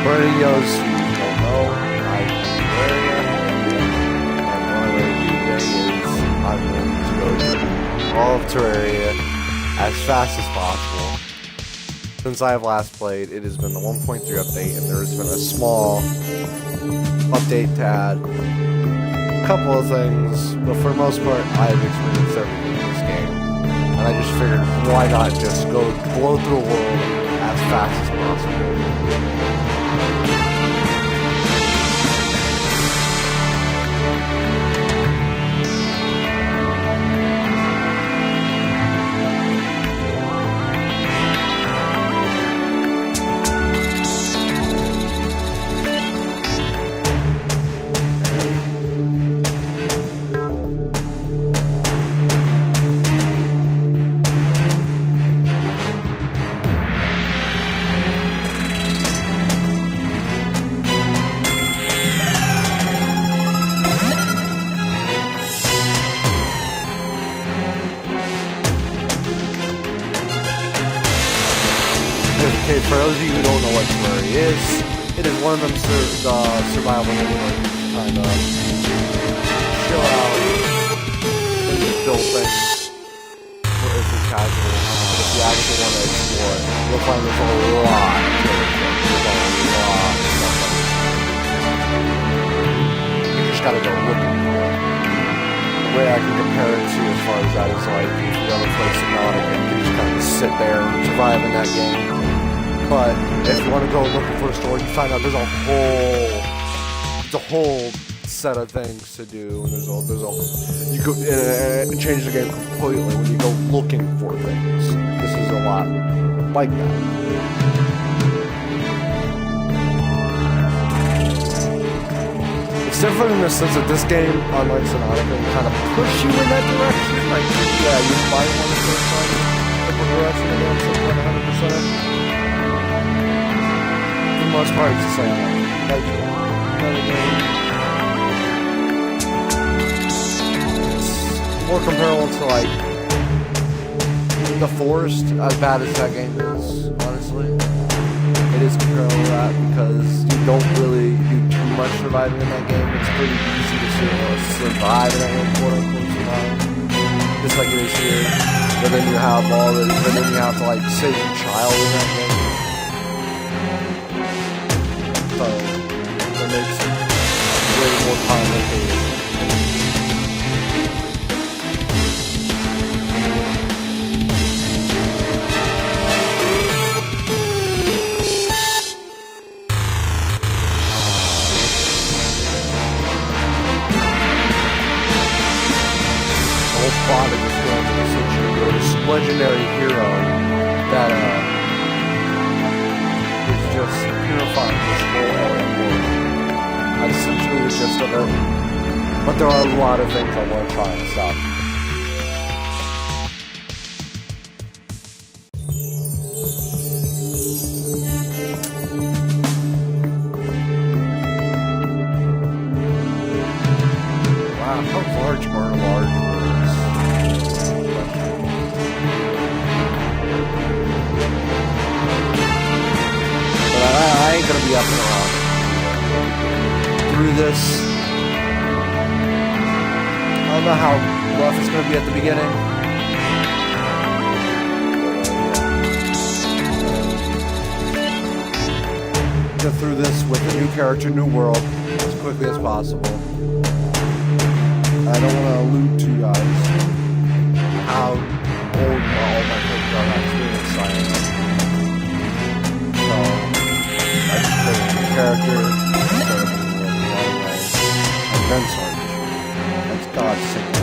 those who don't know, I play Terraria, and what I'm going to do today is I'm going to go through all of Terraria as fast as possible. Since I have last played, it has been the 1.3 update, and there has been a small update to add a couple of things, but for the most part, I have experienced everything in this game. And I just figured, why not just go blow through the world as fast as possible. Okay, for those of you who don't know what Terraria is, it is one of them survival games, kind of chill out, and just build things for if you're casual. But if you actually want to explore it, you'll find there's a lot of stuff like that. You just gotta go looking for it. The way I can compare it to as far as that is like, if you ever play Subnautica, you can just kind of sit there and survive in that game. But if you want to go looking for a story, you find out there's a whole set of things to do, and you go change the game completely when you go looking for things. This is a lot like that. It's different in the sense that this game, unlike Subnautica, can kind of push you in that direction. Like, yeah, you might want to start finding the progression again, so 100%. For the most part, it's the same. Like, another game. It's more comparable to, like, The Forest, as bad as that game is, honestly. It is comparable to that because you don't really do too much surviving in that game. It's pretty easy to survive in that game, quote-unquote survive. Just like it is here. But then you have to, like, save your child in that game. So, that makes it way more complicated. The whole plot of this game is essentially you're this legendary hero that, is just purifying this whole alien world. That's essentially the gist of it. But there are a lot of things I want to try and stop. Wow, how large are large worlds? But I ain't gonna be up and around through this. I don't know how rough it's gonna be at the beginning. Get through this with a new character, new world, as quickly as possible. I don't want to allude to you guys how old all my characters are actually in science. So, I just play a character, and then start the show. That's God's signal.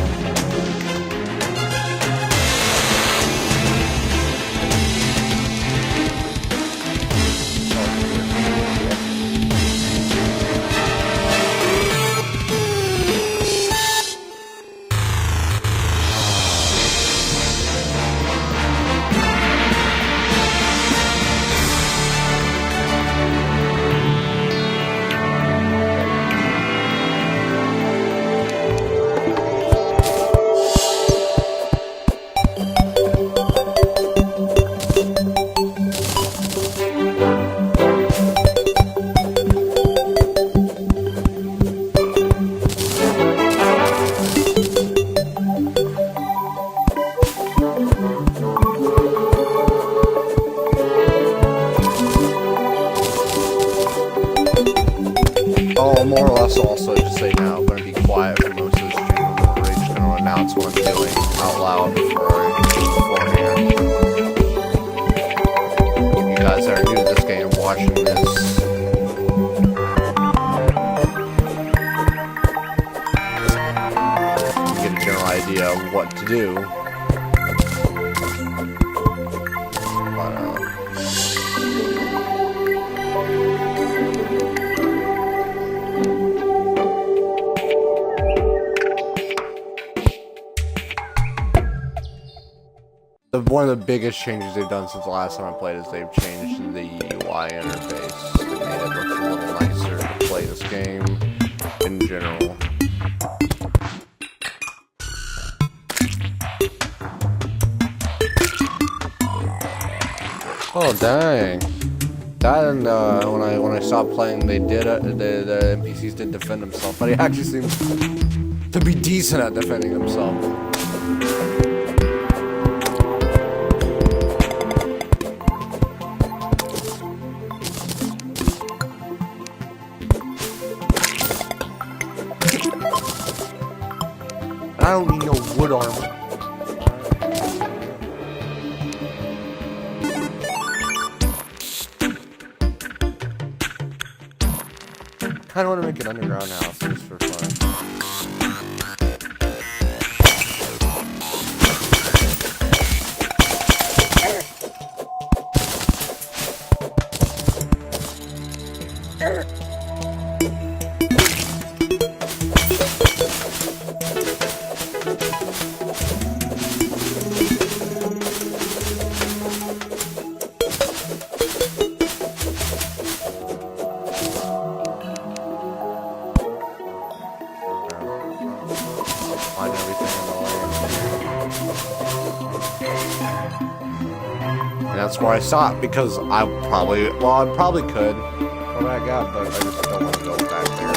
Plus, also just say now, I'm going to be quiet for most of the stream. I'm really just going to announce what I'm doing out loud beforehand. You guys that are new to this game watching this, you get a general idea of what to do. One of the biggest changes they've done since the last time I played is they've changed the UI interface. They made it look a little nicer to play this game in general. Oh dang! That and when I stopped playing, they did the NPCs did defend themselves, but he actually seems to be decent at defending himself. I don't need no wood armor. I don't want to make an underground house just for fun. That's where I stopped because I probably could go back out, but I just don't want to go back there.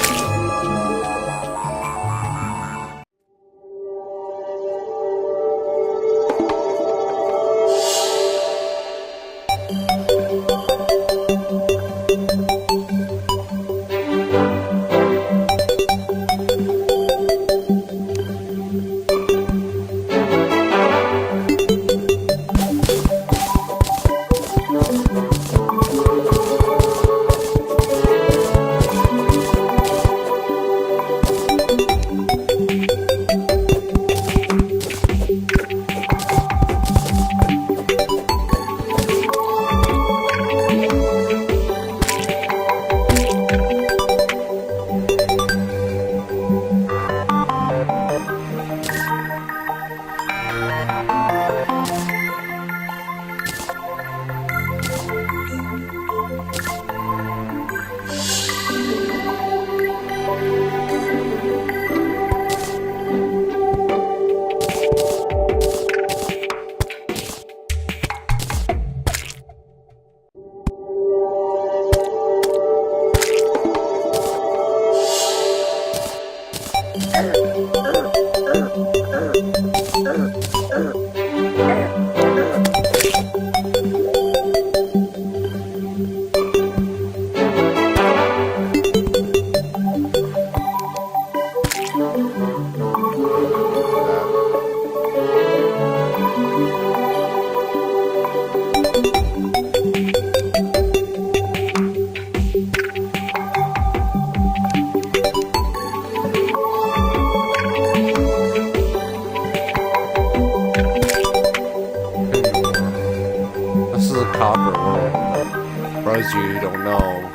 You don't know,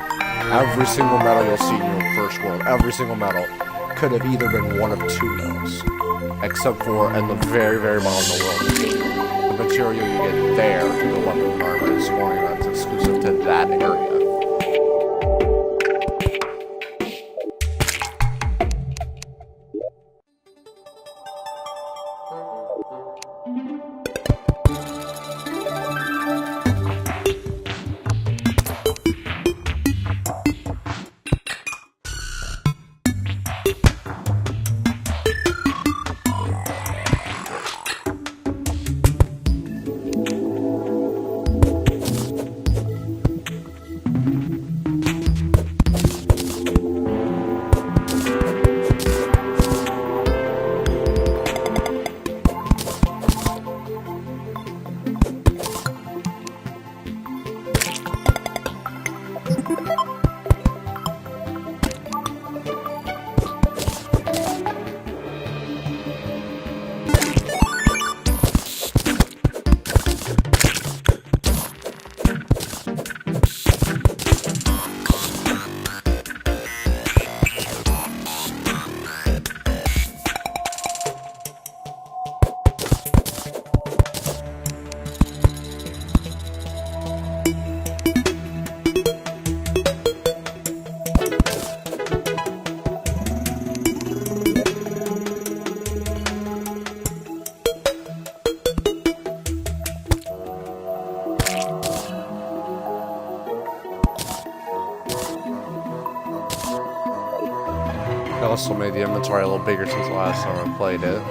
every single medal you'll see in your first world, every single medal could have either been one of two medals, except for in the very, very bottom of the world, the material you get there to the weapon armor is scoring that's exclusive to that area. I also made the inventory a little bigger since the last time I played it.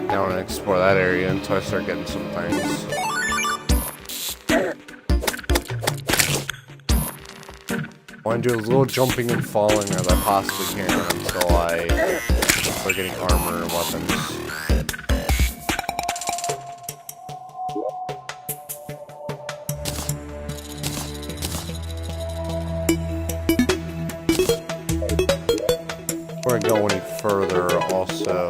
Now I want to explore that area until I start getting some things. I want to do as little jumping and falling as I possibly can until I start getting armor and weapons. Before I go any further, also.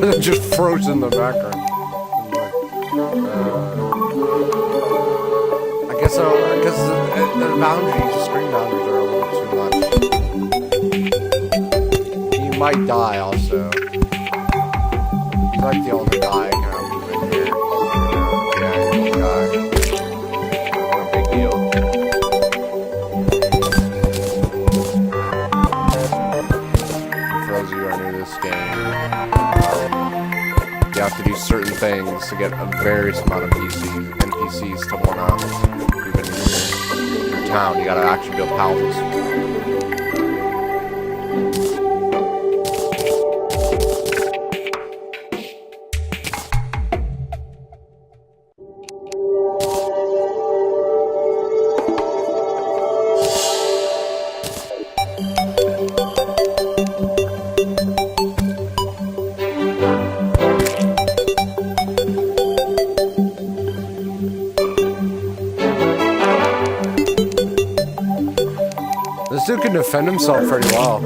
It just froze in the background. I guess the boundaries, the screen boundaries are a little too much. You might die also. It's like the only guy kind of moving here. Yeah, you die. No big deal. For those of you who are new to this game, you have to do certain things to get a various amount of NPCs to want to move into your town. You gotta actually build houses. This dude can defend himself pretty well.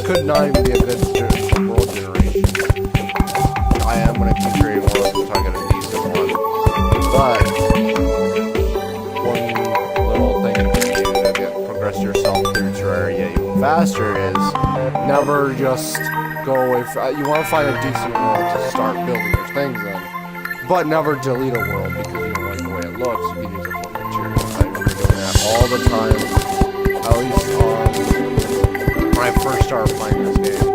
Could not even be a good world generation. I am going to keep creating worlds until I get a decent one. But one little thing you can do to progress yourself through Terraria even faster is never just go away. You want to find a decent world to start building your things in. but never delete a world because you don't like the way it looks. You can use it for material. I remember doing that all the time. At least when I first started playing this game.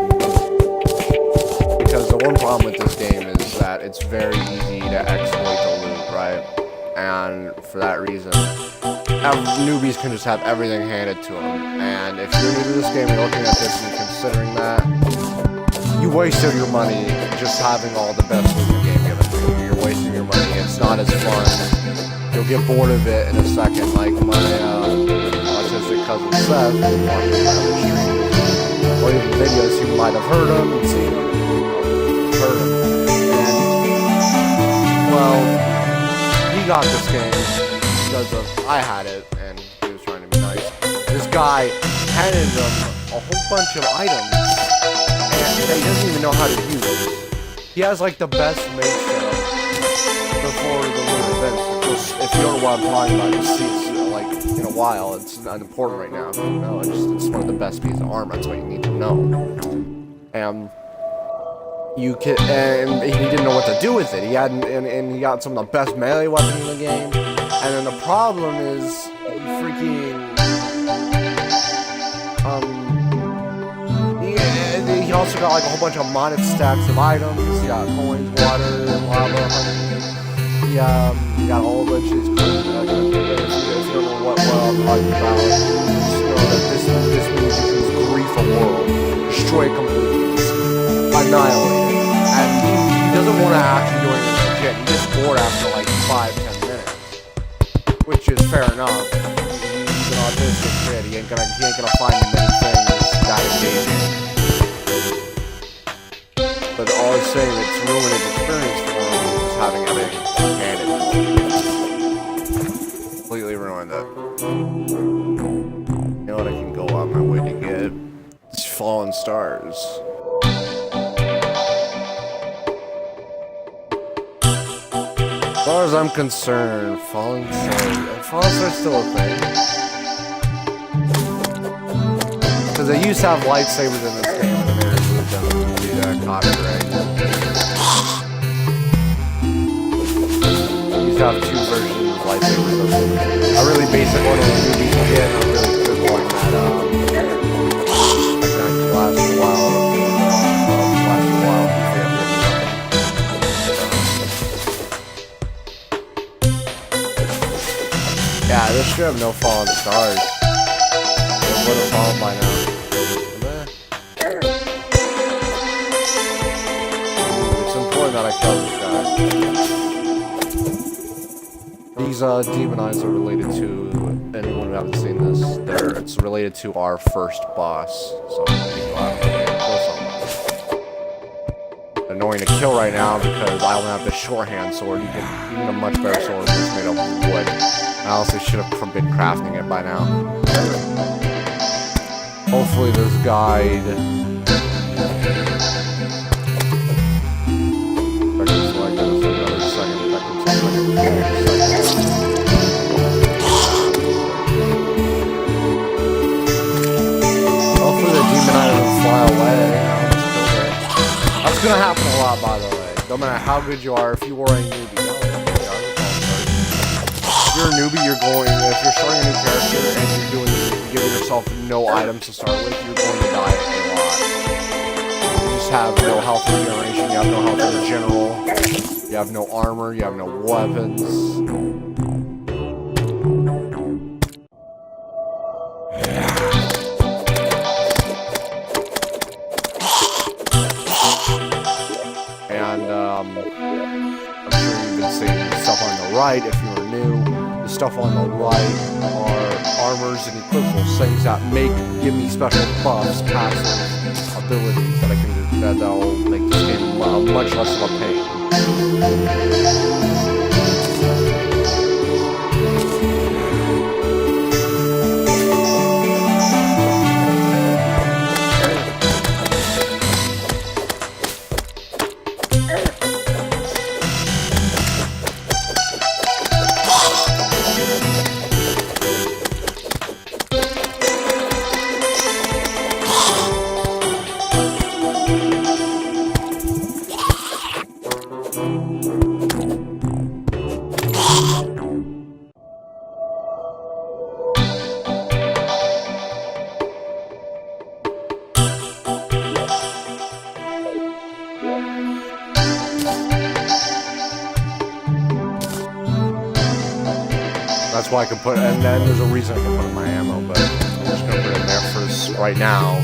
Because the one problem with this game is that it's very easy to exploit the loot, right? And for that reason, newbies can just have everything handed to them. And if you're new to this game, you're looking at this and considering that, you wasted your money just having all the best loot in the game given to you. You're wasting your money. It's not as fun. You'll get bored of it in a second, like my autistic cousin Seth, watching my other streams, or even videos. You might have heard him and seen him. Heard him. And, well, he got this game because of I had it, and he was trying to be nice. This guy handed him a whole bunch of items, and he doesn't even know how to use it. He has like the best make setup before the main event. If you don't know what I'm talking about, you'll see it like in a while. It's not important right now. No, it's one of the best pieces of armor. That's what you need to know. And you can, and he didn't know what to do with it. He had, and he got some of the best melee weapons in the game. And then the problem is, he also got like a whole bunch of modded stacks of items. He got coins, water, lava, honey. He got a whole bunch of these coins. If you don't know what I'm talking about, just know that this means you can grief a world, destroy it completely, annihilate it. And he doesn't want to actually do anything legit. He gets bored after like 5-10 minutes, which is fair enough. He's an autistic kid. He ain't gonna find many things that engaging. But all he's saying, it's ruined his experience for him, just having everything handed. Completely ruined it. You know what I can go on my way to get? It's fallen stars. As far as I'm concerned, fallen stars still a thing. Because they used to have lightsabers in this game, and then they removed them due to copyright. They used to have 2 versions of lightsabers. A really basic one with newbies can get, and a really good one that can last a while. Yeah, this should have no fallen stars. It would have fallen by now. It's important that I kill this guy. These demon eyes are related to anyone who hasn't seen this. It's related to our first boss. So annoying to kill right now because I only have the shorthand sword. You get even a much better sword that's made of wood. I also should have been crafting it by now. Hopefully this guide... Hopefully the demon eye doesn't fly away. That's gonna happen a lot, by the way. No matter how good you are, if you were a newbie. If you're a newbie, if you're starting a new character and you're giving yourself no items to start with, you're going to die a lot. You just have no health regeneration, you have no health in general, you have no armor, you have no weapons. And I'm sure you've been seeing stuff on the right if you were new. The stuff on the right are armors and equipables, things that give me special buffs, passive abilities that I can do that'll make this game much less of a pain. That's why I can put, and then there's a reason I can put in my ammo, but I'm just gonna put it in there for right now,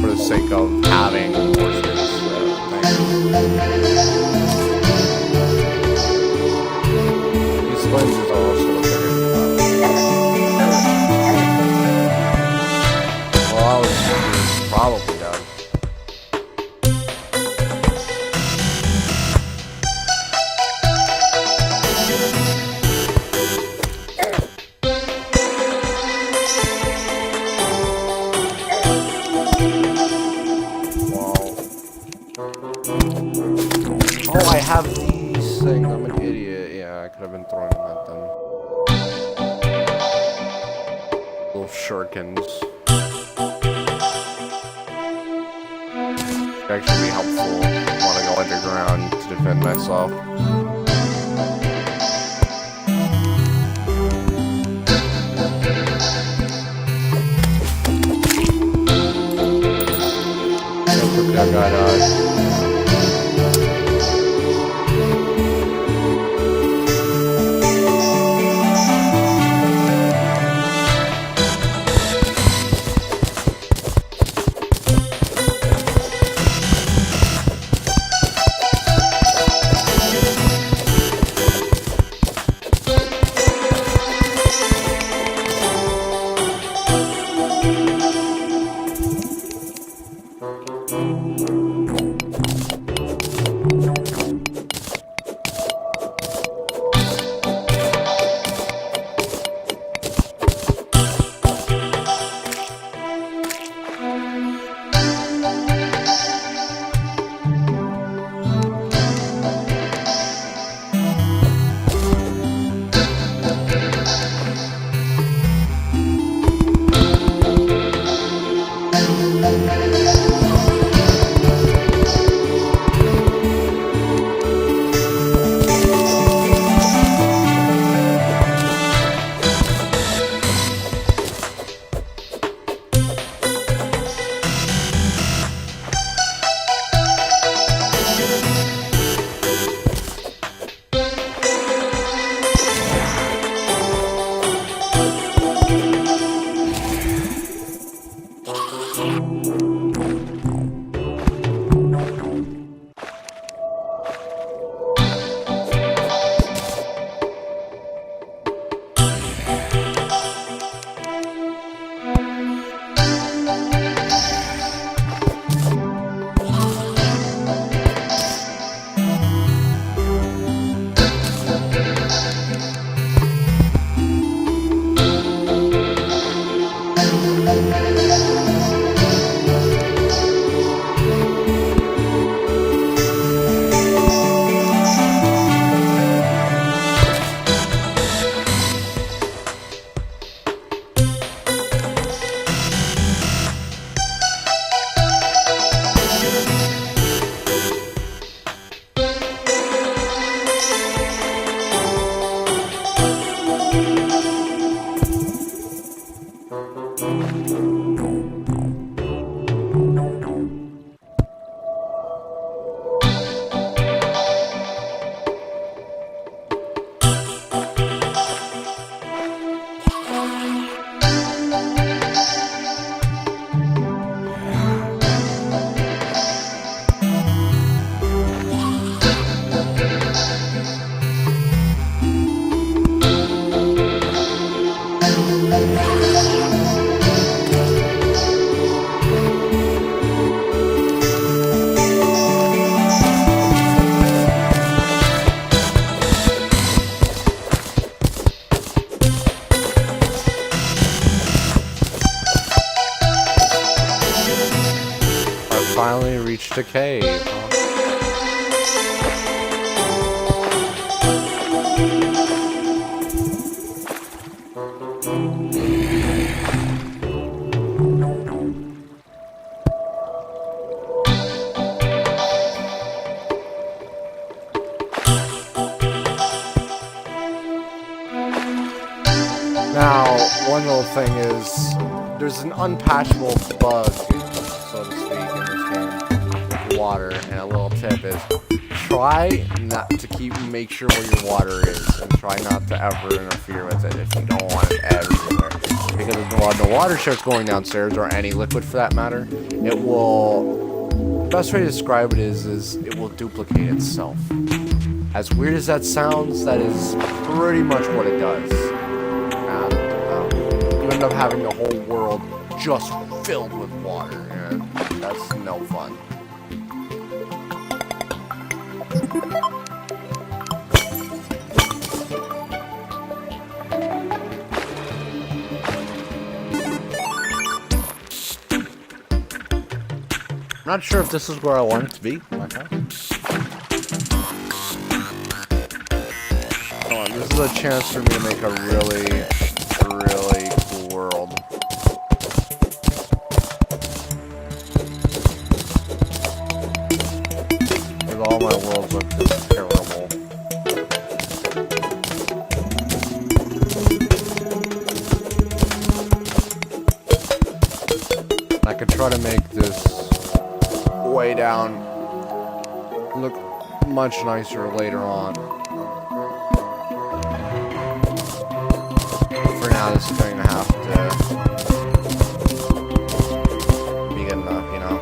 for the sake of having more space. These lenses are also well, I was probably done. Oh, I have these things. I'm an idiot. Yeah, I could have been throwing them at them. Little shurikens. Could actually be helpful when I go underground to defend myself. So quickly I got finally reached a cave. Now, one little thing is, there's an unpatchable bug, so to speak, in this game. water, and a little tip is try not to make sure where your water is, and try not to ever interfere with it if you don't want it everywhere. Because when the water starts going downstairs, or any liquid for that matter, it will. The best way to describe it is it will duplicate itself. As weird as that sounds, that is pretty much what it does. And you end up having the whole world just filled with water, and that's no fun. I'm not sure if this is where I want it to be. This is a chance for me to make a really, really cool world. Because all my worlds look just terrible. I could try to make this way down look much nicer later on. For now, this is going to have to be good enough, you know?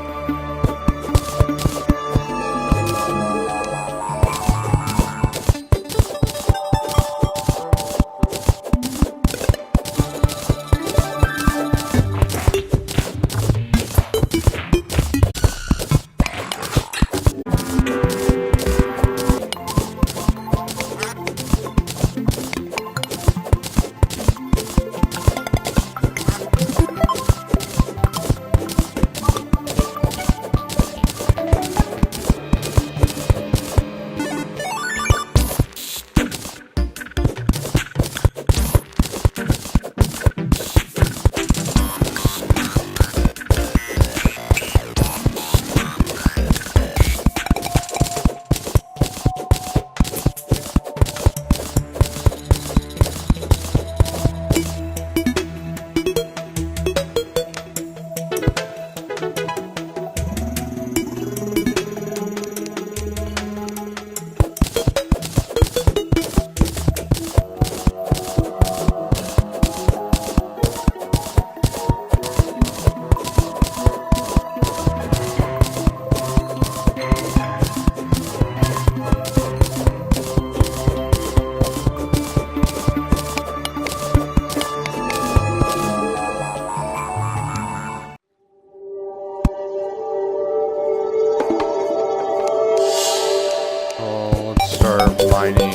Mining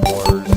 ores.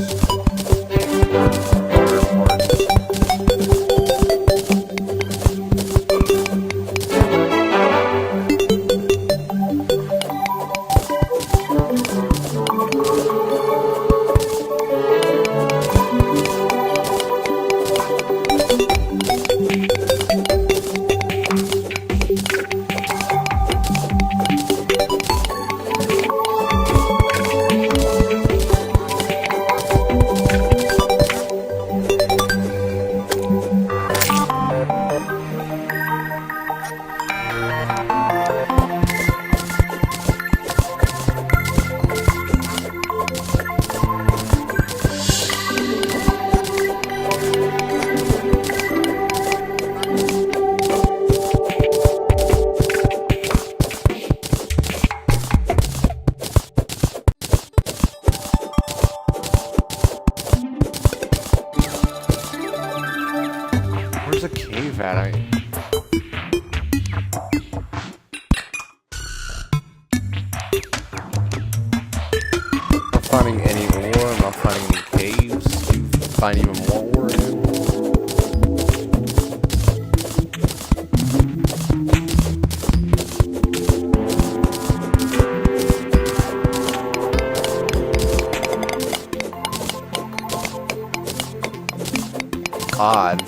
Where's the cave at? I'm not finding any ore, I'm not finding any caves. You find even more ore in. Odd.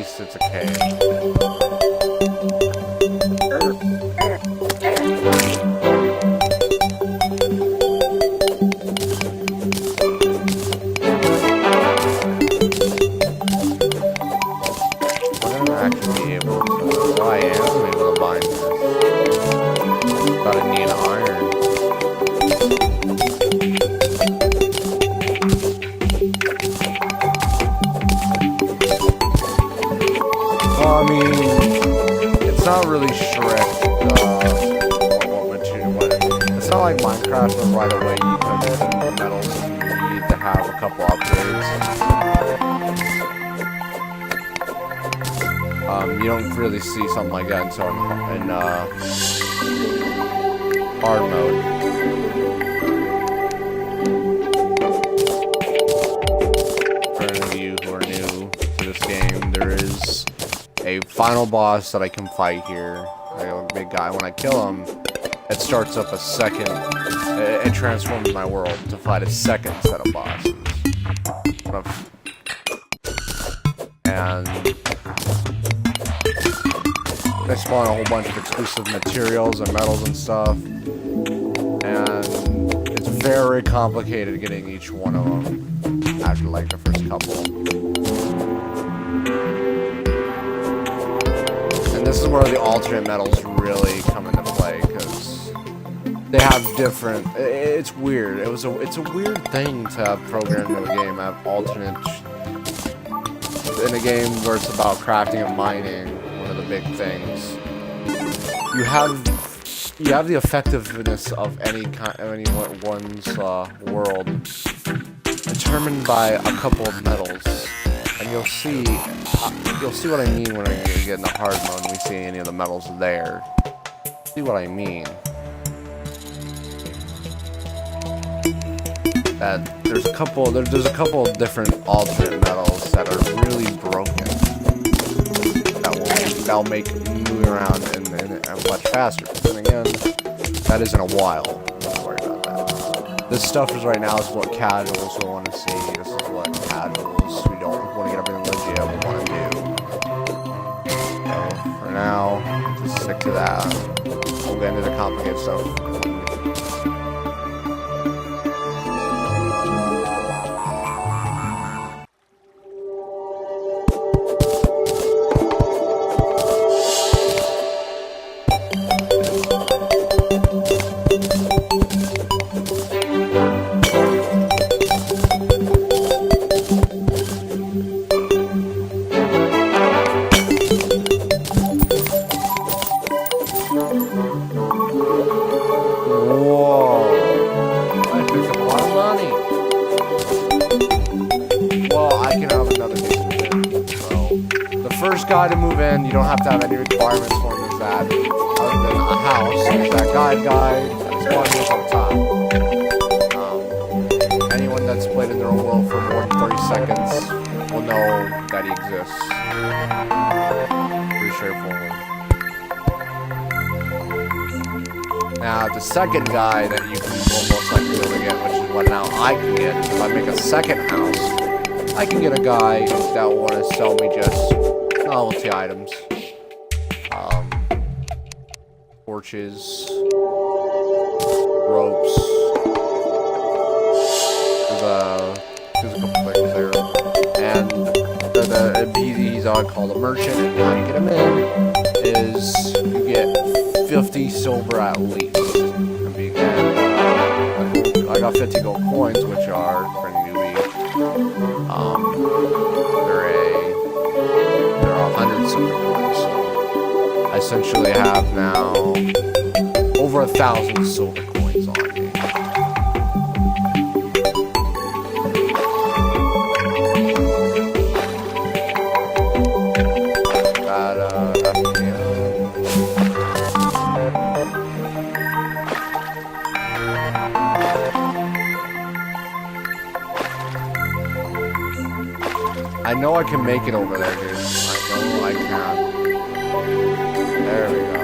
least it's a cave. Would I actually be able to? Oh, I am able to bind this. But I need iron. Well, I mean, it's not really strict. It's not like Minecraft where right away you can get metals and you need to have a couple upgrades. You don't really see something like that until in hard mode. For any of you who are new to this game, there is a final boss that I can fight here. A big guy. When I kill him, it starts up a second. It transforms my world to fight a second set of bosses. And they spawn a whole bunch of exclusive materials and metals and stuff. And it's very complicated getting each one of them after like the first couple. And this is where the alternate metals really come into play, because they have different. It's weird. It's a weird thing to have programmed into a game. Have alternate in a game where it's about crafting and mining. One of the big things. You have the effectiveness of anyone's world determined by a couple of metals, and you'll see what I mean when I get in the hard mode and we see any of the metals there. See what I mean? That there's a couple of different alternate metals that are really broken. That'll make moving around and much faster. And again, that isn't a while. Don't worry about that. This stuff is right now is what casuals will want to see. This is what casuals who don't want to get everything legit will want to do. So for now, just stick to that. We'll get into the complicated stuff. Guy to move in, you don't have to have any requirements for him is that other than a house, there's that guide that's one here on top. Anyone that's played in their own world for more than 30 seconds will know that he exists. Pretty straightforward. Now the second guy that you can most likely be able to get, which is what now I can get, if I make a second house, I can get a guy that will want to sell me just novelty items, torches, ropes. There's a couple things there, and he's called a merchant. And how you get him in is you get 50 silver at least. And I got 50 gold coins, which are for any newbie. There are 100 silver coins, so I essentially have now over 1,000 silver coins on me. I know I can make it over there, dude. I know I can. There we go.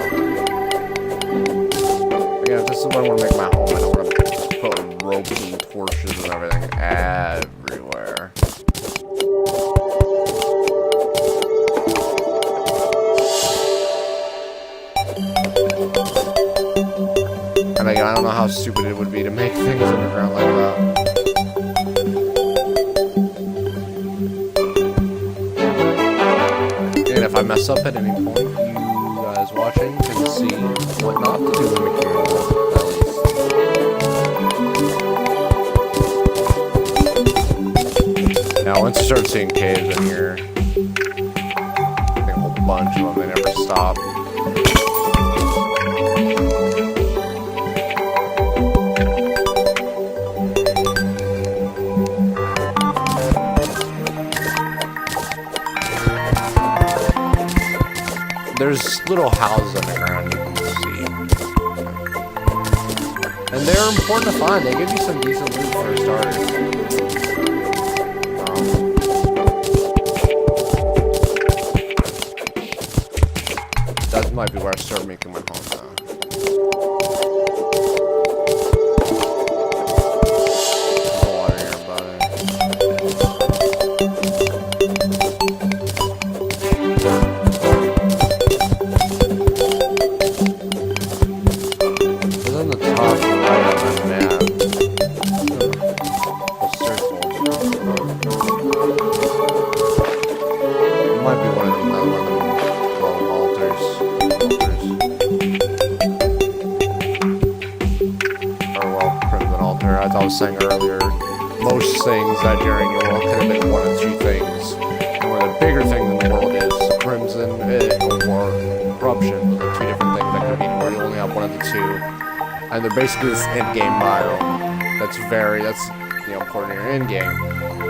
Again, if this is where I want to make my home, I don't want to put ropes and torches and everything everywhere. again, I don't know how stupid it would be to make things underground like that. And if I mess up at any point, you guys watching can see what not to do in the materials, at least. Now, once you start seeing caves in here, I think a whole bunch of them, they never stop. There's little houses underground you can see. And they're important to find. They give you some decent loot for a starter. That might be where I start making my home now. Water here, buddy. As I was saying earlier, most things that during your world could have been one of two things. And one of the bigger things in the world is Crimson or Corruption. Those are two different things that could be where you only have one of the two. And they're basically this end-game biome that's important in your end-game.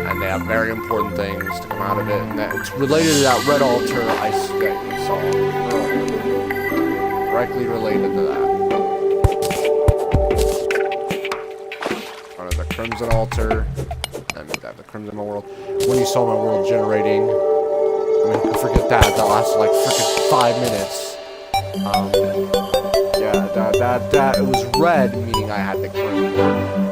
And they have very important things to come out of it. And it's related to that red altar ice that you saw earlier. Directly related to that. Crimson altar, and the Crimson world. When you saw my world generating, I mean, forget that lasted like freaking 5 minutes. Yeah, it was red, meaning I had the crimson.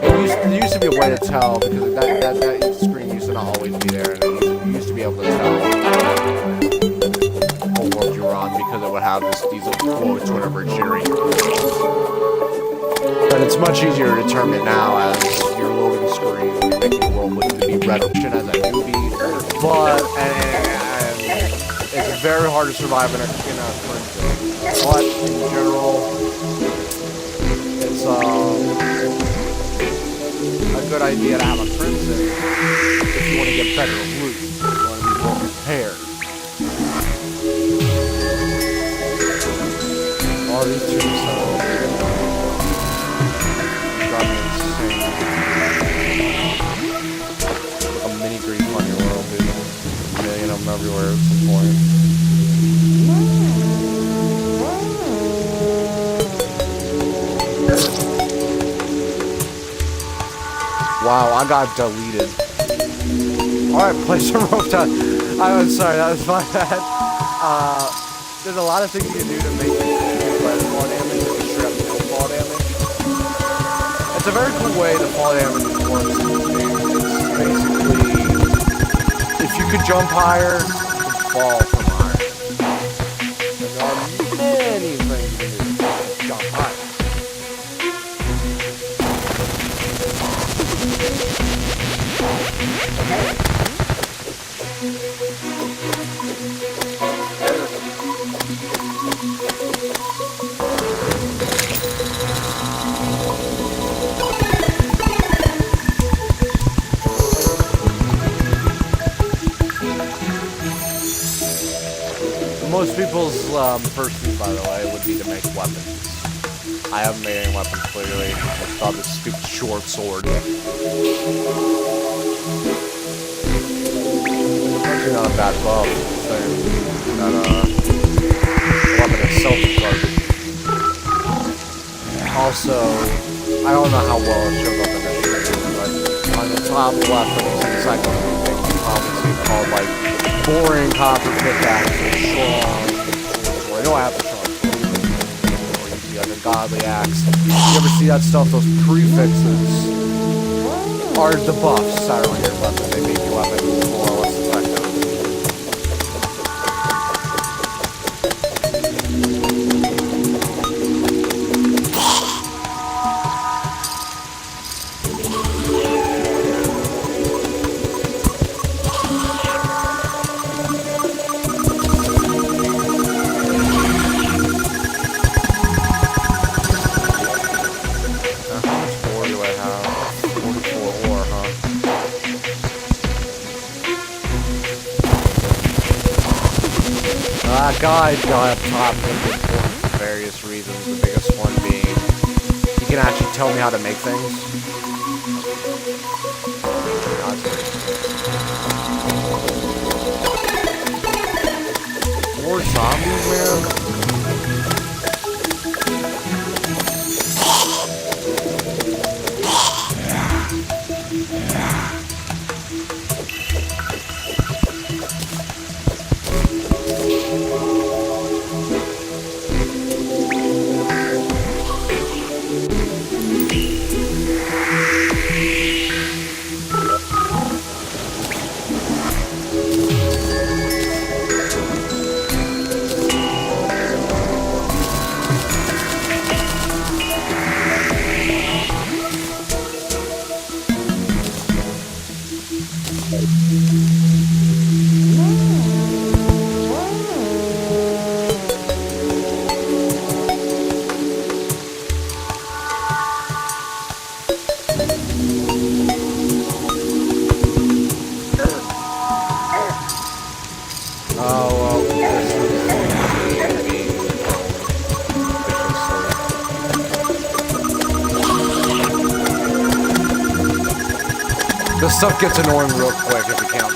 There used to be a way to tell, because that screen used to not always be there, and you used to be able to tell what world you were on, because it would have these little quotes whenever it's sharing. But it's much easier to determine now as you're loading the screen, you're making the world look to be red option as a newbie, but it's very hard to survive in a crimson. But in general, it's a good idea to have a crimson if you want to get better loot, if you want to be more prepared. All these trees are a mini grief on your world, dude. A million of them everywhere at some point. Wow, I got deleted. Alright, place some rope down. I'm sorry, that was my bad. There's a lot of things you can do to make it fall damage, like straight up no fall damage. It's a very cool way the fall damage works. Basically, if you could jump higher, you could fall from higher. And there are many things you can do to jump higher. Most people's first thing, by the way, would be to make weapons. I haven't made any weapons, clearly. I thought this stupid short sword. Actually not a bad buff. That weapon itself is garbage. Also, I don't know how well it shows up in this stream, but on the top left of the 10 seconds, you probably see it called like boring copper pickaxe or strong. I know I have the strong or you like a godly axe. You ever see that stuff? Those prefixes are the buffs that are on your weapon. They make your weapon more or less effective. that guide guy up top is important for various reasons. The biggest one being he can actually tell me how to make things. More zombies, man. This stuff gets annoying real quick if you can't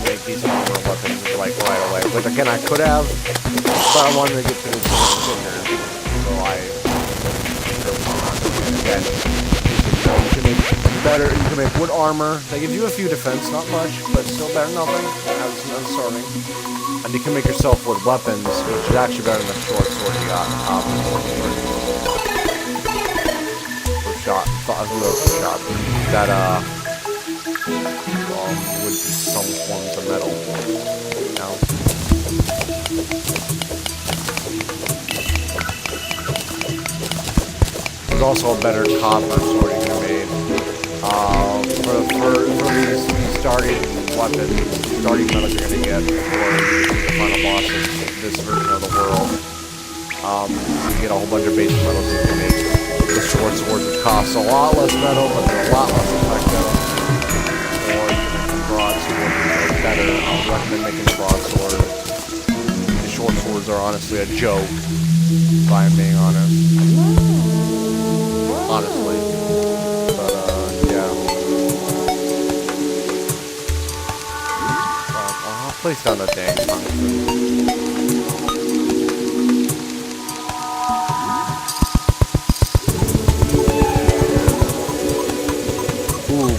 make these armor weapons like right away. Which again I could have, but I wanted to get to this quicker. So again, you can make better. You can make wood armor. They give you a few defense, not much, but still better than nothing. As starting, and you can make yourself wood weapons, which is actually better than the short sword you got. Shot. That would be some forms of metal. No. There's also a better copper sword you can have made. For these starting weapons, starting metals you're gonna get for the final boss of this version of the world. You get a whole bunch of basic metals you can make. The short swords, which cost a lot less metal, but they're a lot less effective. Or you can make some broadswords, which are better. I would recommend making broadswords. The short swords are honestly a joke, if I'm being honest. Honestly. But, yeah. I'll place down the dang tungsten.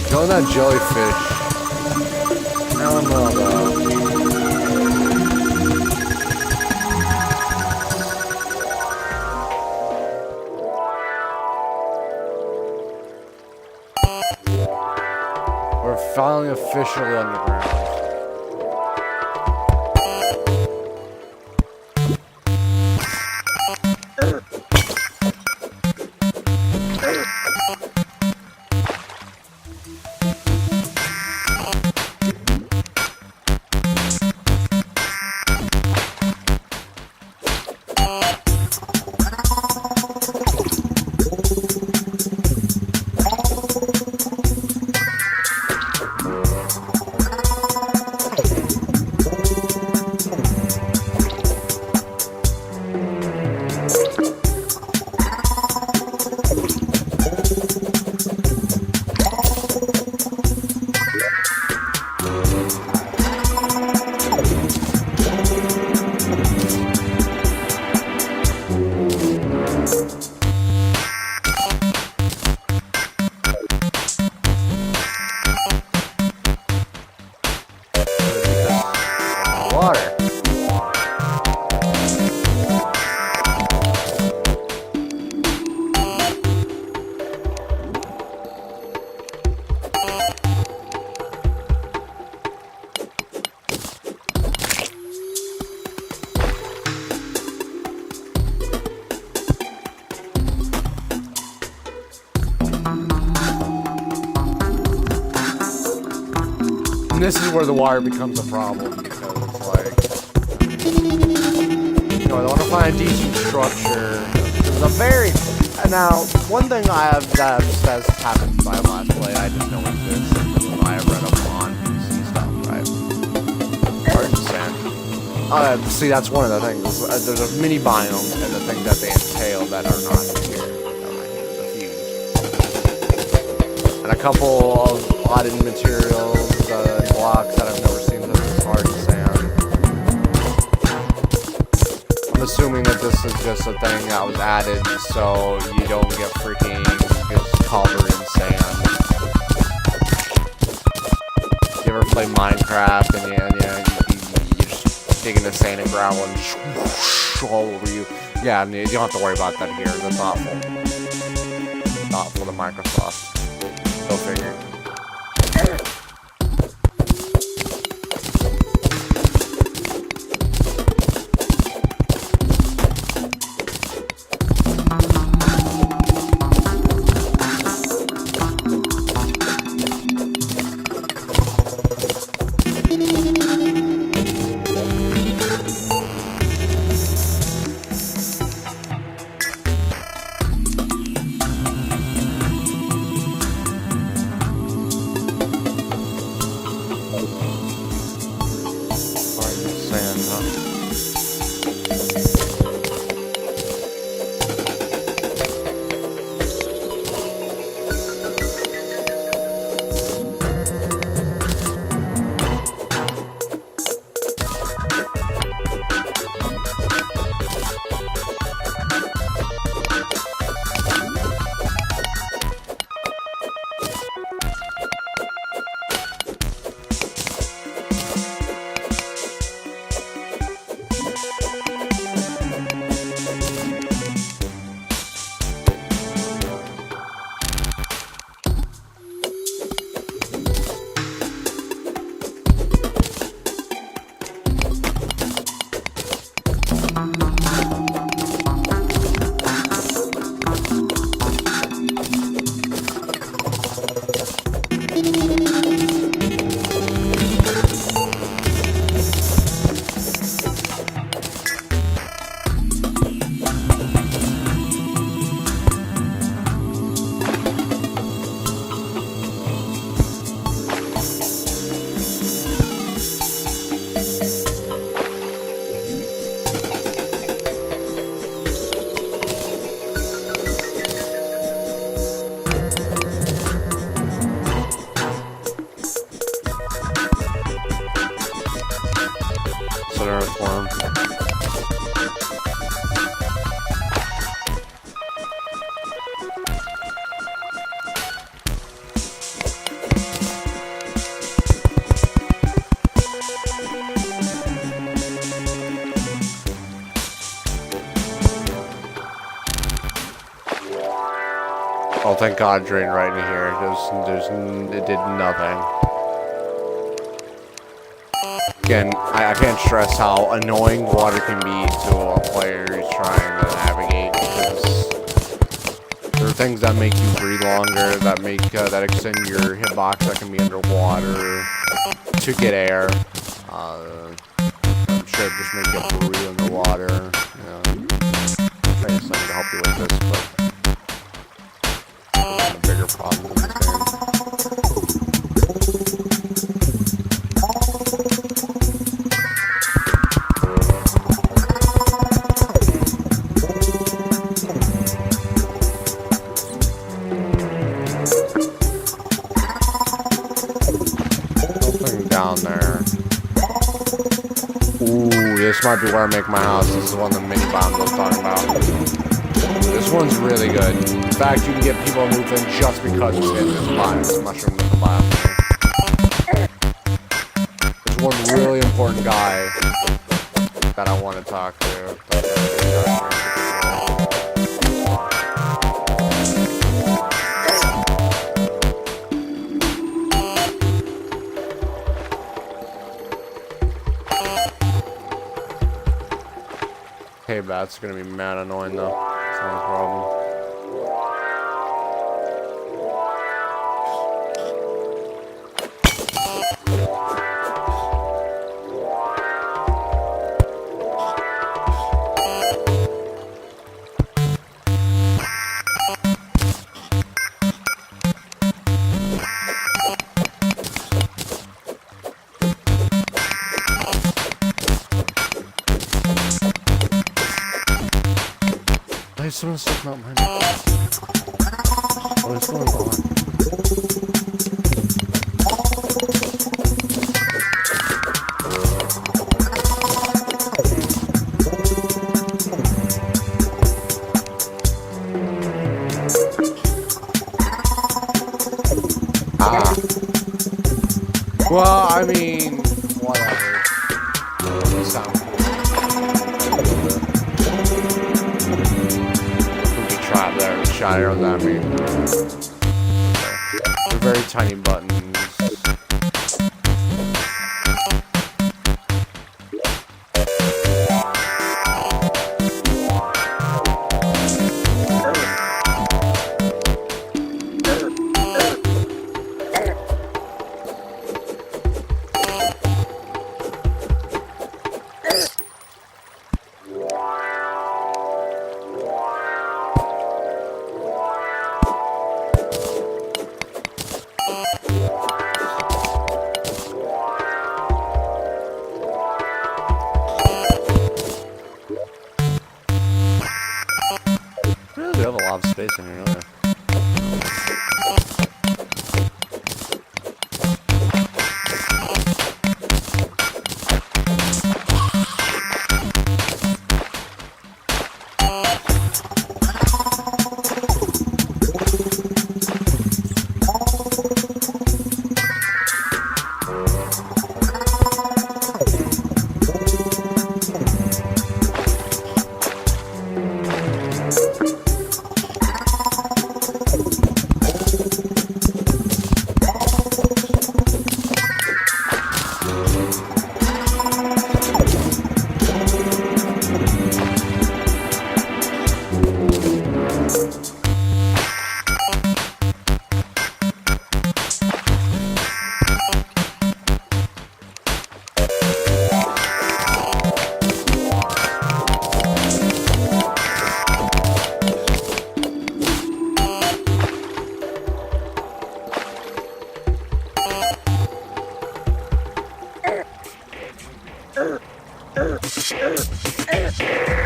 Killing that jellyfish. I don't know though. We're finally officially underground. And this is where the water becomes a problem, because it's like, you know, I want to find a decent structure. Now, one thing I have that has happened by last play, I just know exists. I have read up on PC stuff, right? Art and sand. See, that's one of the things. There's a mini biome and the things that they entail that are not here. And a couple of odded materials, blocks that I've never seen, such as hard sand. I'm assuming that this is just a thing that was added so you don't get freaking just covered in sand. You ever play Minecraft and you just dig into sand and gravel and just whoosh all over you? Yeah, you don't have to worry about that here. That's awful. Thoughtful to Microsoft. Go figure. Oh, thank God, drain right in here. It did nothing. Again, I can't stress how annoying water can be to a player who's trying to navigate, because there are things that make you breathe longer, that make that extend your hitbox, that can be underwater to get air. I'm sure it just make you breathe underwater. I guess I need to help you with this, but a bigger problem in this game. Down there. Ooh, this might be where I make my house. This is one of the mini bombs I was talking about. This one's really good. In fact, you can get people to move in just because it's in this biome. Mushroom in the biome. There's one really important guy that I want to talk to. Hey, that's gonna be mad annoying though. That's not a problem. is someone sticking out my neck? What is going on? Ah. Well, I mean, whatever. You sound cool. Booby trap there, shot arrows at me. They're very tiny buttons. You have a lot of space in here, don't you?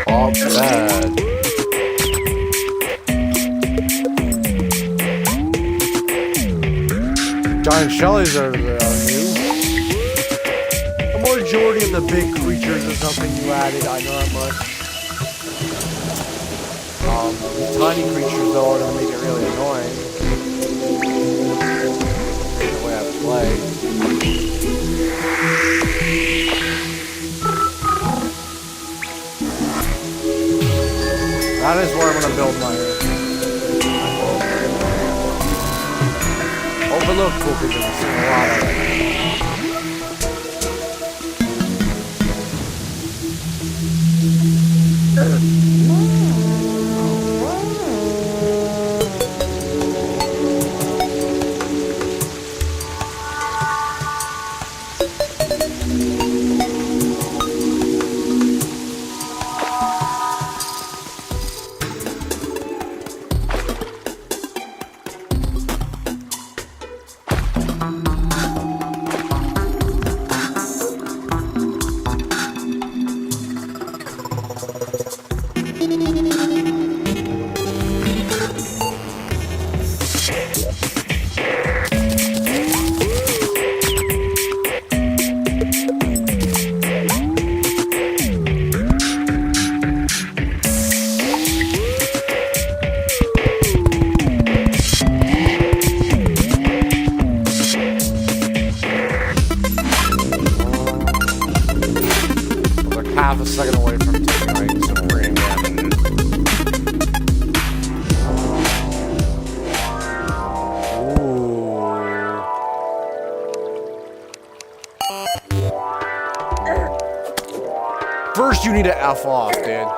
All bad. Giant shellies are new. The majority of the big creatures is something you added, I know that much. These tiny creatures though are gonna make it really annoying. The way I play. That is where I'm gonna build my overlook cool because I've seen a lot of it. Half a second away from taking some brain damage. Ooh. First, you need to F off, dude.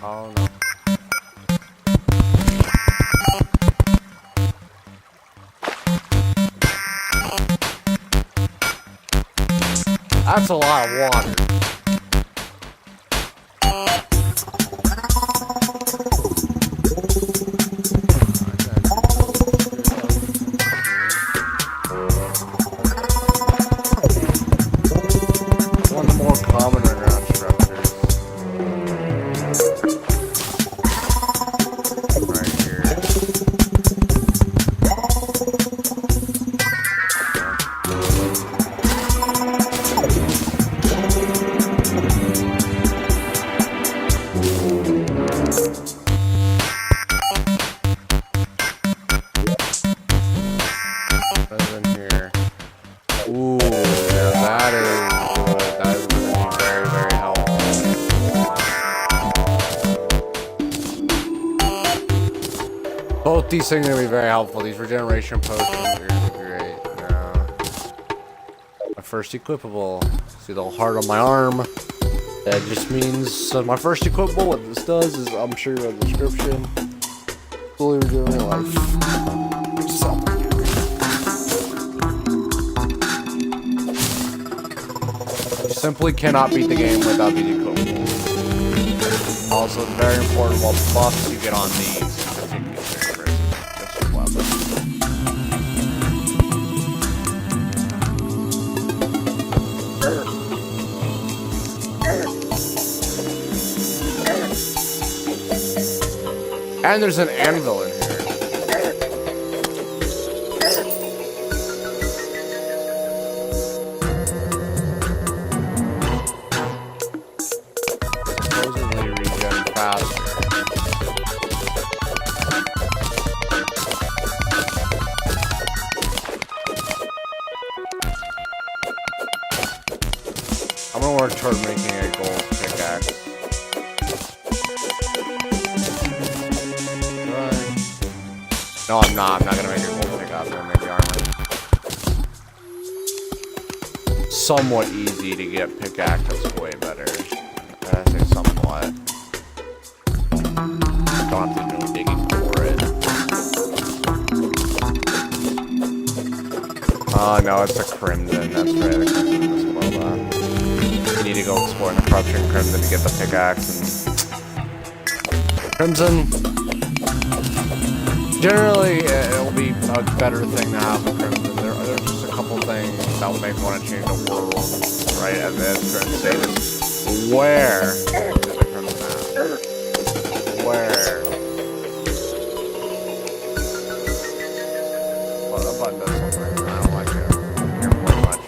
Oh no. That's a lot of water. One more common these things are gonna be very helpful. These regeneration potions are gonna be great. My first equipable. See the little heart on my arm? That just means my first equipable. What this does is, I'm sure you read the description. Fully regenerate life. You simply cannot beat the game without these equipable. Also, it's very important what buffs you get on these in particular versus just your weapon. And there's an anvil in here. Supposedly regen faster. I'm gonna work toward making a gold pickaxe. No, I'm not. I'm not gonna make a gold pickaxe. I'm gonna make the armor. Somewhat easy to get pickaxe. That's way better. I say somewhat. Don't have to do no digging for it. Oh no, it's a crimson. That's right. The crimson as well. You need to go explore the corruption crimson to get the pickaxe. And crimson. Generally, it'll be a better thing to have a crimson. There's just a couple things that would make me want to change the world, right? At this current status. Where is the crimson at? Where? Well, that button does something. I don't like it. I don't care very much.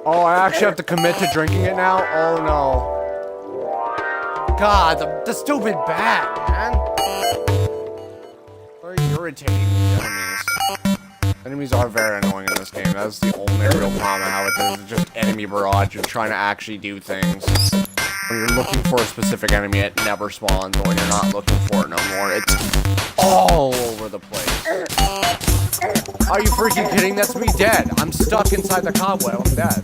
Oh, I actually have to commit to drinking it now? Oh no. God, the stupid bat, man. Very irritating, these enemies. Enemies are very annoying in this game. That's the only real problem I have with this. It's just enemy barrage and trying to actually do things. When you're looking for a specific enemy, it never spawns. But when you're not looking for it no more, it's all over the place. Are you freaking kidding? That's me dead. I'm stuck inside the cobweb. I'm dead.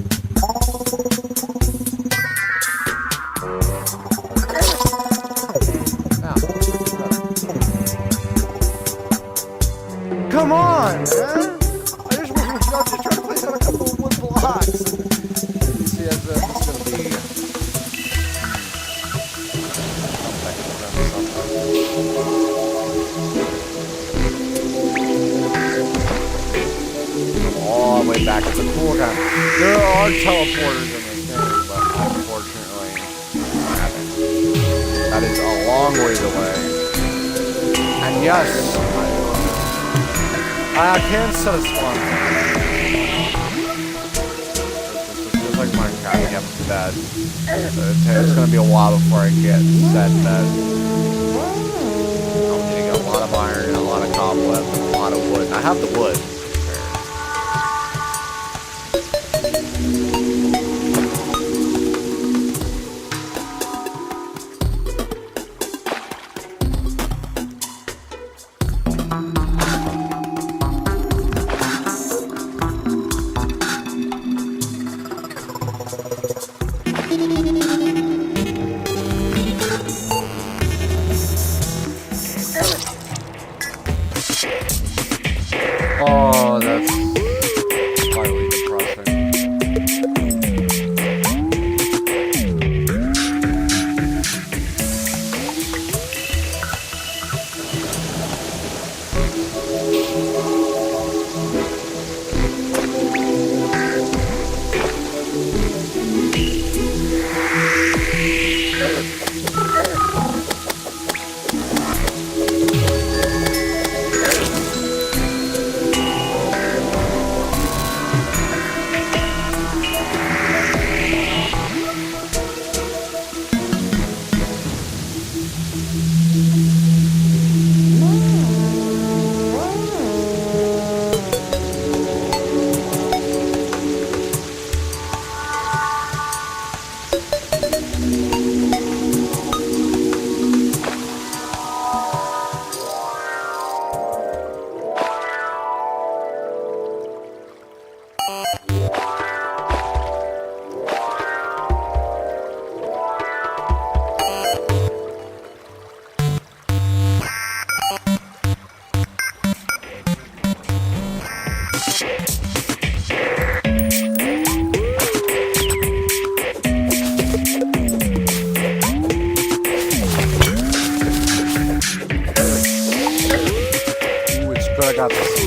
Come on, man! I just was trying to place down a couple of wood blocks. See, it's gonna be. All the way back. It's a cool guy. There are teleporters in this game, but unfortunately, I haven't. That is a long ways away. And yes, I can set a spawn. Just like Minecraft, you have to bed. It's gonna be a while before I get set bed. I'm getting a lot of iron and a lot of cobwebs and a lot of wood. And I have the wood. Oh, that's slightly depressing. Good, I got this.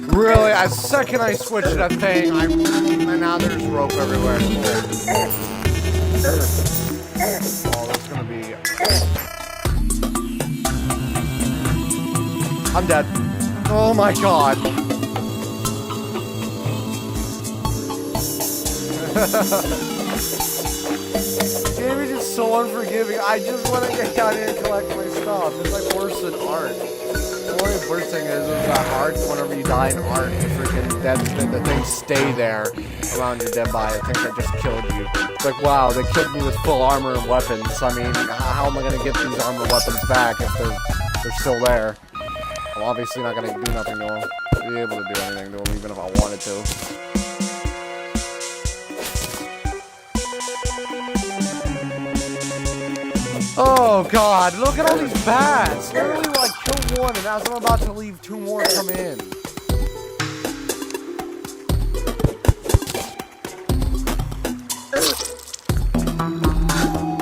Really, as second I switched that thing, and now there's rope everywhere. Oh, that's gonna be. I'm dead. Oh my god. Game is just so unforgiving. I just want to get down here and collect my stuff. It's like worse than art. The only worst thing is that art, whenever you die in art, the things stay there around your dead body. The things that just killed you. It's like, wow, they killed me with full armor and weapons. I mean, how am I going to get these armor weapons back if they're still there? I'm obviously not going to do nothing to them. Be able to do anything to them, even if I wanted to. Oh god, look at all these bats! Literally, like, kill one, and as I'm about to leave, two more come in.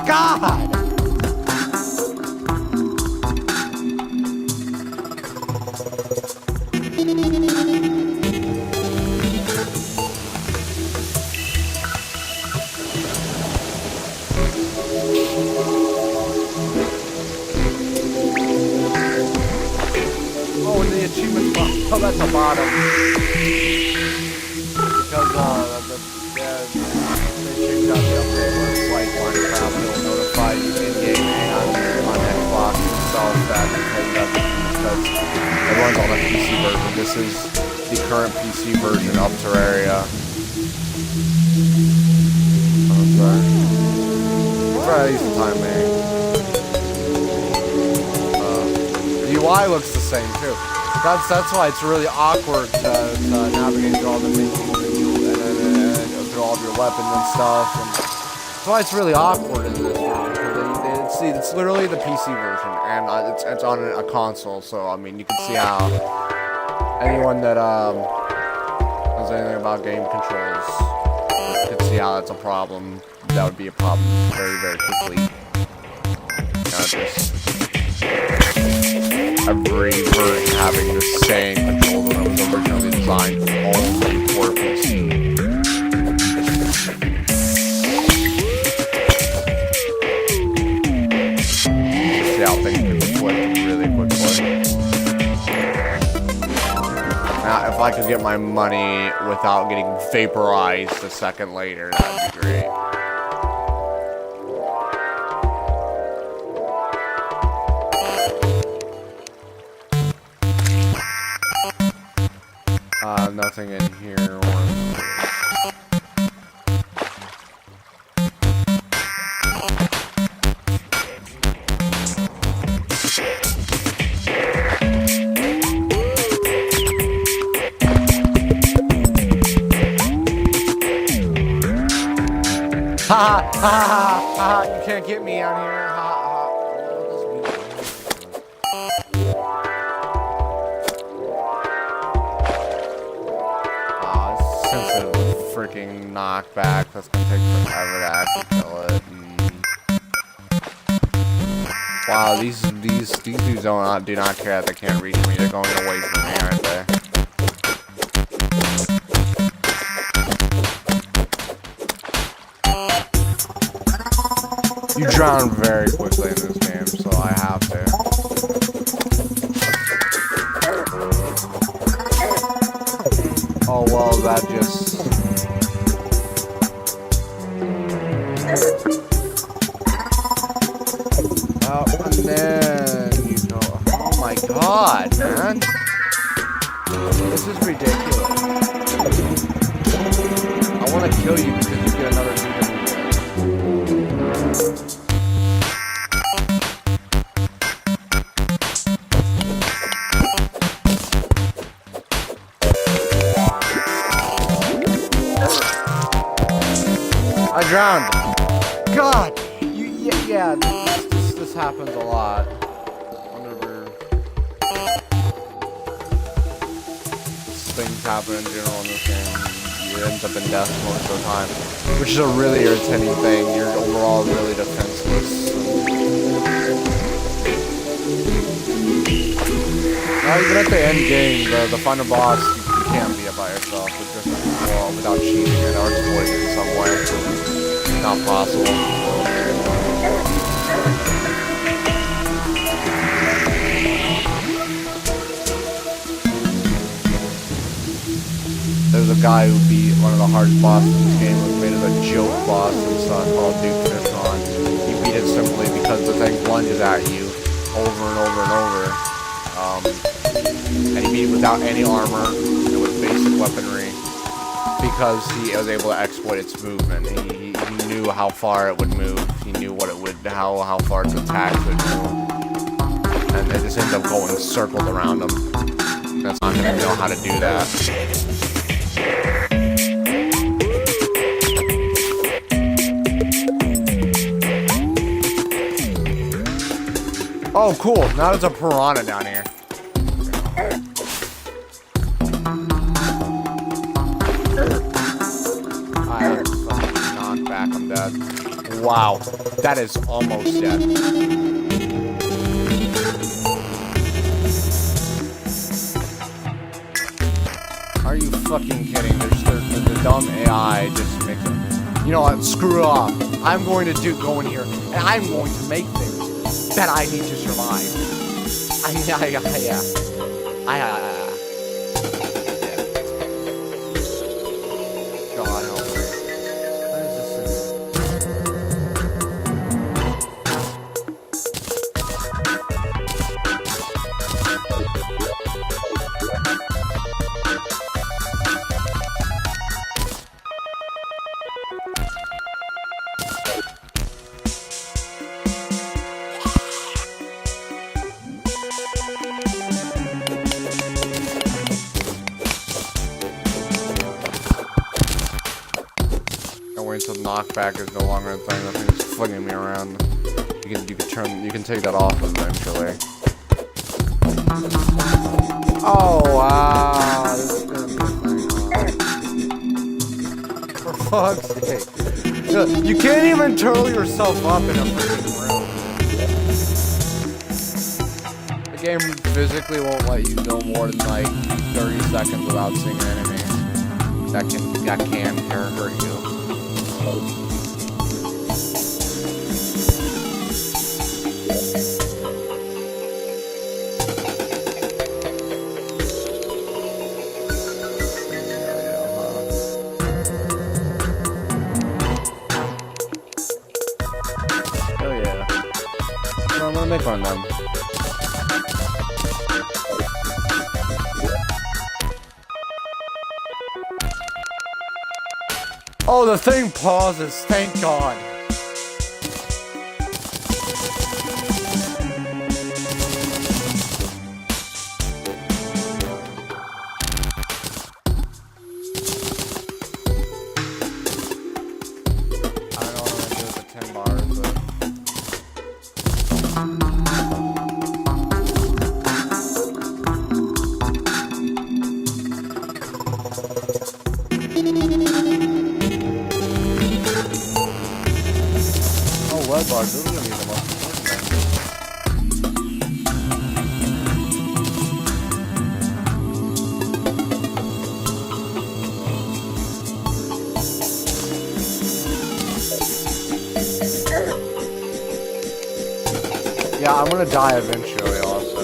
God! Oh, and the achievement box. Oh, that's the bottom. Because, they changed out the update where it's like Minecraft will notify you in-game and on Xbox itself that because it runs on a PC version. This is the current PC version of Terraria. Oh, sorry. Try to use the time, man. The UI looks the same too. That's why it's really awkward to navigate through all the menus and through all of your weapons and stuff. And that's why it's really awkward in this one. See, it's literally the PC version, and it's on a console. So I mean, you can see how anyone that knows anything about game controls can see how that's a problem. That would be a problem very, very quickly. Every version having the same controls when it was originally designed only for PC. See how things can flip really quickly. Now, if I could get my money without getting vaporized a second later, that'd be great. Nothing in here. Ha ha ha ha! You can't get me out here. Ha ha! Freaking knockback. That's gonna take forever to actually kill it. Wow, these dudes do not care that they can't reach me. They're going away from me, aren't they? You drown very quickly in this game, so I have to. Oh well, that just... Oh, and then you go... Oh my god, man! This is ridiculous. I want to kill you because you get another dude. I drowned. God, yeah, this happens a lot. Whenever things happen in general in this game. You end up in death most of the time, which is a really irritating thing. You're overall really defenseless. Even at the end game, the final boss, you can't beat it by yourself. It's just well, without cheating it or exploiting it in some way. It's not possible. There's a guy who beat one of the hardest bosses in this game, was made as a joke boss called Duke Fishron. He beat it simply because the thing lunges at you over and over and over. And he beat it without any armor and with basic weaponry because he was able to exploit its movement. He knew how far it would move. He knew what it would, how far its attacks would move. And they just ended up going circles around him. That's not gonna know how to do that. Oh, cool. Now there's a piranha down here. I fucking knocked back. I'm dead. Wow. That is almost dead. Are you fucking kidding? The dumb AI just makes it. You know what? Screw off. I'm going to go in here and I'm going to make things that I need to survive. Yeah. God help me. What is this until knockback is no longer a thing. That thing is flinging me around. You can take that off eventually. Oh wow! This is gonna be a thing. For fuck's sake! You can't even turtle yourself up in a freaking room. The game physically won't let you go more than like 30 seconds without seeing an enemy. That can hurt you. Oh yeah. I'm gonna make one of them. Oh, the thing pauses. Thank God. I don't know what I'm gonna do with the 10 bars, but... Red bars, those are gonna be the most important things. Yeah, I'm gonna die eventually also.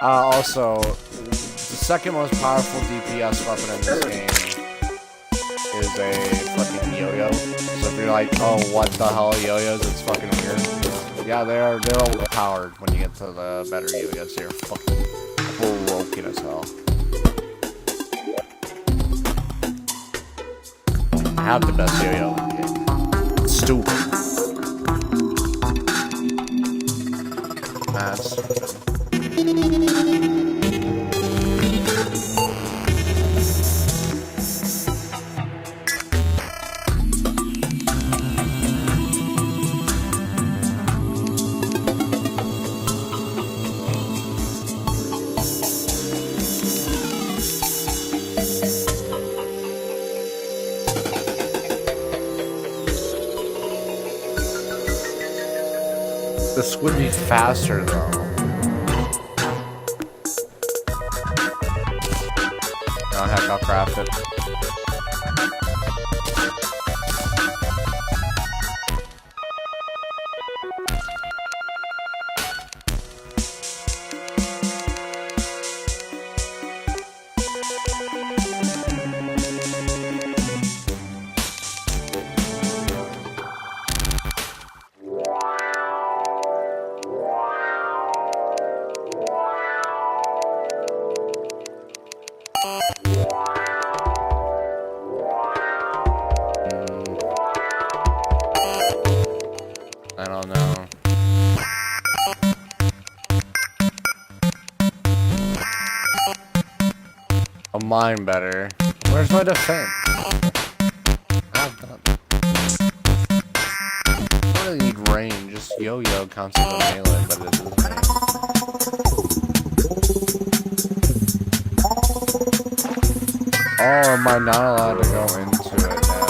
Also, the second most powerful DPS weapon in this game is a fucking yo-yo. So if you're like, oh, what the hell, yo-yos? It's fucking weird. Yeah, they're overpowered when you get to the better yo-yos. They're fucking broken as hell. I have the best yo-yo in the game. Stupid. That's stupid. Would be faster though. Oh heck, I'll craft it. I don't know. A mine better. Where's my defense? I don't really need range, just yo-yo counts as a melee, but it isn't. Oh, am I not allowed to go into it now?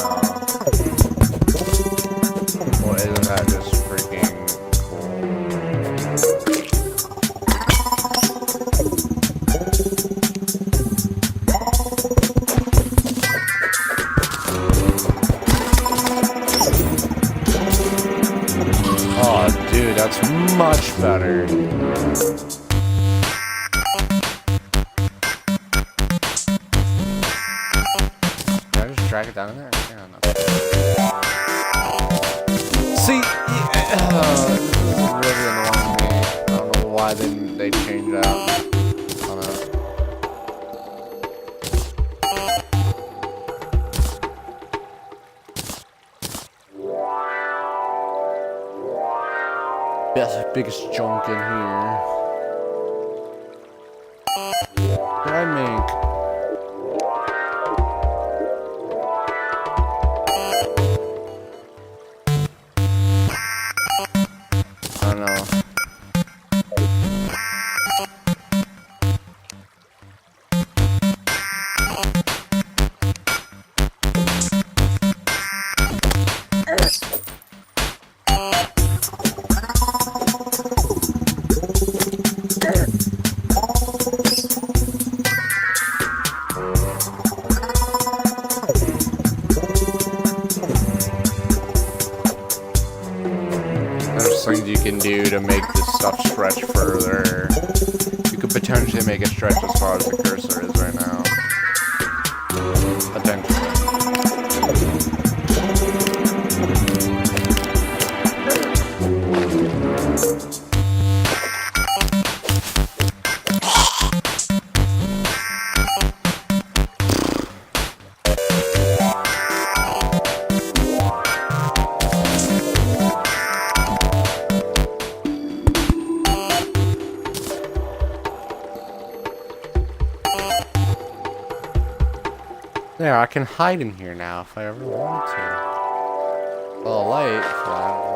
Well, isn't that just freaking Oh, dude, that's much better. Can I just drag it down in there? Yeah, no. See, this is really annoying me. I don't know why they changed out on it. That's the biggest junk in here. What did I make? I don't know. There's things you can do to make this stuff stretch further. You could potentially make it stretch as far as the cursor is right now. Potentially. There, I can hide in here now if I ever want to. A little light for that.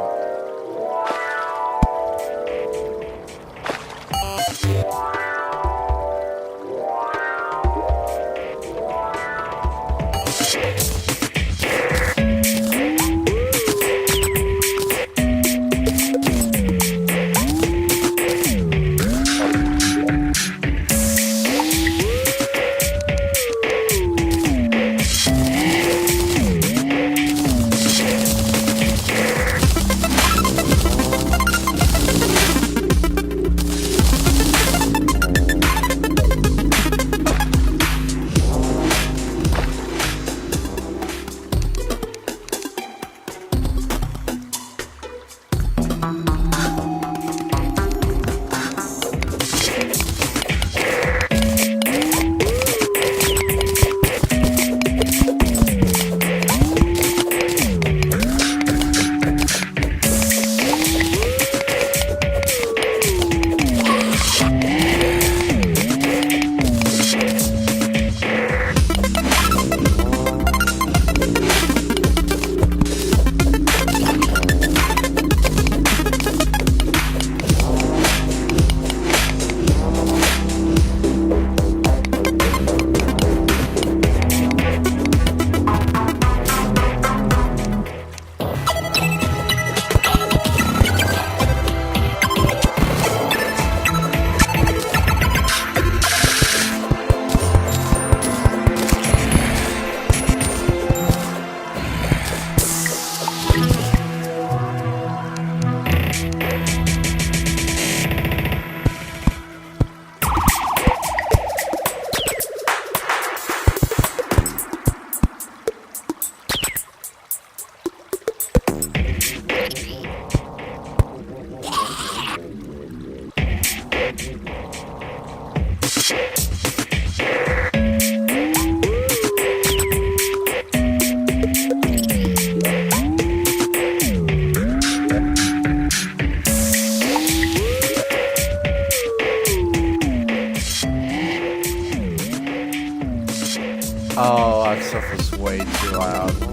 stuff is way too loud. Yeah.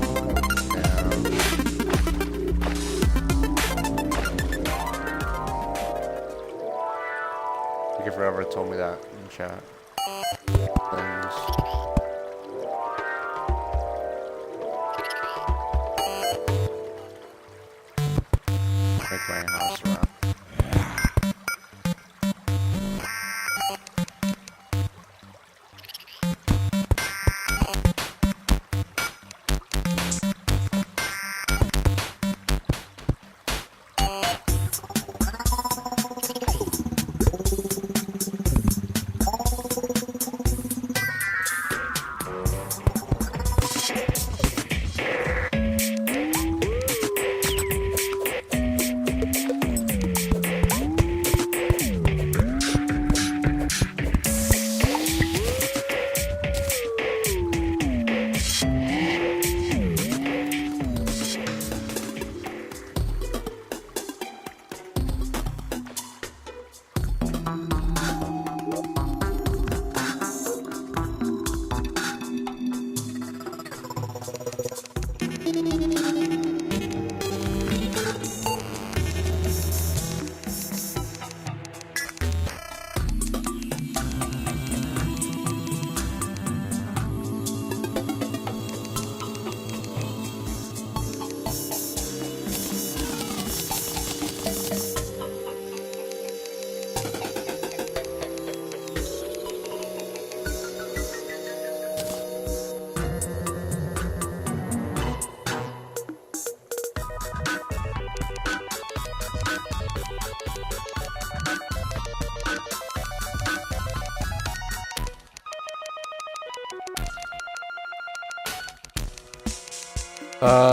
Thank you for whoever told me that in chat. Things. Make my house around.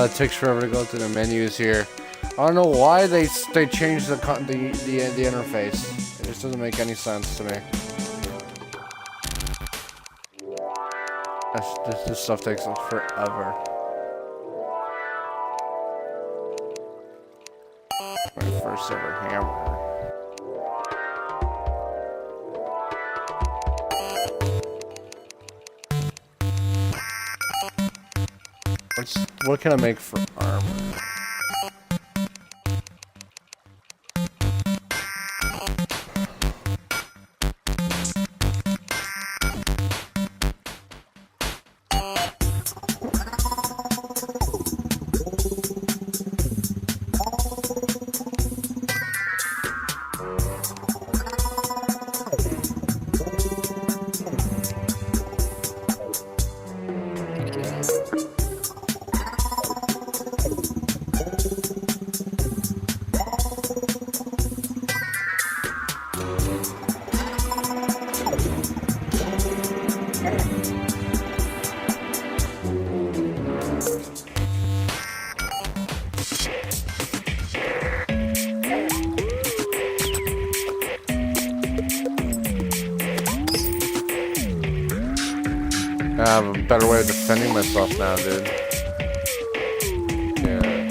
It takes forever to go through the menus here. I don't know why they changed the interface. It just doesn't make any sense to me. This stuff takes forever. My first ever hammer. What can I make for armor? I have a better way of defending myself now, dude. Yeah.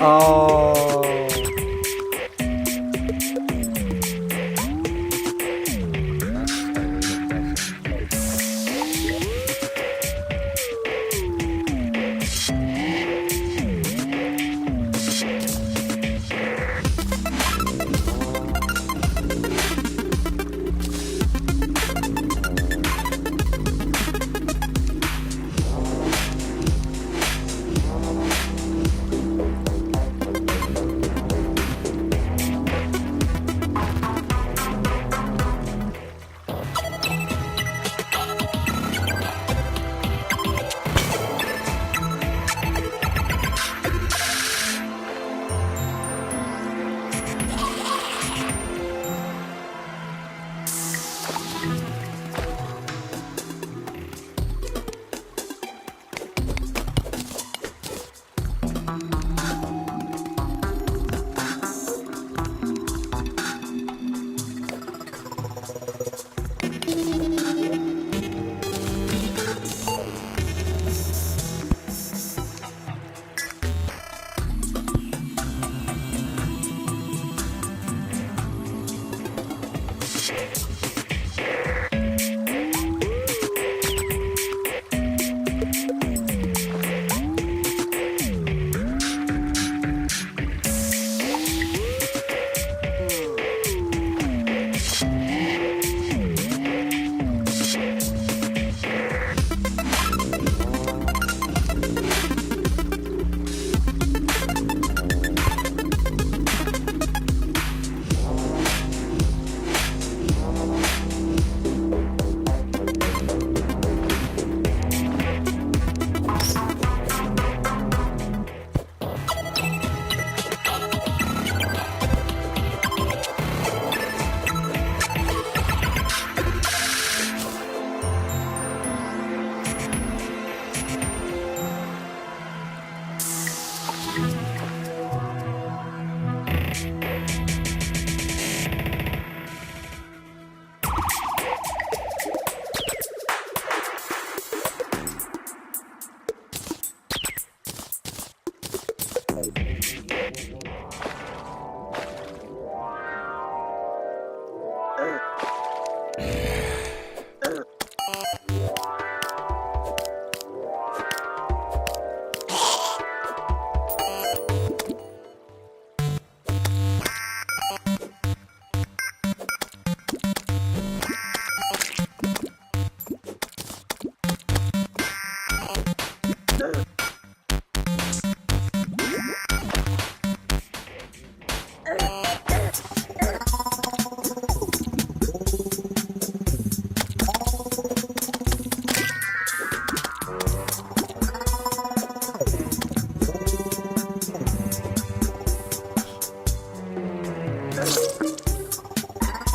Oh.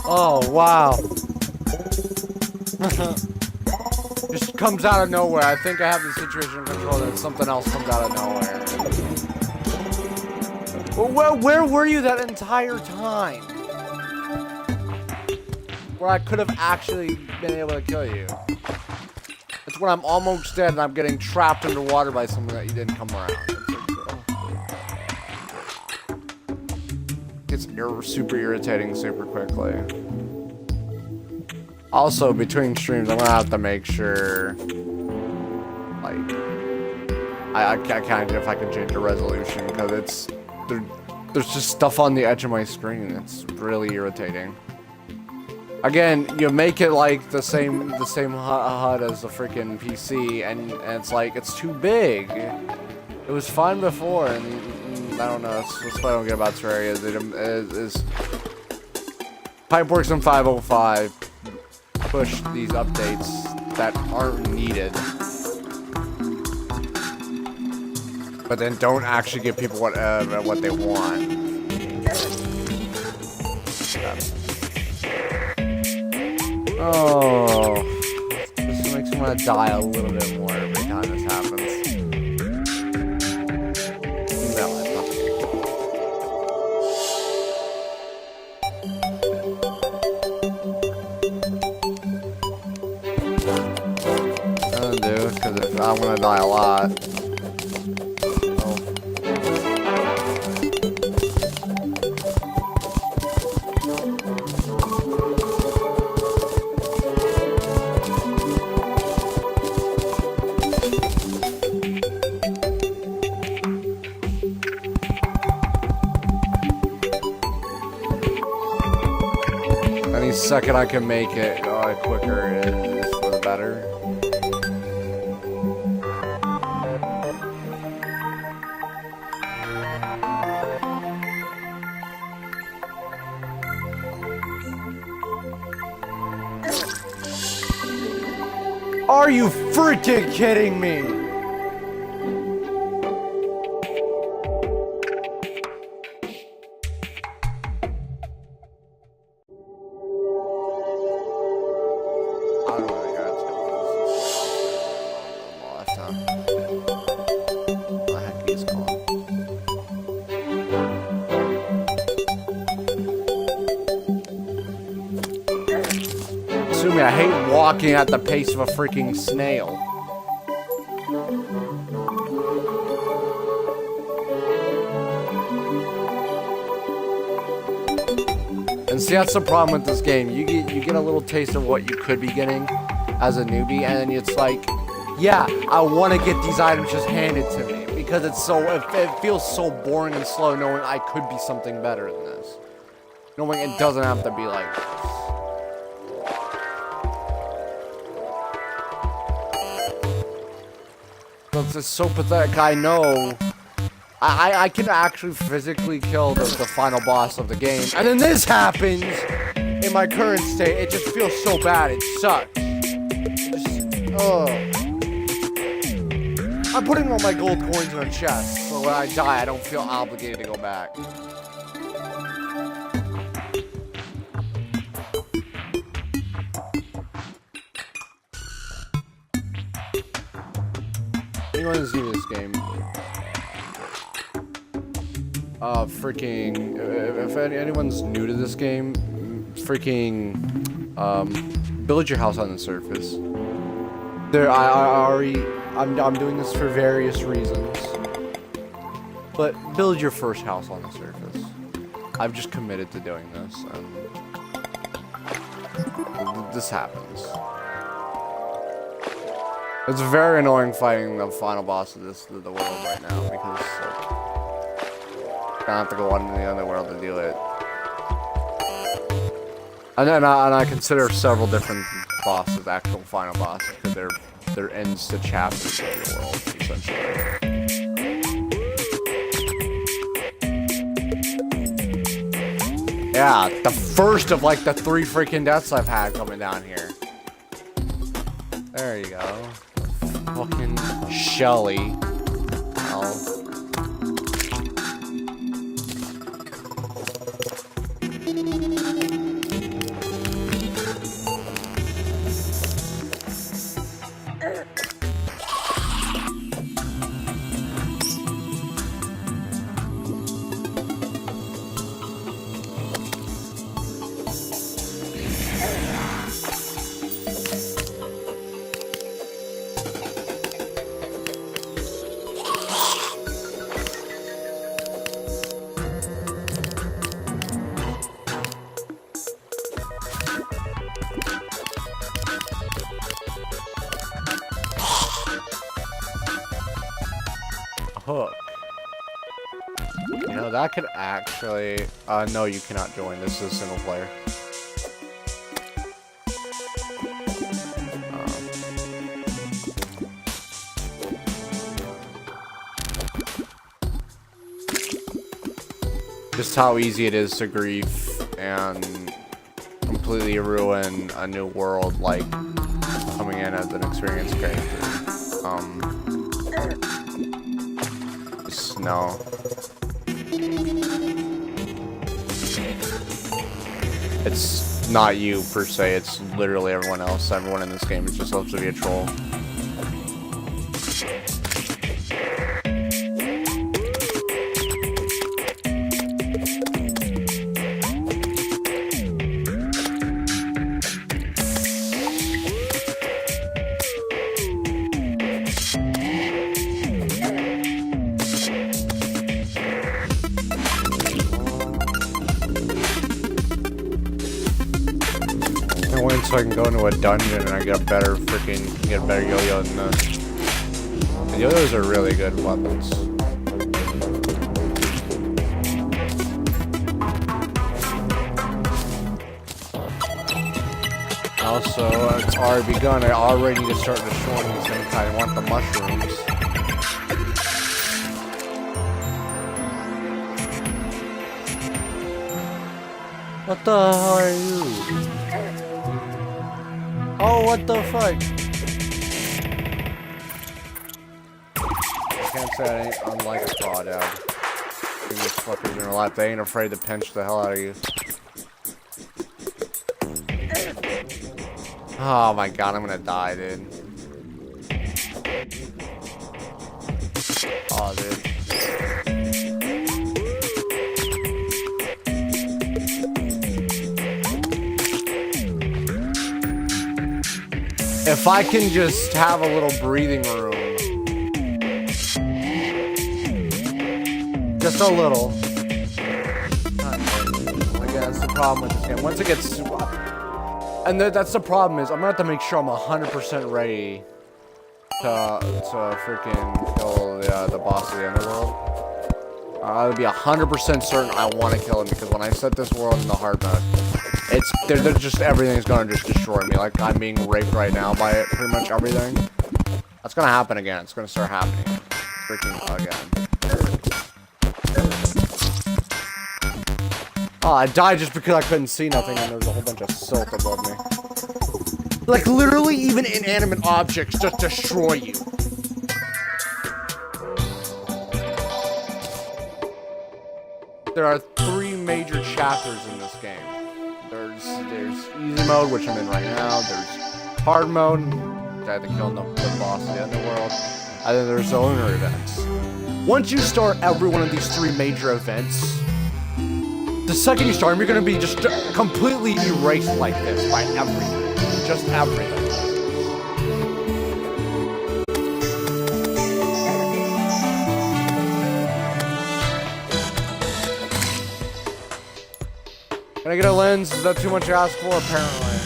Oh, wow. Just comes out of nowhere. I think I have the situation in control, and something else comes out of nowhere. Well, where were you that entire time? Where I could have actually been able to kill you. It's when I'm almost dead and I'm getting trapped underwater by something that you didn't come around. It's super irritating super quickly. Also, between streams, I'm gonna have to make sure, like, I can't if I can change the resolution because there's just stuff on the edge of my screen. It's really irritating. Again, you make it like the same HUD as the freaking PC, and it's like it's too big. It was fine before, and I don't know. That's what I don't get about Terraria. Is Pipeworks in 505 push these updates that aren't needed, but then don't actually give people what they want. Oh, this makes me want to die a little bit more every time this happens. No, it's not. I'm gonna do, because I'm gonna die a lot. Oh. second I can make it quicker is for the better. Are you freaking kidding me? I hate walking at the pace of a freaking snail. And see, that's the problem with this game. You get a little taste of what you could be getting as a newbie, and then it's like, yeah, I want to get these items just handed to me because it feels so boring and slow knowing I could be something better than this. Knowing it doesn't have to be like this. It's so pathetic. I know I can actually physically kill the final boss of the game, and then this happens in my current state. It just feels so bad. It sucks. I'm putting all my gold coins in a chest, so when I die, I don't feel obligated to go back. Anyone who's new to this game, if anyone's new to this game, build your house on the surface. I'm doing this for various reasons, but build your first house on the surface. I've just committed to doing this, and this happens. It's very annoying fighting the final boss of the world right now because I have to go on in the underworld to do it. And I consider several different bosses actual final bosses because they're ends to chapters of the world, essentially. Yeah, the first of like the 3 freaking deaths I've had coming down here. There you go. Fucking Shelly. Oh. Hook. You know, that could actually... no, you cannot join. This is single player. Just how easy it is to grief and completely ruin a new world, like coming in as an experienced character. No. It's not you per se, it's literally everyone else. Everyone in this game is just loves to be a troll. So I can go into a dungeon and I get a better yo-yo than this. The yo-yos are really good weapons. Also, it's already begun. I already need to start destroying these things. I want the mushrooms. What the hell are you? Oh, what the fuck? I can't say I ain't unlike a crawdad. These fuckers in a lot. They ain't afraid to pinch the hell out of you. Oh my god, I'm gonna die, dude. Oh, dude. If I can just have a little breathing room. Just a little. I guess the problem with this game. Once it gets... And that's the problem is, I'm gonna have to make sure I'm 100% ready to freaking kill the boss of the underworld. I would be 100% certain I want to kill him, because when I set this world in the hard mode, they're just, everything's gonna just destroy me. Like, I'm being raped right now by it, pretty much everything. That's gonna happen again. It's gonna start happening. Freaking again. Oh, I died just because I couldn't see nothing and there was a whole bunch of silt above me. Like, literally, even inanimate objects just destroy you. There are 3 major chapters in this game. There's easy mode, which I'm in right now. There's hard mode, I had to kill the boss of the underworld. And then there's owner events. Once you start every one of these 3 major events, the second you start them, you're gonna be just completely erased like this by everything. Just everything. Can I get a lens? Is that too much to ask for? Apparently.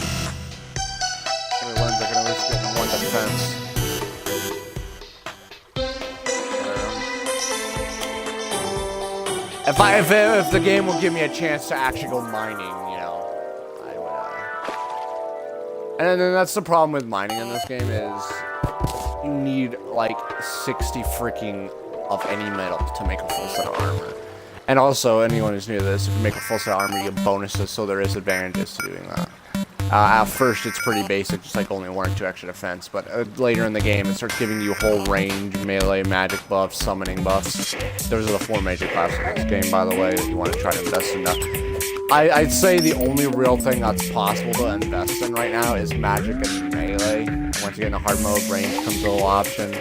Get a lens, I can at least get 1 defense. If the game will give me a chance to actually go mining, you know, I would. And then that's the problem with mining in this game is you need like 60 freaking of any metal to make a full set of armor. And also, anyone who's new to this, if you make a full set of armor, you get bonuses, so there is advantages to doing that. At first, it's pretty basic, just like only 1 or 2 extra defense, but later in the game, it starts giving you whole range, melee, magic buffs, summoning buffs. Those are the 4 major classes in this game, by the way, that you want to try to invest in. I'd say the only real thing that's possible to invest in right now is magic and melee. Once you get into hard mode, range comes a little option.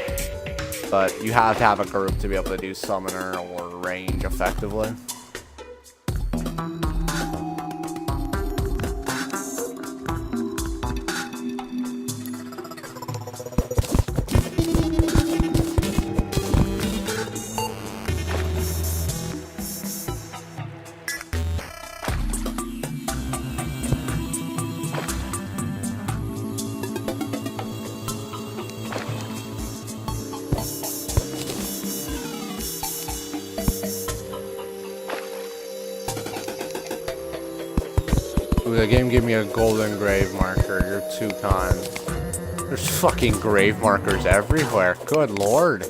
But you have to have a group to be able to do summoner or range effectively. The game gave me a golden grave marker. You're too kind. There's fucking grave markers everywhere. Good lord.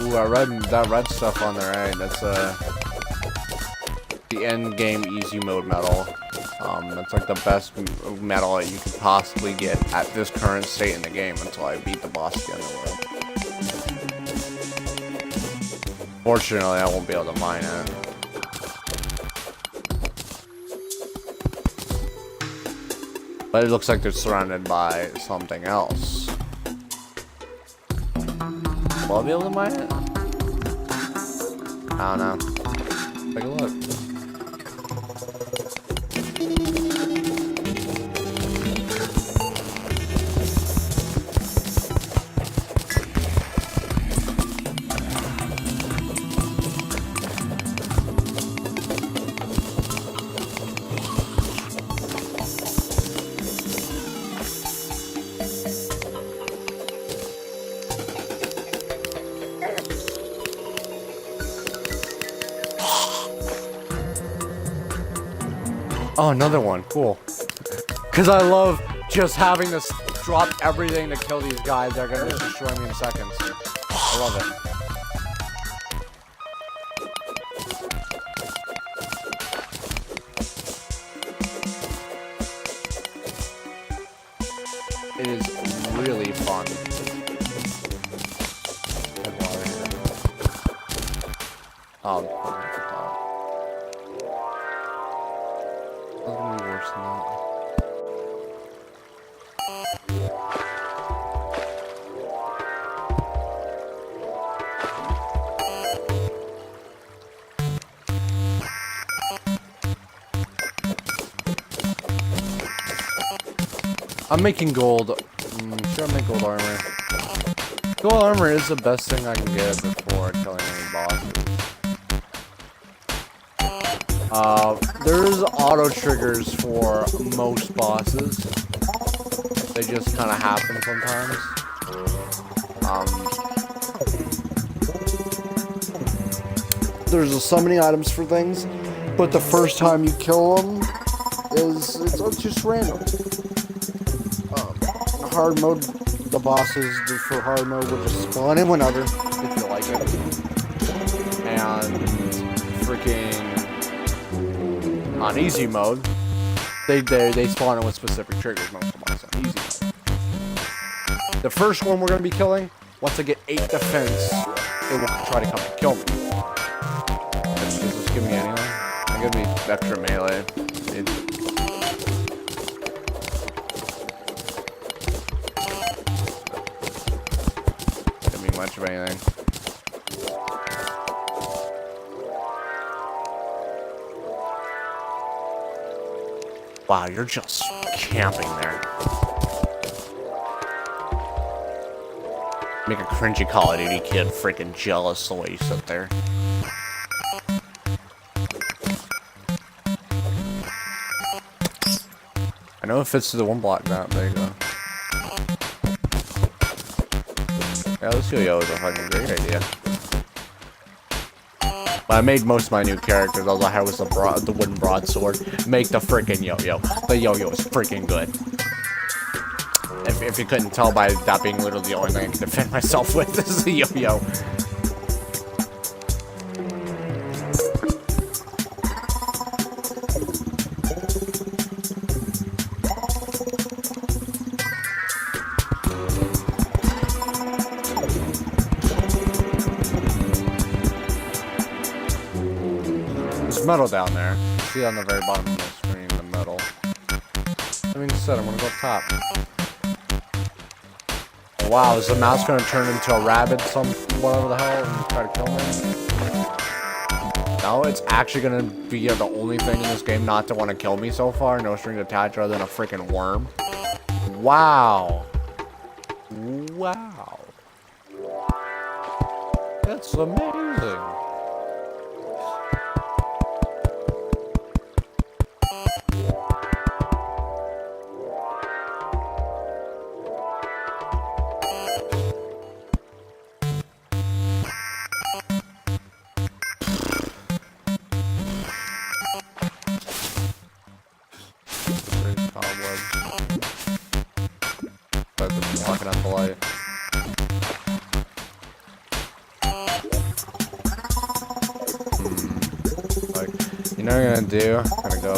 Ooh, that red stuff on there, right? That's the end game easy mode medal. That's like the best medal that you could possibly get at this current state in the game until I beat the boss again in the world. Fortunately, I won't be able to mine it. But it looks like they're surrounded by something else. Will I be able to mine it? I don't know. Take a look. Oh, another one. Cool. Because I love just having to drop everything to kill these guys. They're going to destroy me in seconds. I love it. It is really fun. Oh, that's gonna be worse than that. I'm making gold. Should I make gold armor? Gold armor is the best thing I can get before killing any bosses. There's auto triggers for most bosses. They just kind of happen sometimes. There's so many items for things, but the first time you kill them it's just random. Hard mode, the bosses for hard mode will just spawn in whenever, if you like it. And freaking on easy mode, they spawn in with specific triggers most of the bosses on easy mode. The first one we're gonna be killing, once I get 8 defense, it will try to come and kill me. Does this give me anything? It gives me extra melee. Much of anything. Wow, you're just camping there. Make a cringy Call of Duty kid freaking jealous the way you sit there. I know it fits to the one block map. There you go. Yeah, this yo-yo is a fucking great idea. When I made most of my new characters, all I had was the wooden broadsword. Make the freaking yo-yo. The yo-yo is freaking good. If you couldn't tell by that being literally the only thing I can defend myself with, this is the yo-yo. Metal down there. See on the very bottom of the screen, the metal. That being said, I'm gonna go up top. Wow, is the mouse gonna turn into a rabbit, whatever the hell, and try to kill me? No, it's actually gonna be the only thing in this game not to want to kill me so far. No strings attached other than a freaking worm. Wow. Wow. That's amazing. Walking up the light. Like, you know what I'm gonna do? I'm gonna go.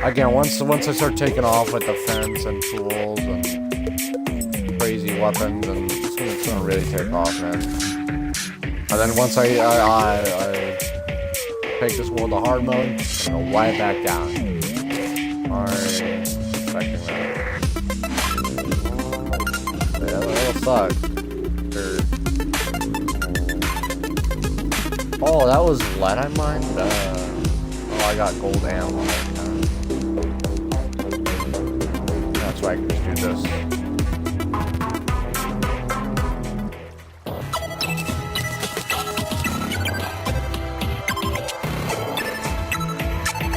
Again, once I start taking off with defense and tools and crazy weapons, and it's gonna really take off, man. And then once I take this world to hard mode, I'm gonna wipe back down. Alright, expecting that. Yeah, that'll suck. Oh, that was lead I mined? Oh, I got gold ammo. That's so I can just do this.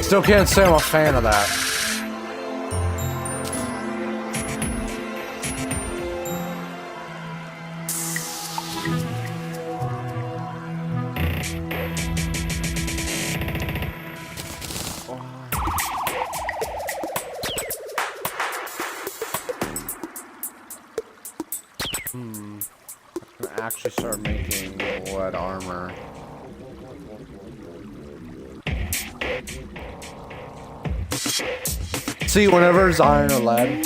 Still can't say I'm a fan of that. Actually start making lead armor. See, whenever it's iron or lead,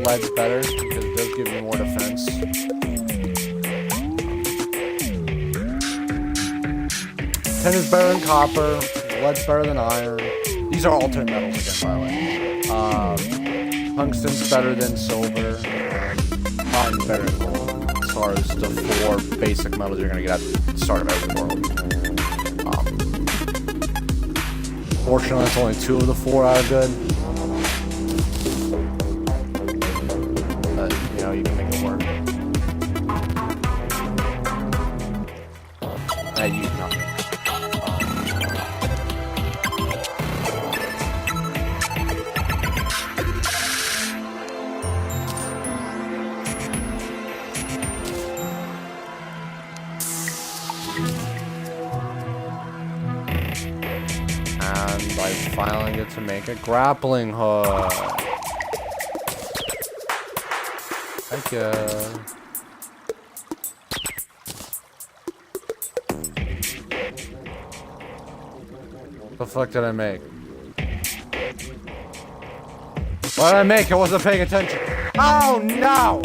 lead's better because it does give you more defense. Tin is better than copper, lead's better than iron. These are alternate metals again, by the way. Tungsten's better than silver, and platinum's better than gold. As far as the 4 basic metals you're gonna get at the start of every world. Fortunately, it's only 2 of the 4 are good. But, you know, you can make it work. I use nothing. And I finally get to make a grappling hook. Heck yeah. What the fuck did I make? What did I make? I wasn't paying attention. Oh no!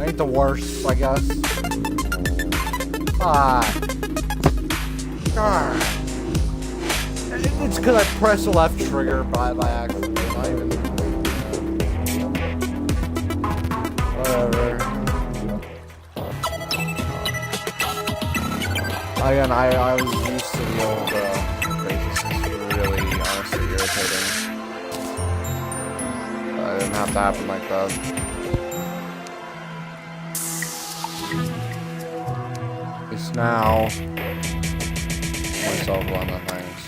Ain't the worst, I guess. It's because I pressed the left trigger by accident. Not even. Whatever. Again, I was used to the old basis. It's really, honestly irritating. It didn't have to happen like that. Now, myself on the things.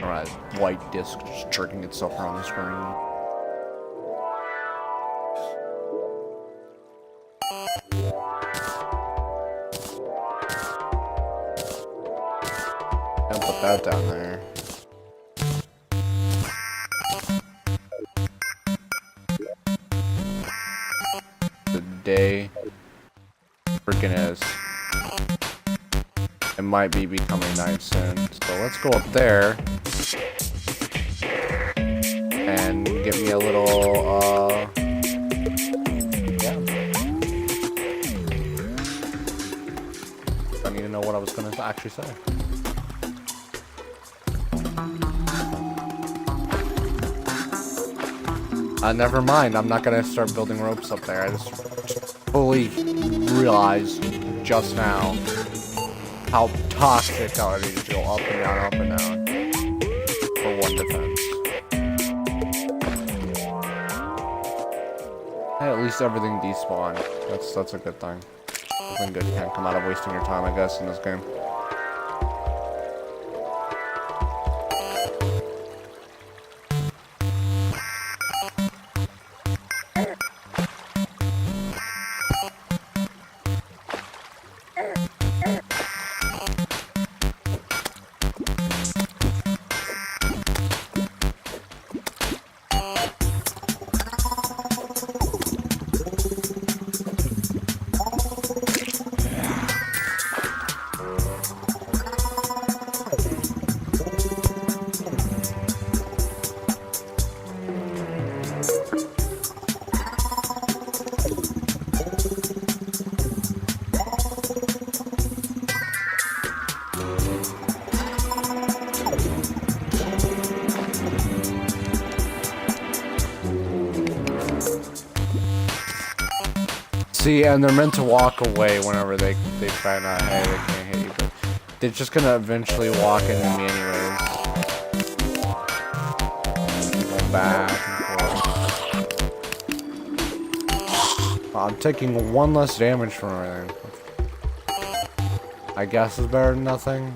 Alright, white disc just jerking itself around the screen. And put that down there. Day freaking is. It might be becoming night soon. So let's go up there and get me a little yeah. I need to know what I was gonna actually say. Never mind, I'm not gonna start building ropes up there. I just fully realized just now how toxic I would be to go up and down for 1 defense. Hey, at least everything despawned. That's a good thing. Something good can't come out of wasting your time, I guess, in this game. See, and they're meant to walk away whenever they find out, hey, they can't hit you, but they're just gonna eventually walk into me anyways. Go back and forth. I'm taking one less damage from everything. I guess it's better than nothing.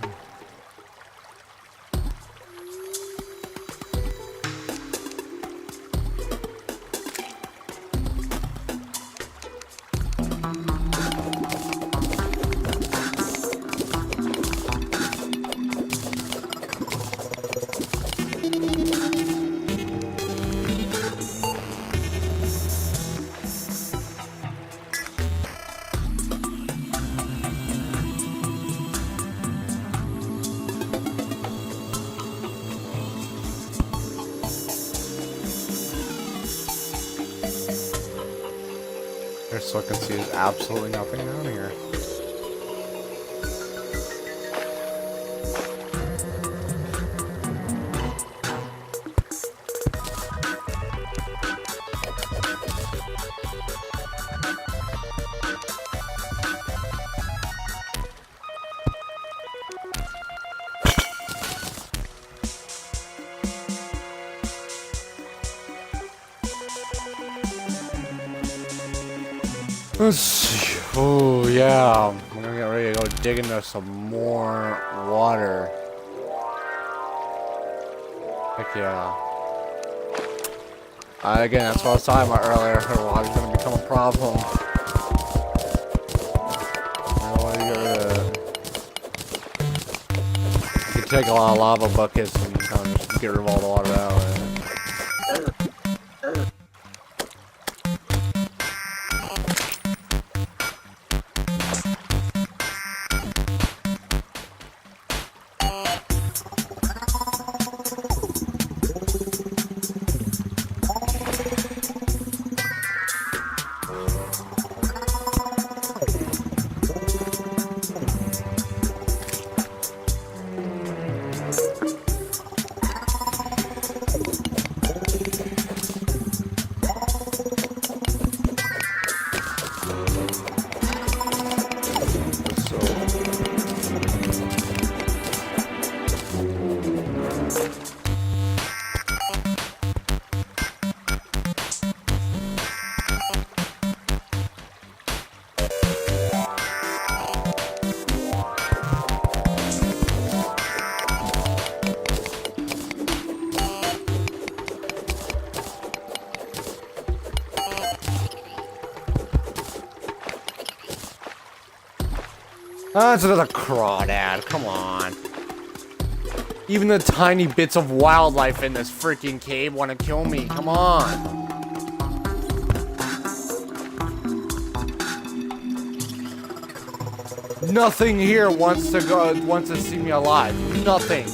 So I can see there's absolutely nothing down here. Let's see. Oh yeah, I'm gonna get ready to go dig into some more water. Heck yeah. Again, that's what I was talking about earlier. Water's gonna become a problem. I want to get rid of it. You can take a lot of lava buckets and kind of just get rid of all the water out of it. That's another crawdad, come on. Even the tiny bits of wildlife in this freaking cave want to kill me, come on. Nothing here wants to see me alive. Nothing.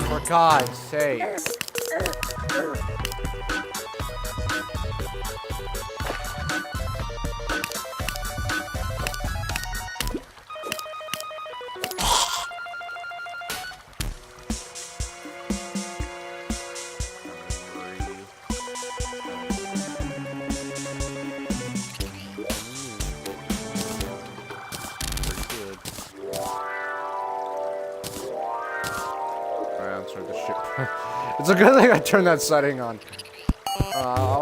For God's sake. It's a good thing I turned that setting on. I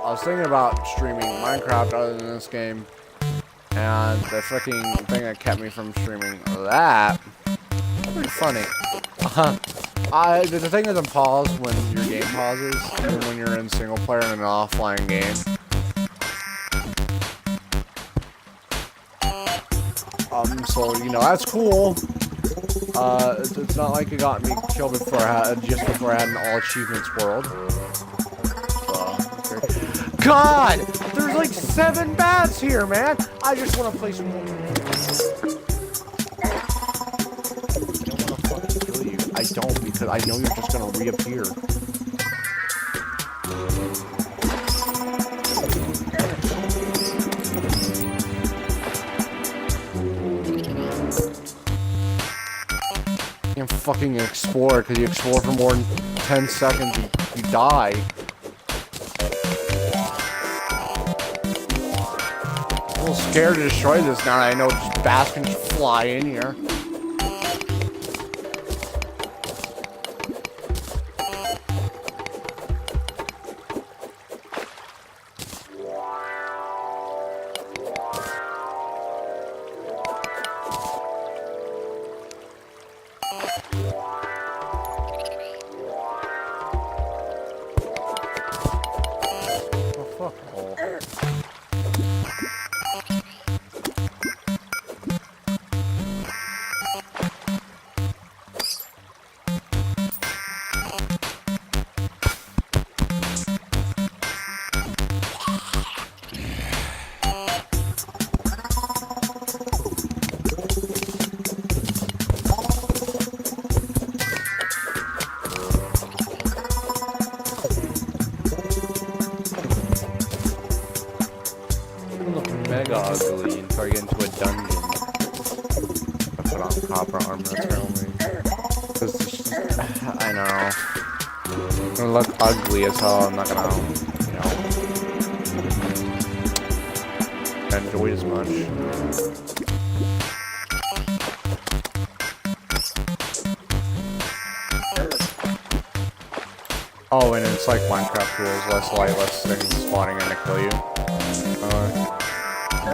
was thinking about streaming Minecraft other than this game, and the freaking thing that kept me from streaming that. Pretty funny. The thing doesn't pause when your game pauses, even when you're in single player in an offline game. So you know that's cool. It's not like it got me killed before just before I had an all achievements world. God, there's like 7 bats here, man. I just want to play some more. I don't want to fucking kill you. I don't, because I know you're just gonna reappear. You can't fucking explore, because you explore for more than 10 seconds, you die. I'm a little scared to destroy this now that I know just bats can just fly in here. Mega ugly until I get into a dungeon. I put on copper armor, apparently. I know. It's gonna look ugly as hell. I'm not gonna, you know, enjoy it as much. Oh, and it's like Minecraft rules: less light, less things spawning in to kill you.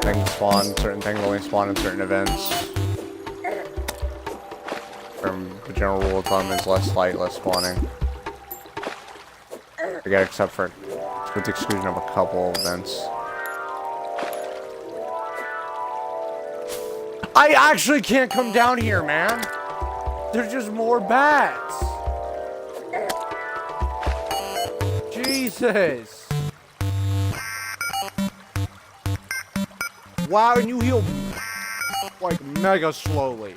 Things spawn, certain things only spawn in certain events. The general rule of thumb is less light, less spawning. Forget, except for, with the exclusion of a couple events. I actually can't come down here, man! There's just more bats! Jesus! Wow, and you heal like mega slowly.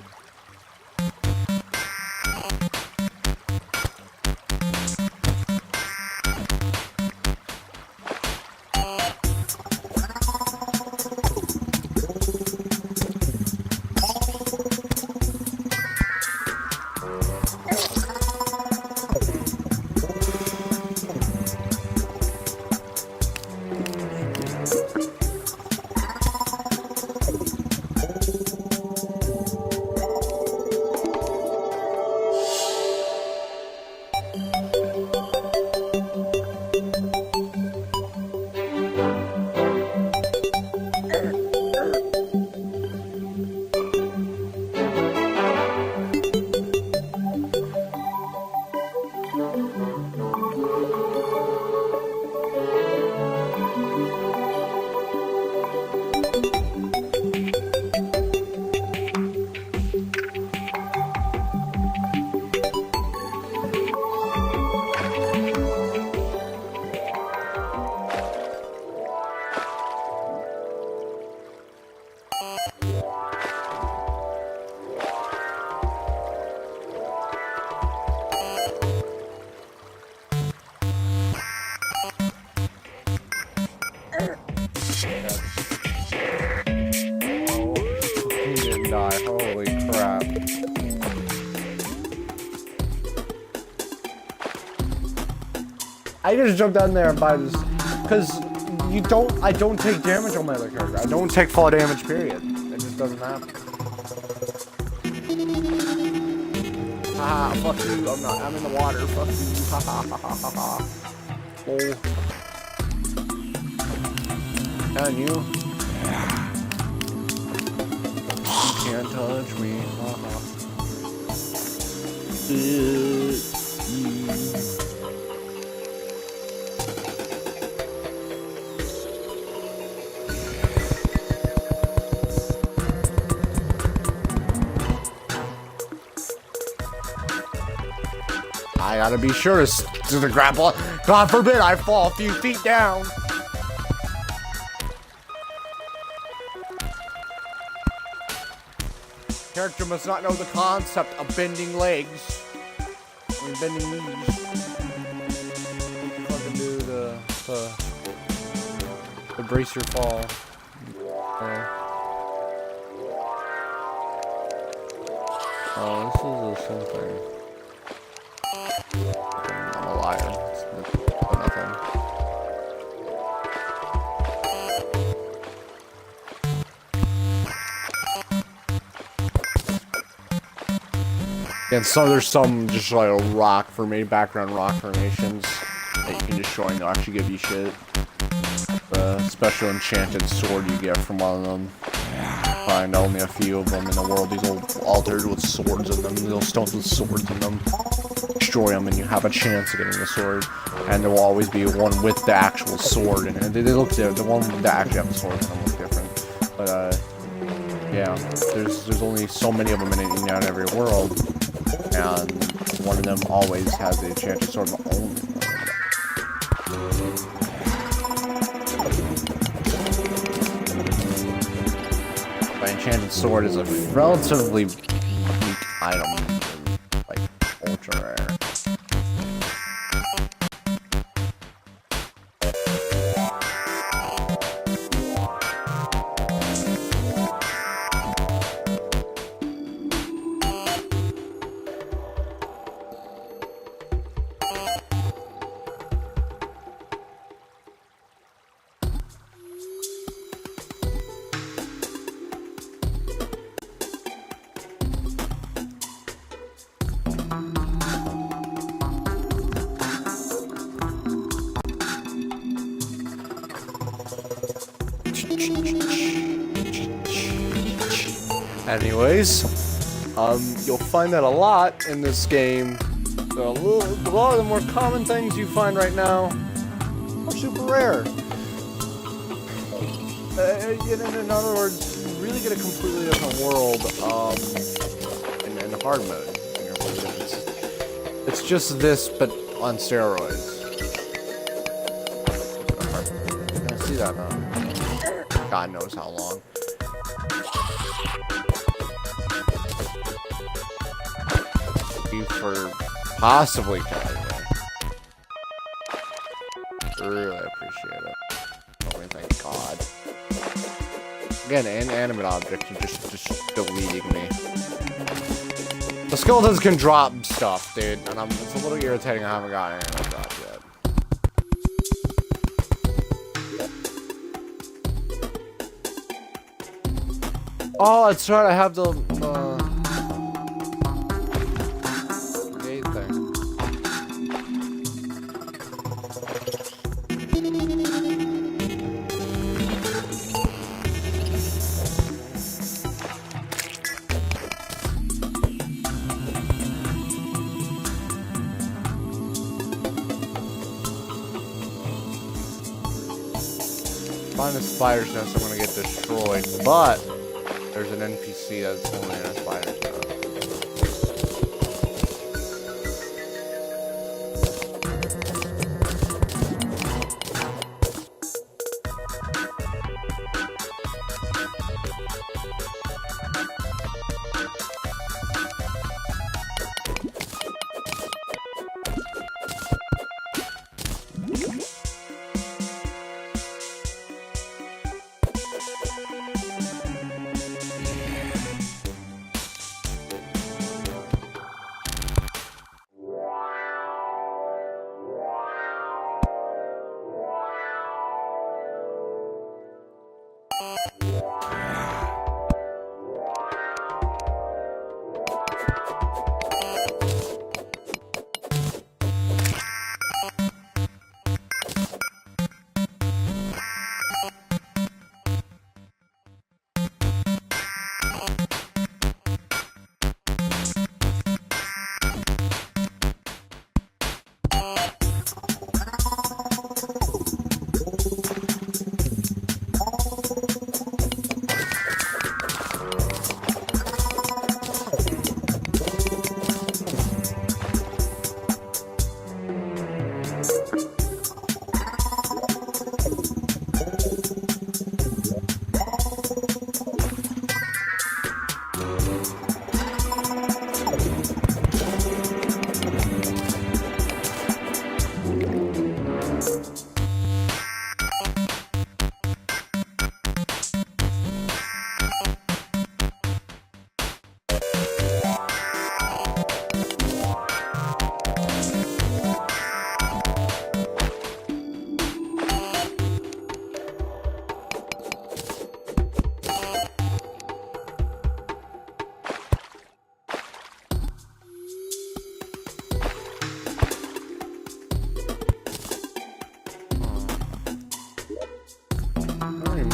Holy crap. I just jumped down there and buy this because I don't take damage on my other character. I don't take fall damage, period. It just doesn't happen. Haha, fuck you. I'm in the water. Fuck you. Ha ha ha ha ha. Oh. Can you? Can't touch me. I gotta be sure to the grapple. God forbid I fall a few feet down. Character must not know the concept of bending legs. I mean, bending knees. Fucking do the brace your fall. Oh, this is something. I'm a liar. It's nothing. And so there's some just like a background rock formations that you can destroy and they'll actually give you shit. The special enchanted sword you get from one of them. Find only a few of them in the world. These old altars with swords in them, little stones with swords in them. Destroy them and you have a chance of getting the sword. And there will always be one with the actual sword. And they look different. The one that actually have the sword in them look different. But yeah, there's only so many of them in each and every world. And one of them always has the enchanted sword of own. The enchanted sword is a relatively weak item, like ultra rare. Anyways, you'll find that a lot in this game. So a lot of the more common things you find right now are super rare. In other words, you really get a completely different world in hard mode. It's just this, but on steroids. I see that now. God knows how long. For possibly killing me. Really appreciate it. Oh, thank God. Again, inanimate objects are just deleting me. The skeletons can drop stuff, dude, and it's a little irritating I haven't gotten any of that drop yet. Oh, that's right, I have the find the spider's nest, I'm gonna get destroyed, but there's an NPC that's only in a spider's nest.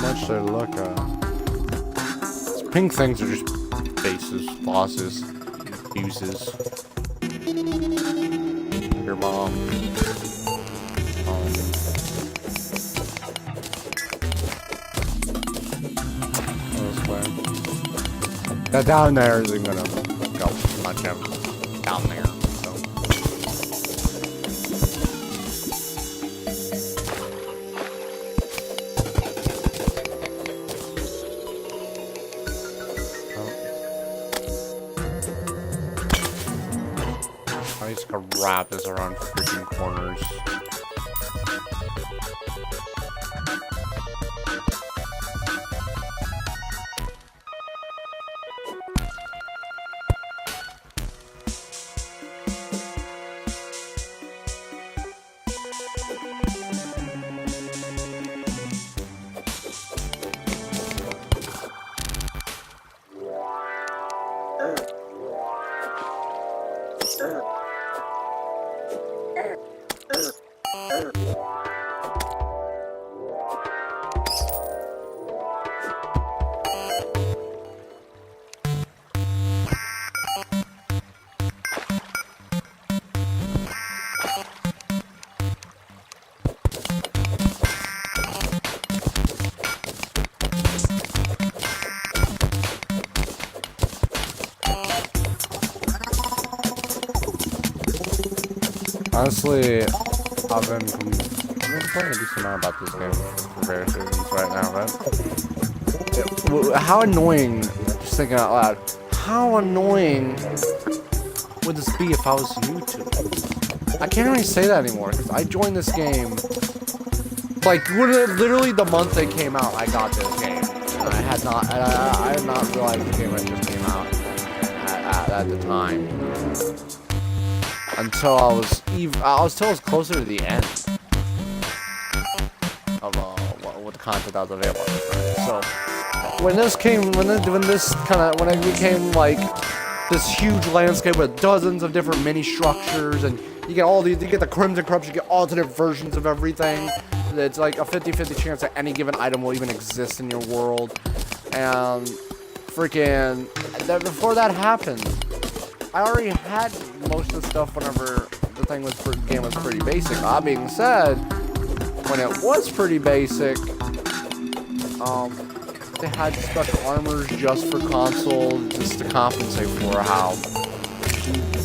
much to look at. These pink things are just bases, bosses, uses. Your mom. This way. That down there isn't gonna go much of down there. I just gotta wrap this around freaking corners. Honestly, I've been playing a decent amount about this game for various reasons right now, right? How annoying, just thinking out loud, how annoying would this be if I was new to it? I can't really say that anymore, because I joined this game, like, literally the month they came out, I got this game. And I had not realized the game had just came out at the time. Until I was closer to the end of what the content that was available. Right? So when it became like this huge landscape with dozens of different mini structures, and you get the Crimson Corruption, you get alternate versions of everything. It's like a 50-50 chance that any given item will even exist in your world, and freaking before that happened, I already had most of the stuff whenever the game was pretty basic. That being said, when it was pretty basic, they had special armors just for console, just to compensate for how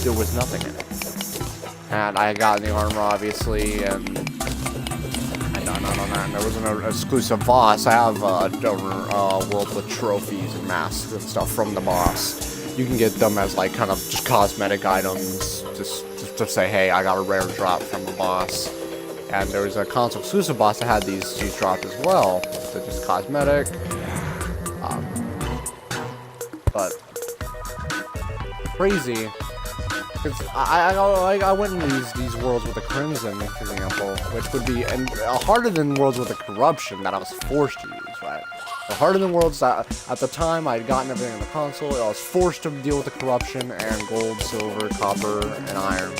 there was nothing in it. And I got the armor, obviously, and there was an exclusive boss. I have a world with trophies and masks and stuff from the boss. You can get them as like kind of just cosmetic items, just to say, hey, I got a rare drop from the boss. And there was a console exclusive boss that had these dropped as well. So just cosmetic. But crazy. Because I went into these worlds with the Crimson, for example, which would be harder than worlds with the Corruption that I was forced to use, right? The harder than worlds that at the time I had gotten everything on the console, I was forced to deal with the Corruption and gold, silver, copper, and iron.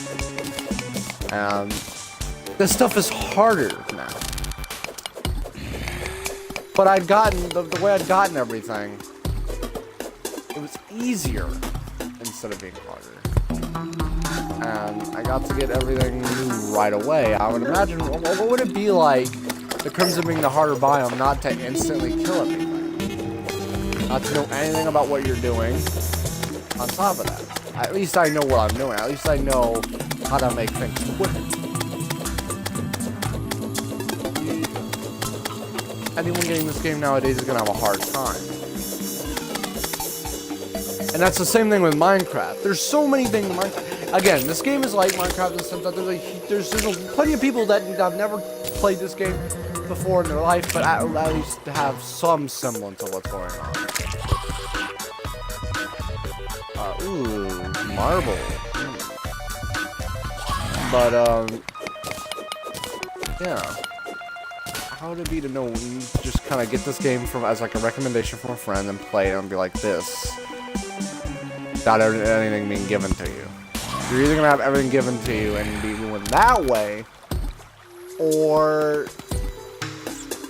And this stuff is harder now. But I'd gotten the way I'd gotten everything, it was easier instead of being harder. And I got to get everything new right away. I would imagine, what would it be like, the Crimson being the harder biome, not to instantly kill everything? Not to know anything about what you're doing. On top of that, at least I know what I'm doing. At least I know how to make things quicker. Anyone getting this game nowadays is going to have a hard time. And that's the same thing with Minecraft. There's so many things in Minecraft. Again, this game is like Minecraft in the sense that there's plenty of people that have never played this game before in their life, but at least have some semblance of what's going on. Ooh, marble. But, yeah. How would it be to know, just kind of get this game as like a recommendation from a friend and play it and be like this, without anything being given to you? You're either gonna have everything given to you and be doing that way, or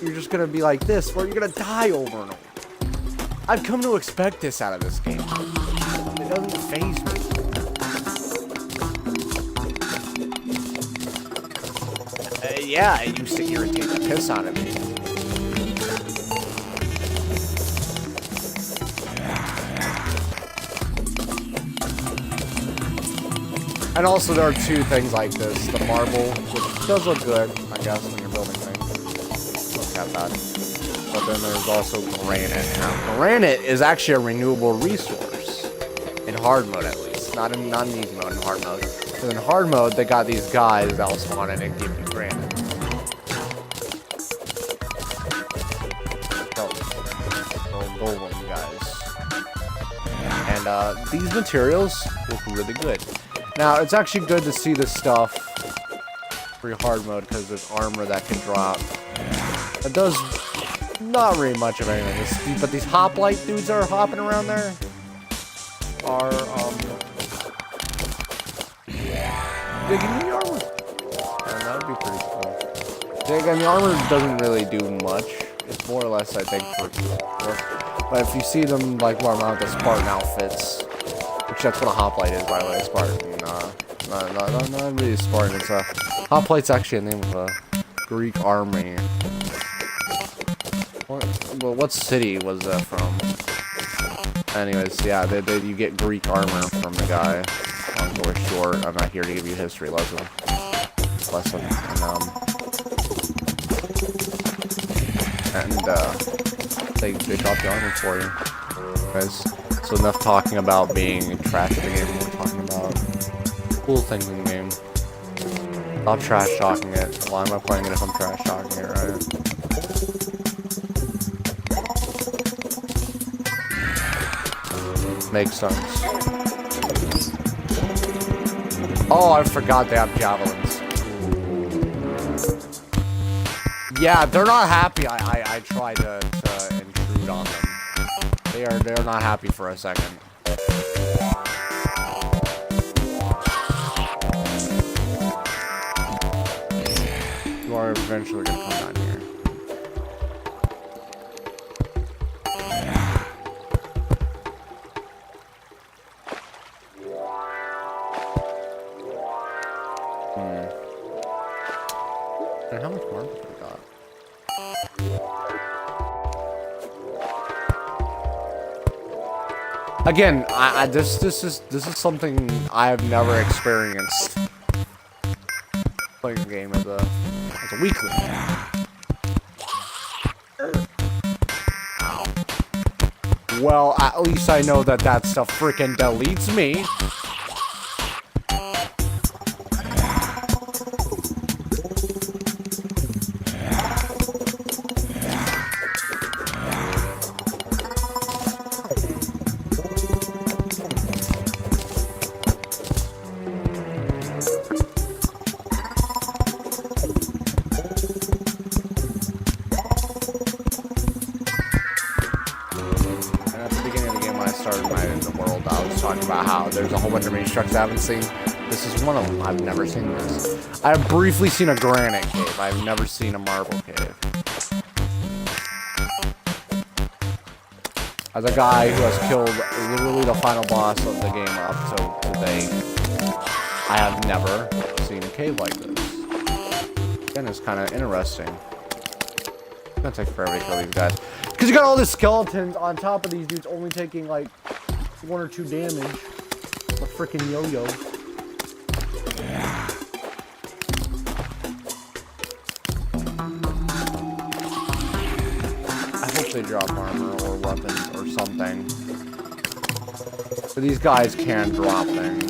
you're just gonna be like this, where you're gonna die over and over. I've come to expect this out of this game. It doesn't faze me. Yeah, it used to irritate the piss out of me. And also there are two things like this. The marble, which does look good, I guess, when you're building things. Look at that. But then there's also granite. Now, granite is actually a renewable resource. In hard mode, at least. Not in easy mode, in hard mode. So in hard mode, they got these guys that will spawn in and give you granite. Golem guys. And these materials look really good. Now, it's actually good to see this stuff for your hard mode because there's armor that can drop. It does not really much of anything. But these hoplite dudes that are hopping around there are digging the armor. And that would be pretty cool. Again, the armor doesn't really do much. It's more or less, I think, for but if you see them like run around with the Spartan outfits, which that's what a hoplite is, by the way, Spartan. Not really a Spartan. It's a hoplite's actually a name of a Greek army. What city was that from? Anyways, yeah, you get Greek armor from the guy. Long story short, I'm not here to give you a history lesson. And they drop the armor for you, guys. So enough talking about being trash in the game. We're talking about cool things in the game. Stop trash talking it. Why am I playing it if I'm trash talking it, right? Makes sense. Oh, I forgot they have javelins. Yeah, they're not happy. I tried to intrude on them. They're not happy for a second. You are eventually gonna come down here. And how much marble do we got? Again, this is something I have never experienced. Playing the game as a weekly. Ow. Well, at least I know that stuff freaking deletes me. There's a whole bunch of mini structures I haven't seen. This is one of them. I've never seen this. I've briefly seen a granite cave. I've never seen a marble cave. As a guy who has killed literally the final boss of the game up till today, I have never seen a cave like this. Again, it's kind of interesting. It's gonna take forever to kill these guys. Because you got all these skeletons on top of these dudes only taking like 1 or 2 damage. A freaking yo-yo. I hope they drop armor or weapons or something. But these guys can drop things.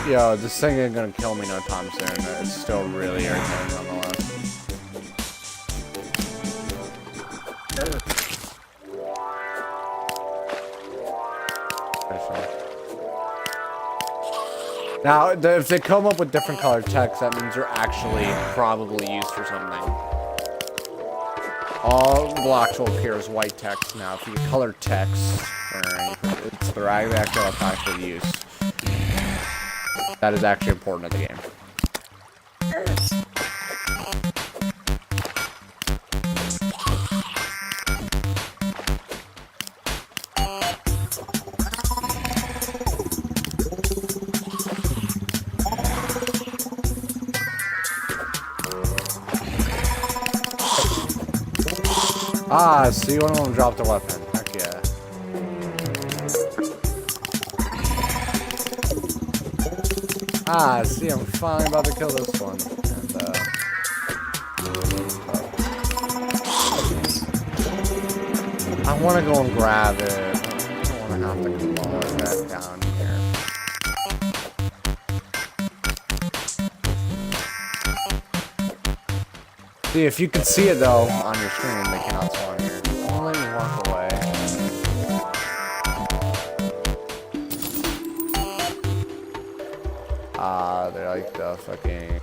Yo, this thing ain't gonna kill me no time soon. It's still really irritating nonetheless. Now, if they come up with different colored text, that means they're actually probably used for something. All blocks will appear as white text now. If you color text, it's the actual use. That is actually important in the game. Ah, see, one of them dropped a weapon. Heck yeah. Ah, see, I'm finally about to kill this one. And, I want to go and grab it. I don't want to have to come all the way back down here. See, if you can see it though on your screen, they cannot spawn here. Don't let me walk away. Ah, they're like the fucking.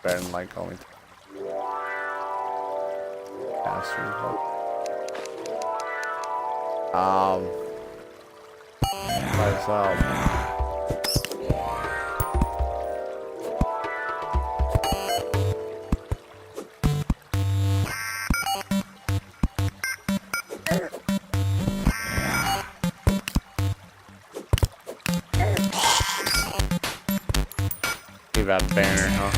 Better than like going. Myself. Give that banner, huh?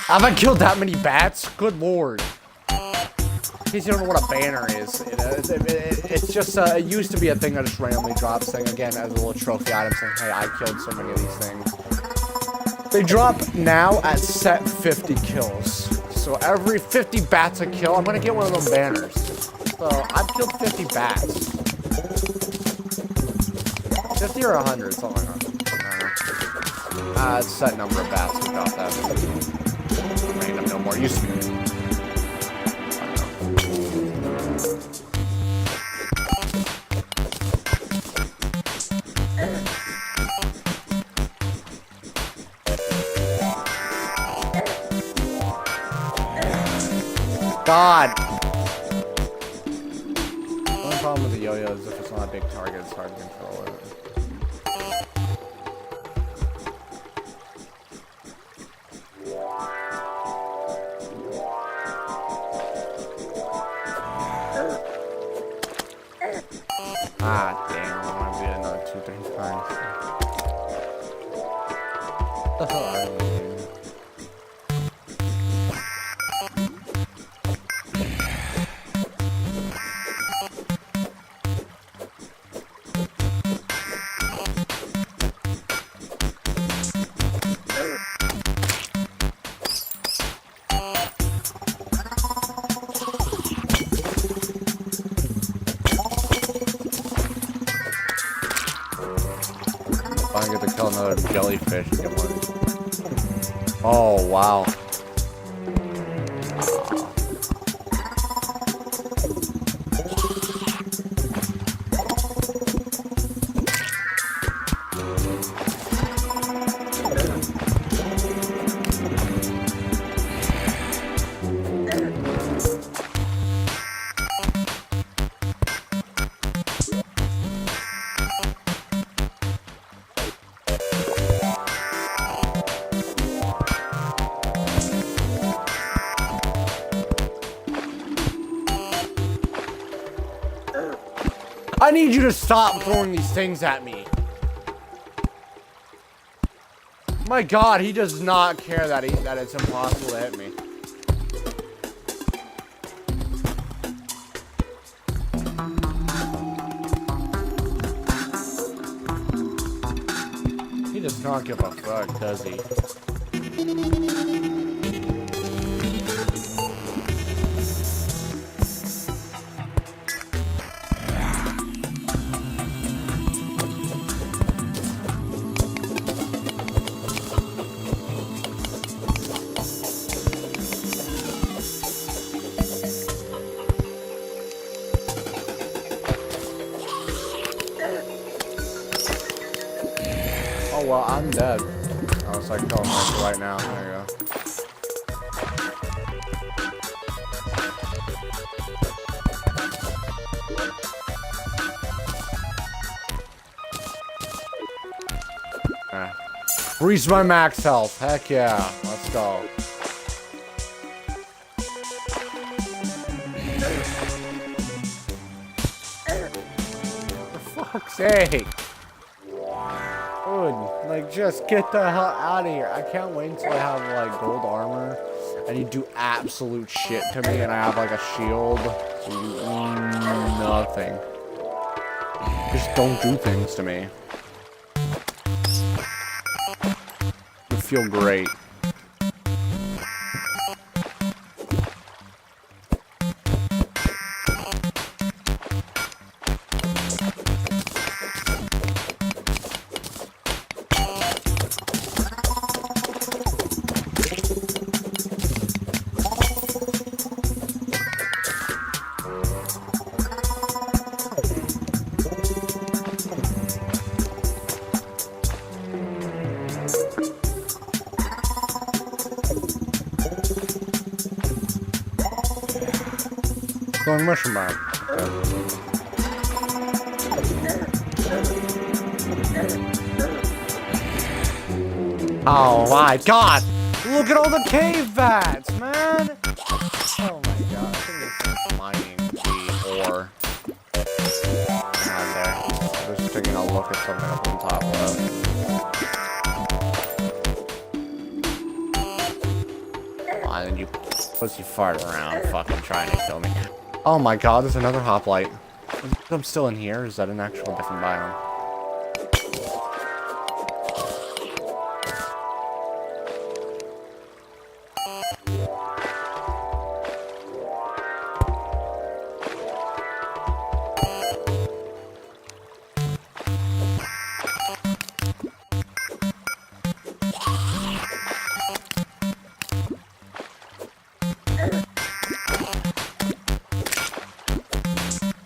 Have I killed that many bats? Good lord. In case you don't know what a banner is, it's just, it used to be a thing that just randomly drops thing again as a little trophy item saying, hey, I killed so many of these things. They drop now at set 50 kills. So every 50 bats I kill, I'm gonna get one of them banners. So I've killed 50 bats. 50 or 100, something like that. It's set number of bats to drop that. Random, no more. Used to be. God! The only problem with the yo-yo is if it's not a big target, it's hard to control it. Ah, damn, I want to do it another 2-3 times. What the hell are you? I get to kill another jellyfish. Oh, wow. I need you to stop throwing these things at me. My God, he does not care that it's impossible to hit me. He does not give a fuck, does he? I'm dead. Unless I kill him right now. There you go. Reach my max health. Heck yeah. Let's go. For fuck's sake. Dude, like, just get the hell out of here. I can't wait until I have, like, gold armor. And you do absolute shit to me and I have, like, a shield. So you do nothing. Just don't do things to me. You feel great. Going mushroom bomb. Oh my god! Look at all the cave vats, man! Oh my god, I think this is mining the ore. Not there. Just taking a look at something up on top of. Come on, and you pussy fart around fucking trying to kill me. Oh my god, there's another hoplite. I'm still in here. Is that an actual different biome?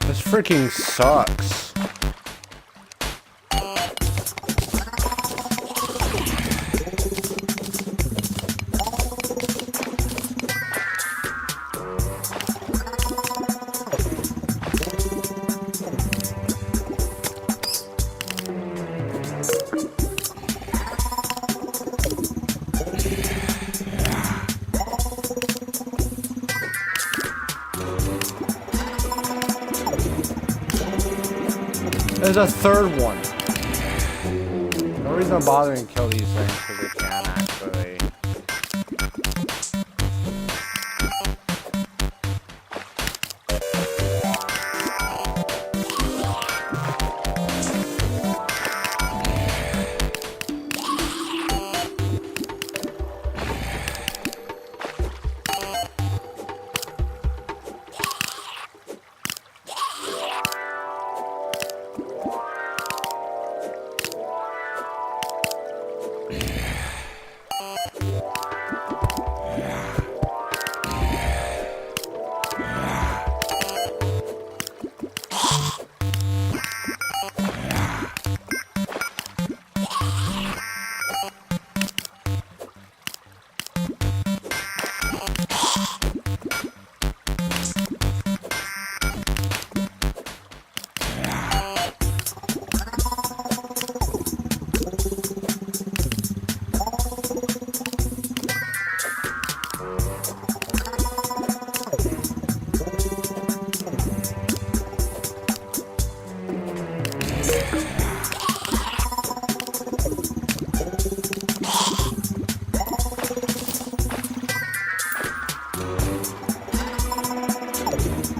This freaking sucks. There's a third one. No reason I'm bothering to kill these things because they can actually.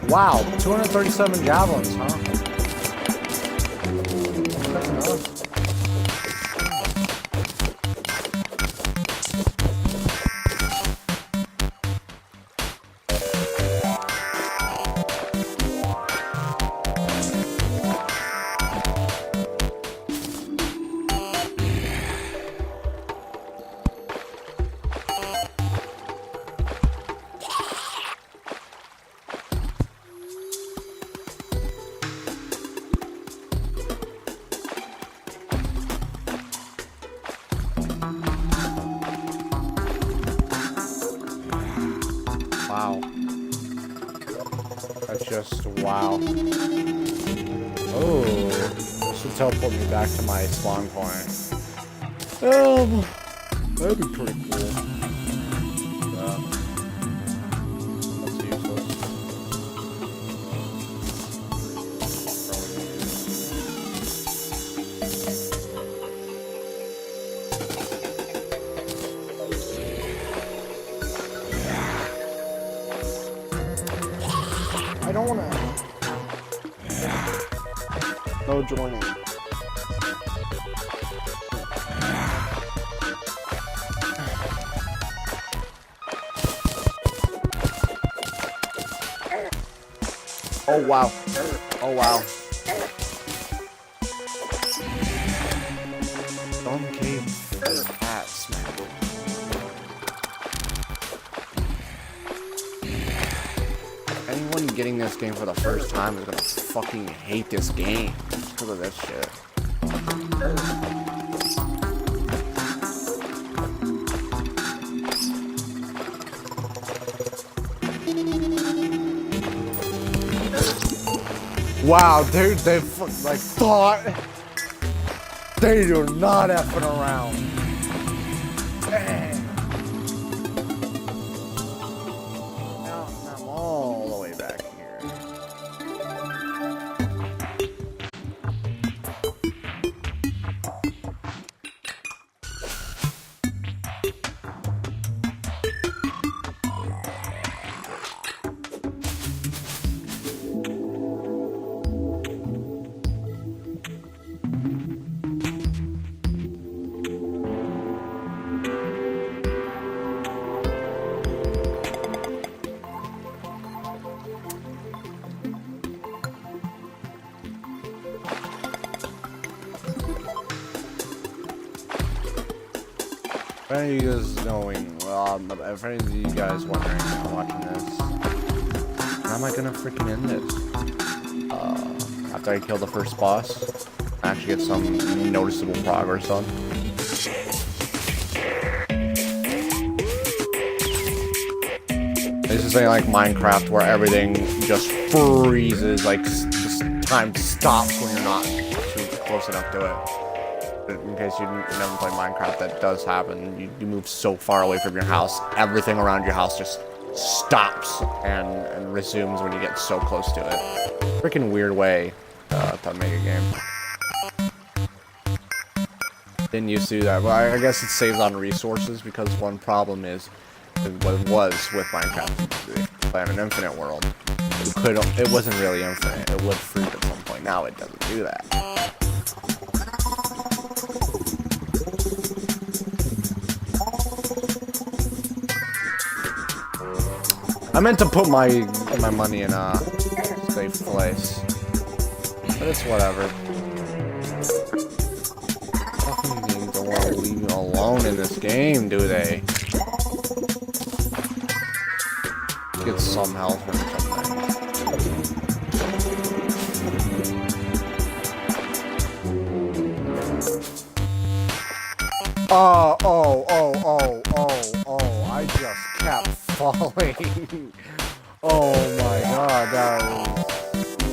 Wow, 237 javelins, huh? That's enough. just wow. Oh, this should teleport me back to my spawn point. That'd be pretty cool. That's useless. I don't wanna. No joining. Oh wow. Oh wow. Storm cave hats, man. Anyone getting this game for the first time is gonna fucking hate this game just because of this shit. Wow, dude, they like thought they do not effing around. Dang. Now I'm all the way back here. If any of you guys knowing, if any of you guys wondering, watching this, how am I gonna freaking end this? After I kill the first boss, I actually get some noticeable progress on. This is something like Minecraft where everything just freezes, like just time stops when you're not too close enough to it. In case you never play Minecraft, that does happen. You move so far away from your house, everything around your house just stops and resumes when you get so close to it. Freaking weird way to make a game. Didn't used to do that, but I guess it saves on resources because one problem is what it was with Minecraft. Playing an infinite world, it wasn't really infinite. It would freeze at some point. Now it doesn't do that. I meant to put my money in a safe place, but it's whatever. Fucking games don't want to leave me alone in this game, do they? Get some health or something. Oh! I just kept falling. Oh my god, that is the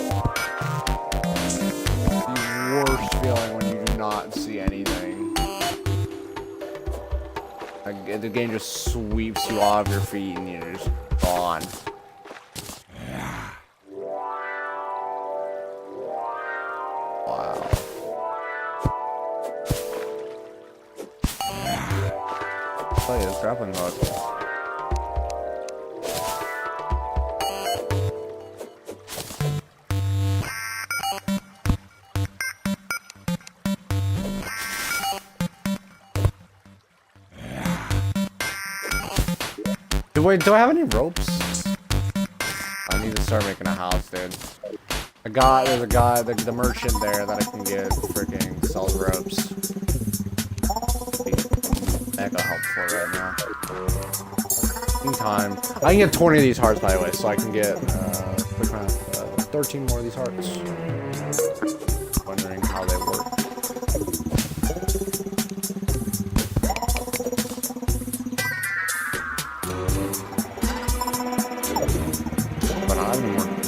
worst feeling when you do not see anything. Like, the game just sweeps you off your feet and you're just gone. Wow. Oh yeah, this grappling hook. Wait, do I have any ropes? I need to start making a house, dude. There's a guy, the merchant there that I can get freaking sells ropes. Mega helpful right now. In time. I can get 20 of these hearts, by the way, so I can get 13 more of these hearts. Wondering how they work.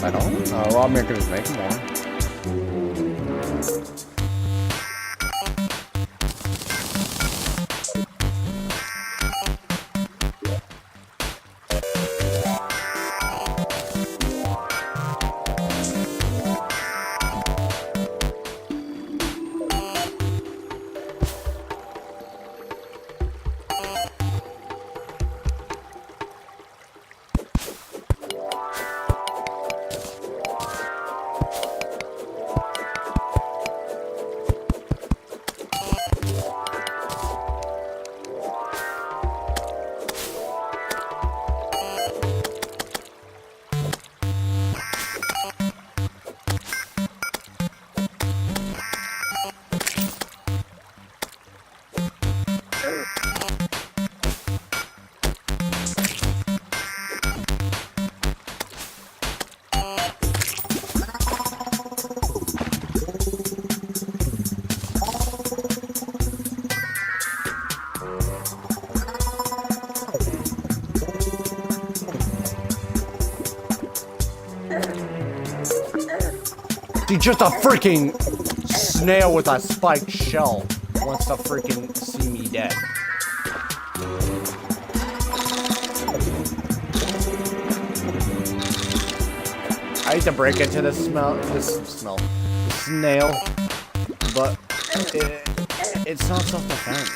I I don't. Raw milk can just make more. Dude, just a freaking snail with a spiked shell wants to freaking see me dead. I hate to break into this snail, but it's not self-defense.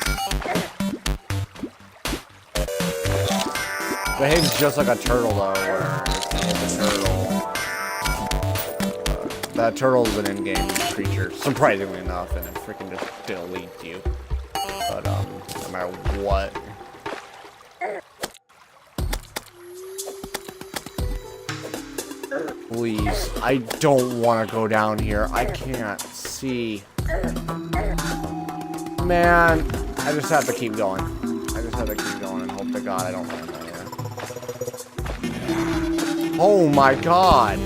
Behaves just like a turtle though, where it's a turtle. That turtle is an in-game creature, surprisingly enough, and it freaking just deletes you. But, no matter what. Please, I don't want to go down here. I can't see. Man, I just have to keep going. I just have to keep going and hope to God I don't run out here. Oh my God!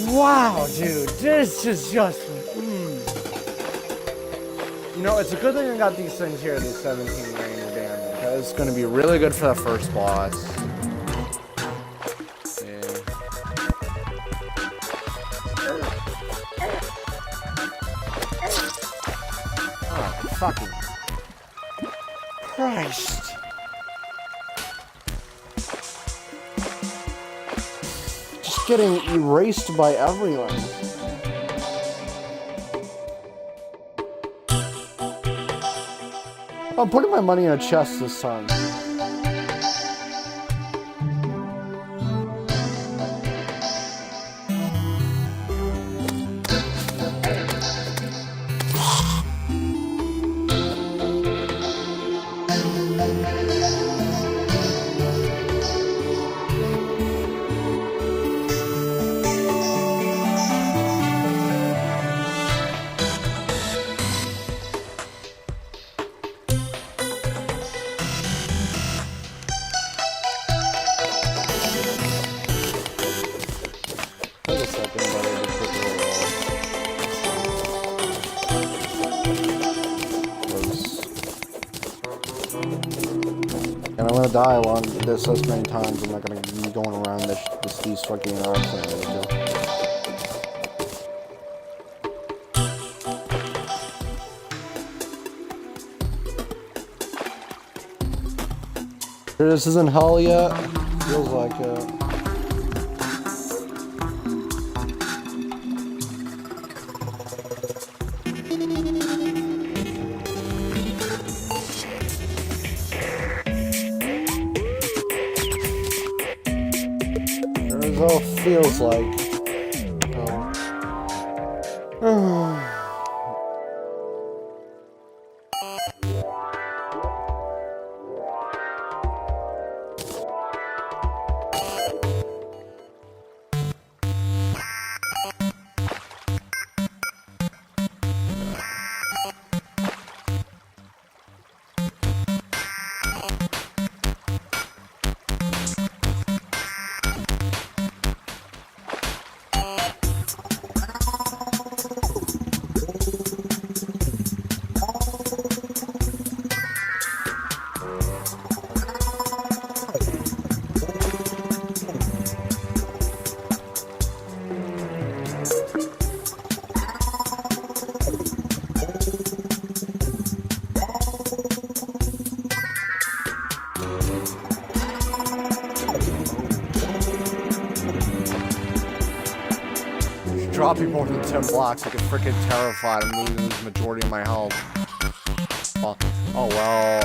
Wow, dude, this is just... You know, it's a good thing I got these things here, these 17 ranger damage, because it's going to be really good for the first boss. Yeah. Oh, fucking Christ. Getting erased by everyone. I'm putting my money in a chest this time. And I'm gonna die along this many times. I'm not gonna be going around these fucking arcs that I'm gonna do. This isn't hell yet. Feels like it. Feels like. Oh. drop me more than 10 blocks, I get freaking terrified. I'm losing the majority of my health. Oh well.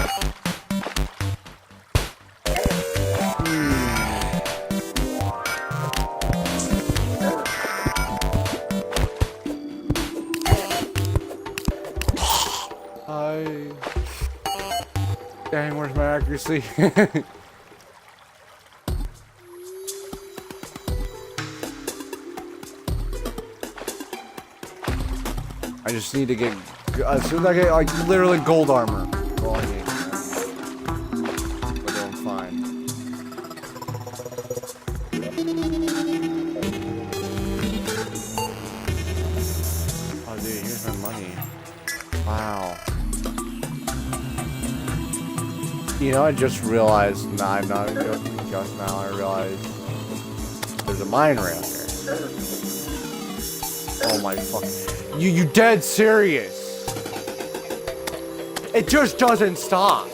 Dang, where's my accuracy? I just need to get, as soon as I get, like, literally gold armor. Well, I need. We're doing fine. Oh, dude, here's my money. Wow. You know, I just realized, nah, I'm not even joking, just now I realized there's a mine around here. Oh my fuck. You dead serious? It just doesn't stop.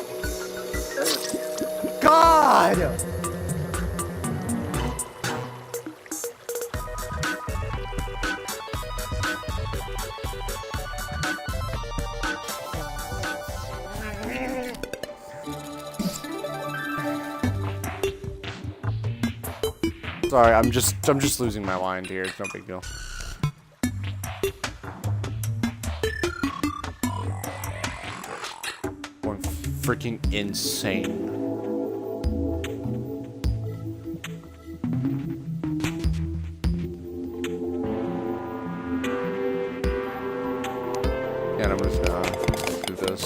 God! Sorry, I'm just losing my mind here. It's no big deal. Going freaking insane. Yeah, I'm just gonna do this.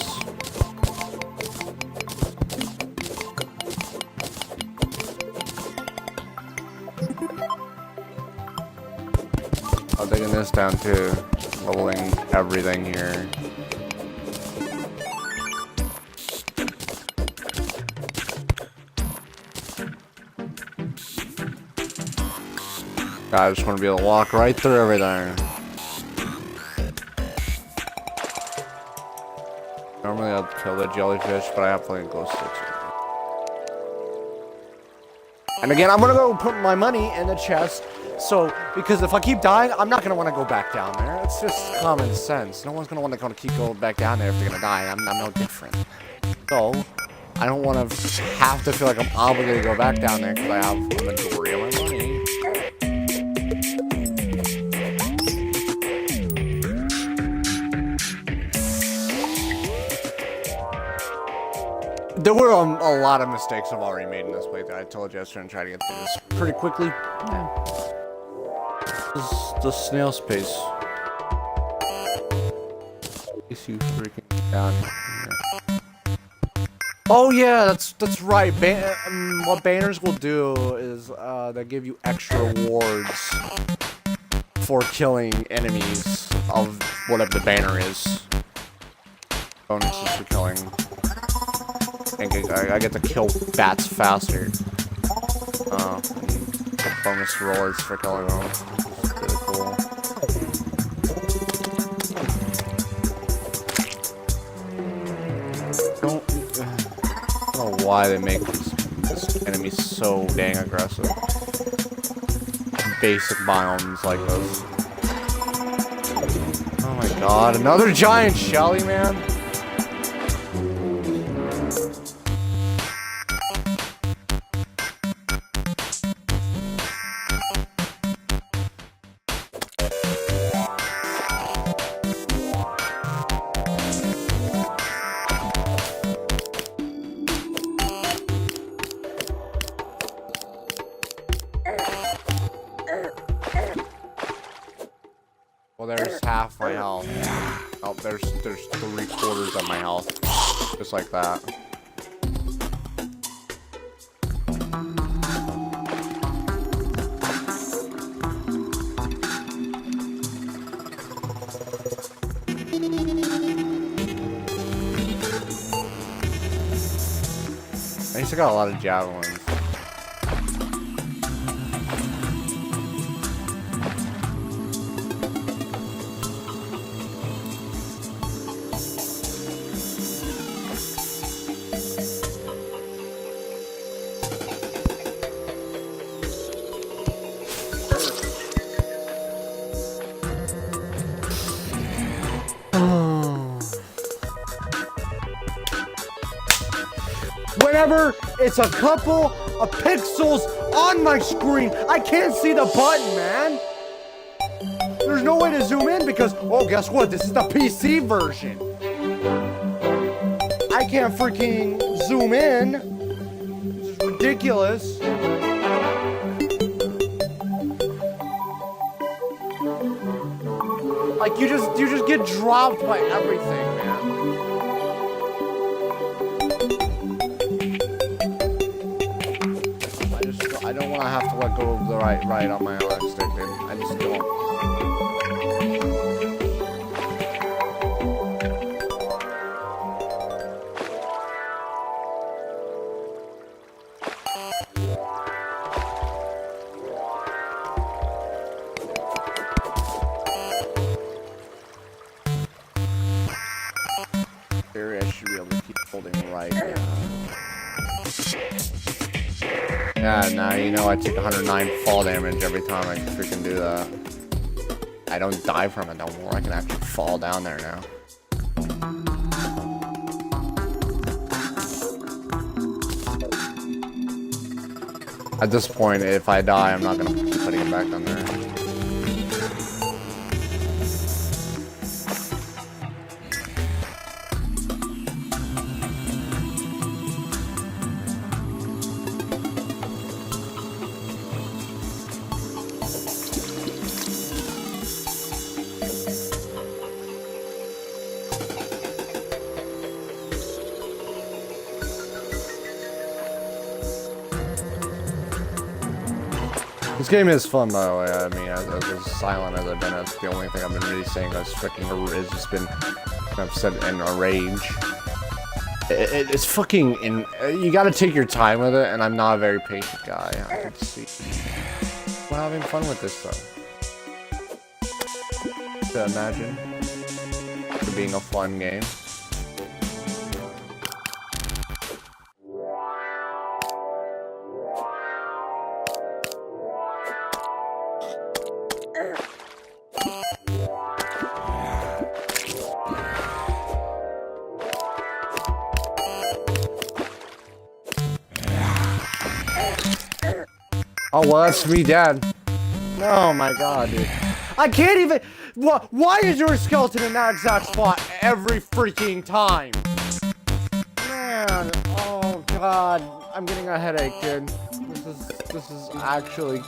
I'm taking this down too, leveling everything here. I just want to be able to walk right through everything. Normally I'll kill the jellyfish, but I have plenty of glow sticks. And again, I'm gonna go put my money in the chest. So, because if I keep dying, I'm not going to want to go back down there. It's just common sense. No one's going to want to keep going back down there if they're going to die. I'm no different. So, I don't want to have to feel like I'm obligated to go back down there because I have the majority of my money. There were a lot of mistakes I've already made in this playthrough. I told you I was going to try to get through this pretty quickly. Yeah. This is the snail space. Is you freaking down here. Oh yeah, that's right. What banners will do is they give you extra rewards for killing enemies of whatever the banner is. Bonuses for killing. I get to kill bats faster. Bonus rewards for killing them. It's really cool. I don't know why they make this enemy so dang aggressive. Basic biomes like this. Oh my god, another giant Shelly, man! Well, there's half my health. Oh, there's 3/4 of my health. Just like that. I used to got a lot of javelins. whenever it's a couple of pixels on my screen, I can't see the button, man. There's no way to zoom in because, oh, guess what? This is the PC version. I can't freaking zoom in. This is ridiculous. Like, you just get dropped by everything, man. I don't want to have to let go of the right on my LX stick, dude. I just don't. I should be able to keep holding right now. Yeah, now you know I take 109 fall damage every time I freaking do that. I don't die from it no more. I can actually fall down there now. At this point, if I die, I'm not gonna keep putting it back down there. This game is fun, by the way. I mean, as silent as I've been, that's the only thing I've been really saying that's freaking has just been upset and a rage. It's fucking you gotta take your time with it, and I'm not a very patient guy. I can see. I'm having fun with this, though. To imagine it being a fun game. Oh, well, that's me, Dad. Oh my god, dude. I can't even... Why is there a skeleton in that exact spot every freaking time? Man, oh god. I'm getting a headache, dude. This is actually...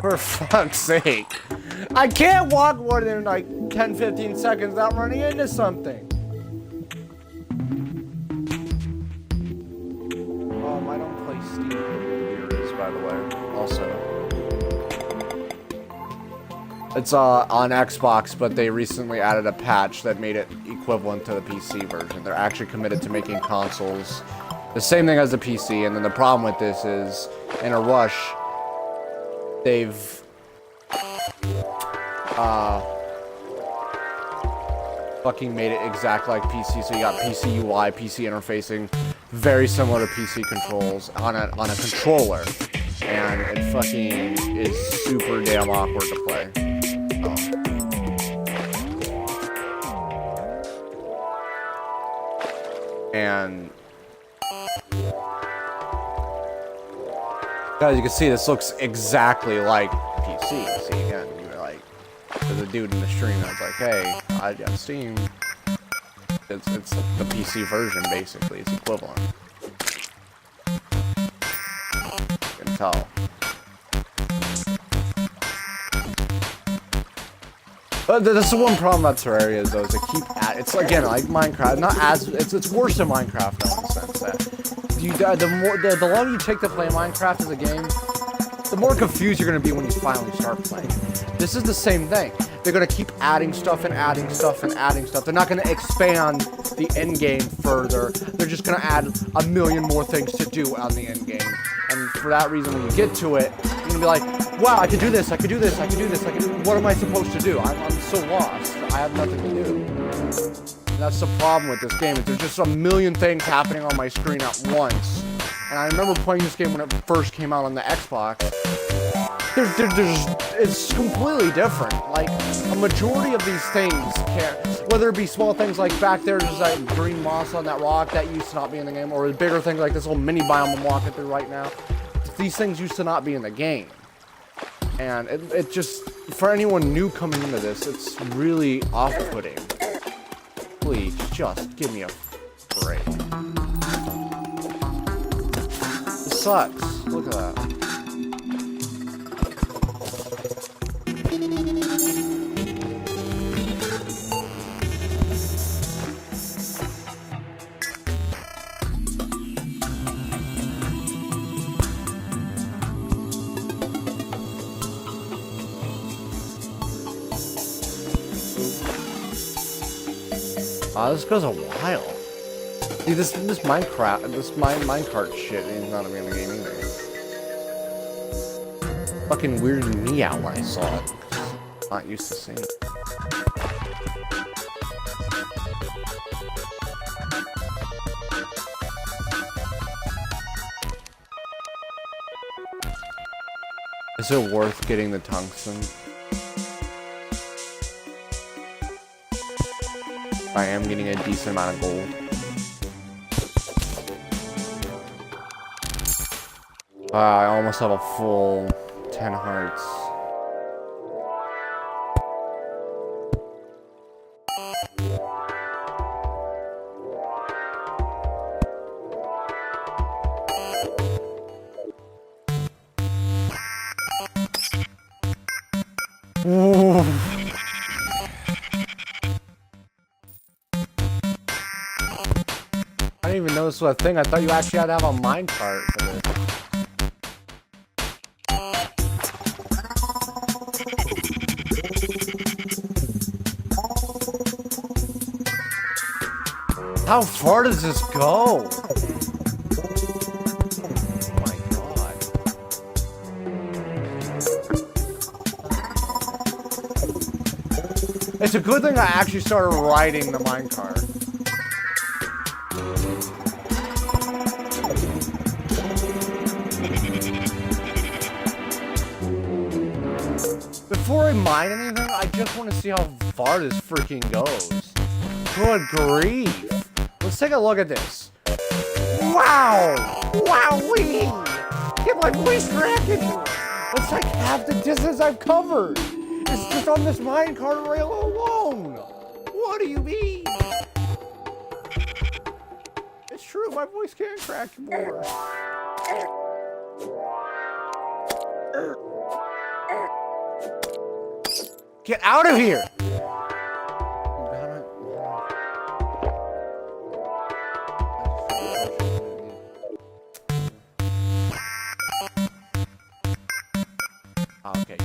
For fuck's sake. I can't walk more than like 10-15 seconds without running into something. I don't play Steam computers, by the way. Also, it's on Xbox, but they recently added a patch that made it equivalent to the PC version. They're actually committed to making consoles the same thing as the PC, and then the problem with this is, in a rush, they've fucking made it exact like PC, so you got PC UI, PC interfacing, very similar to PC controls on a controller, and it fucking is super damn awkward to play. And guys, you can see this looks exactly like PC. See again, you were like, there's a dude in the stream that's like, hey, I got Steam. It's the PC version basically. It's equivalent. You can tell. But that's the one problem about Terraria is though, is they keep it's again like Minecraft, not as it's worse than Minecraft though, in the sense that the longer you take to play Minecraft as a game, the more confused you're gonna be when you finally start playing. This is the same thing. They're gonna keep adding stuff and adding stuff and adding stuff. They're not gonna expand the end game further. They're just gonna add a million more things to do on the end game. And for that reason, when you get to it, you're gonna be like, wow, I could do this, I could do this, I could do this, I could do. What am I supposed to do? I'm so lost. I have nothing to do. And that's the problem with this game. Is there's just a million things happening on my screen at once. And I remember playing this game when it first came out on the Xbox. it's completely different. Like, a majority of these things whether it be small things like back there, there's that green moss on that rock that used to not be in the game, or bigger things like this little mini biome I'm walking through right now. These things used to not be in the game. And it just, for anyone new coming into this, it's really off-putting. Please, just give me a break. This sucks. Look at that. This goes a while. See, this minecart shit ain't not in the game either. Fucking weirded me out when I saw it. Not used to seeing it. Is it worth getting the tungsten? I am getting a decent amount of gold. I almost have a full 10 hearts. Ooh. I didn't even know this was a thing. I thought you actually had to have a minecart for this. How far does this go? Oh my god. It's a good thing I actually started riding the minecart. Before I mine anything, I just want to see how far this freaking goes. Good grief. Let's take a look at this. Wow! Wowee! Get my voice cracking! That's like half the distance I've covered! It's just on this minecart rail alone! What do you mean? It's true, my voice can crack more. Get out of here! Okay.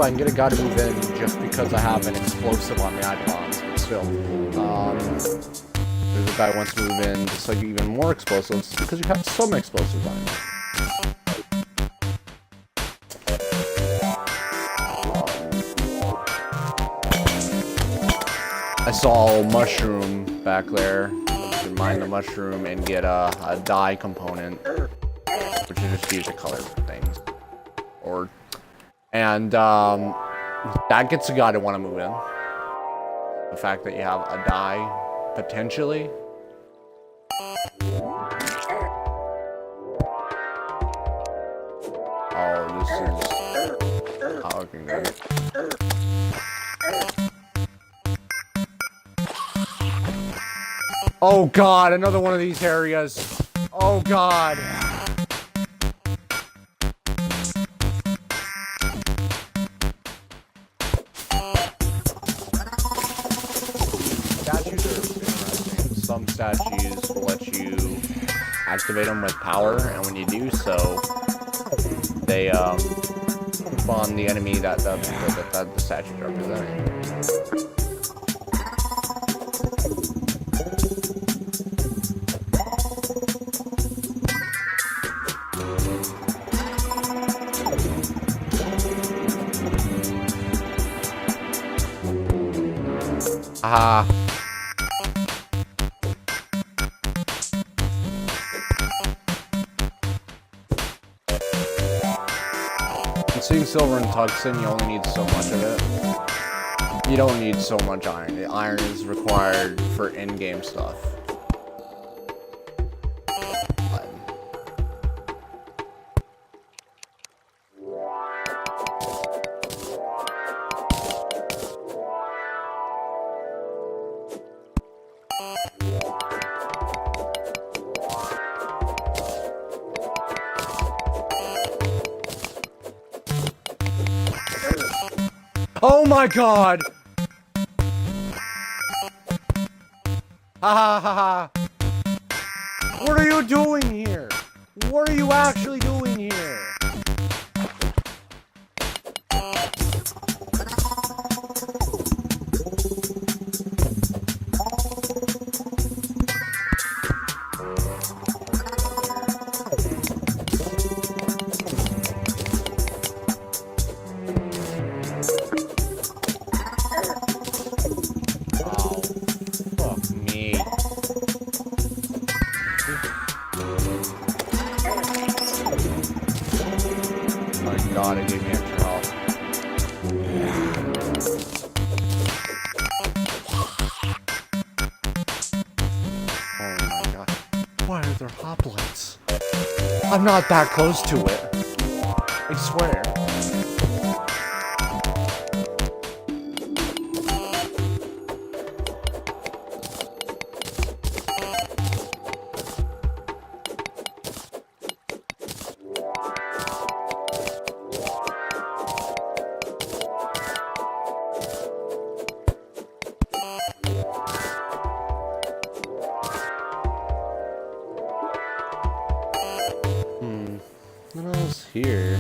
I can get a guy to move in just because I have an explosive on the icons, but still. There's a guy who wants to move in just like even more explosives because you have some explosives on it. I saw a mushroom back there. You can mine the mushroom and get a dye component, which is just use to color things. And that gets a guy to want to move in. The fact that you have a dye, potentially. Oh, this is not looking good. Oh god, another one of these areas. Oh god. Statues are interesting in some activate them with power, and when you do so, they spawn the enemy that the statue is representing. Ah. Seeing silver in tungsten, you only need so much of it. You don't need so much iron. The iron is required for in-game stuff. Oh my god! Ha ha ha ha! What are you doing here? What are you actually doing here? God, it gave me extra health. Oh my god. Why are there hoplites? I'm not that close to it. I swear. What else here?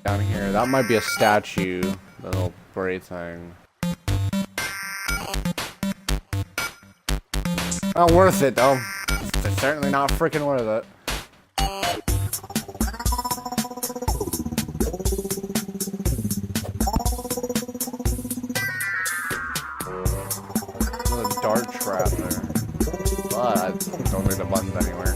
Down here. That might be a statue. The little braid thing. Not worth it, though. It's certainly not freaking worth it. There's a dart trap there. But I don't need the buttons anywhere.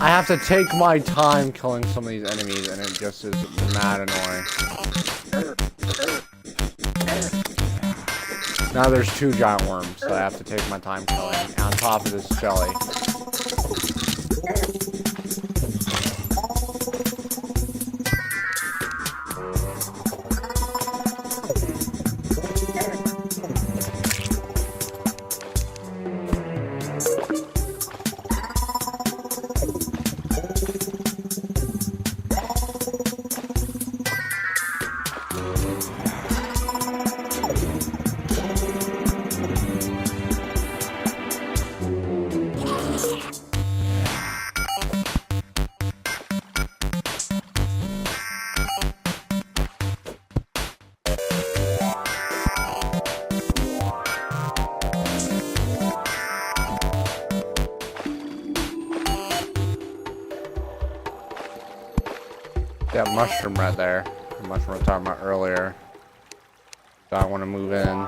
I have to take my time killing some of these enemies, and it just is mad annoying. Now there's 2 giant worms that I have to take my time killing, on top of this jelly. That mushroom right there. The mushroom I was talking about earlier. So I want to move in.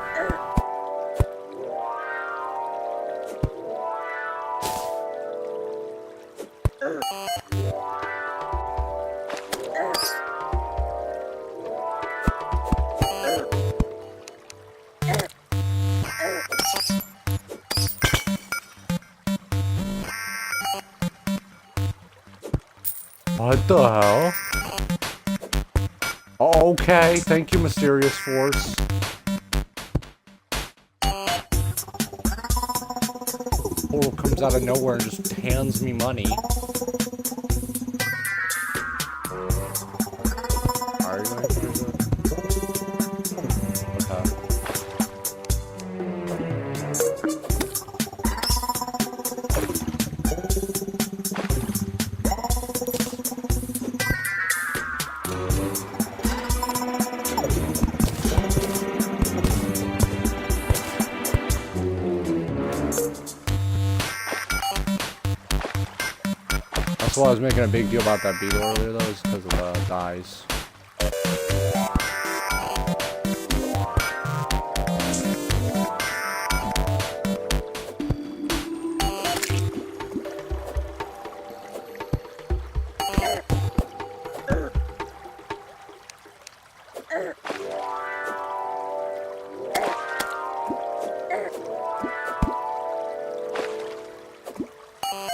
What the hell? Okay, thank you, mysterious force. Portal comes out of nowhere and just hands me money. Are you going to do it? Okay. That's why I was making a big deal about that beetle earlier, though, is because of dyes.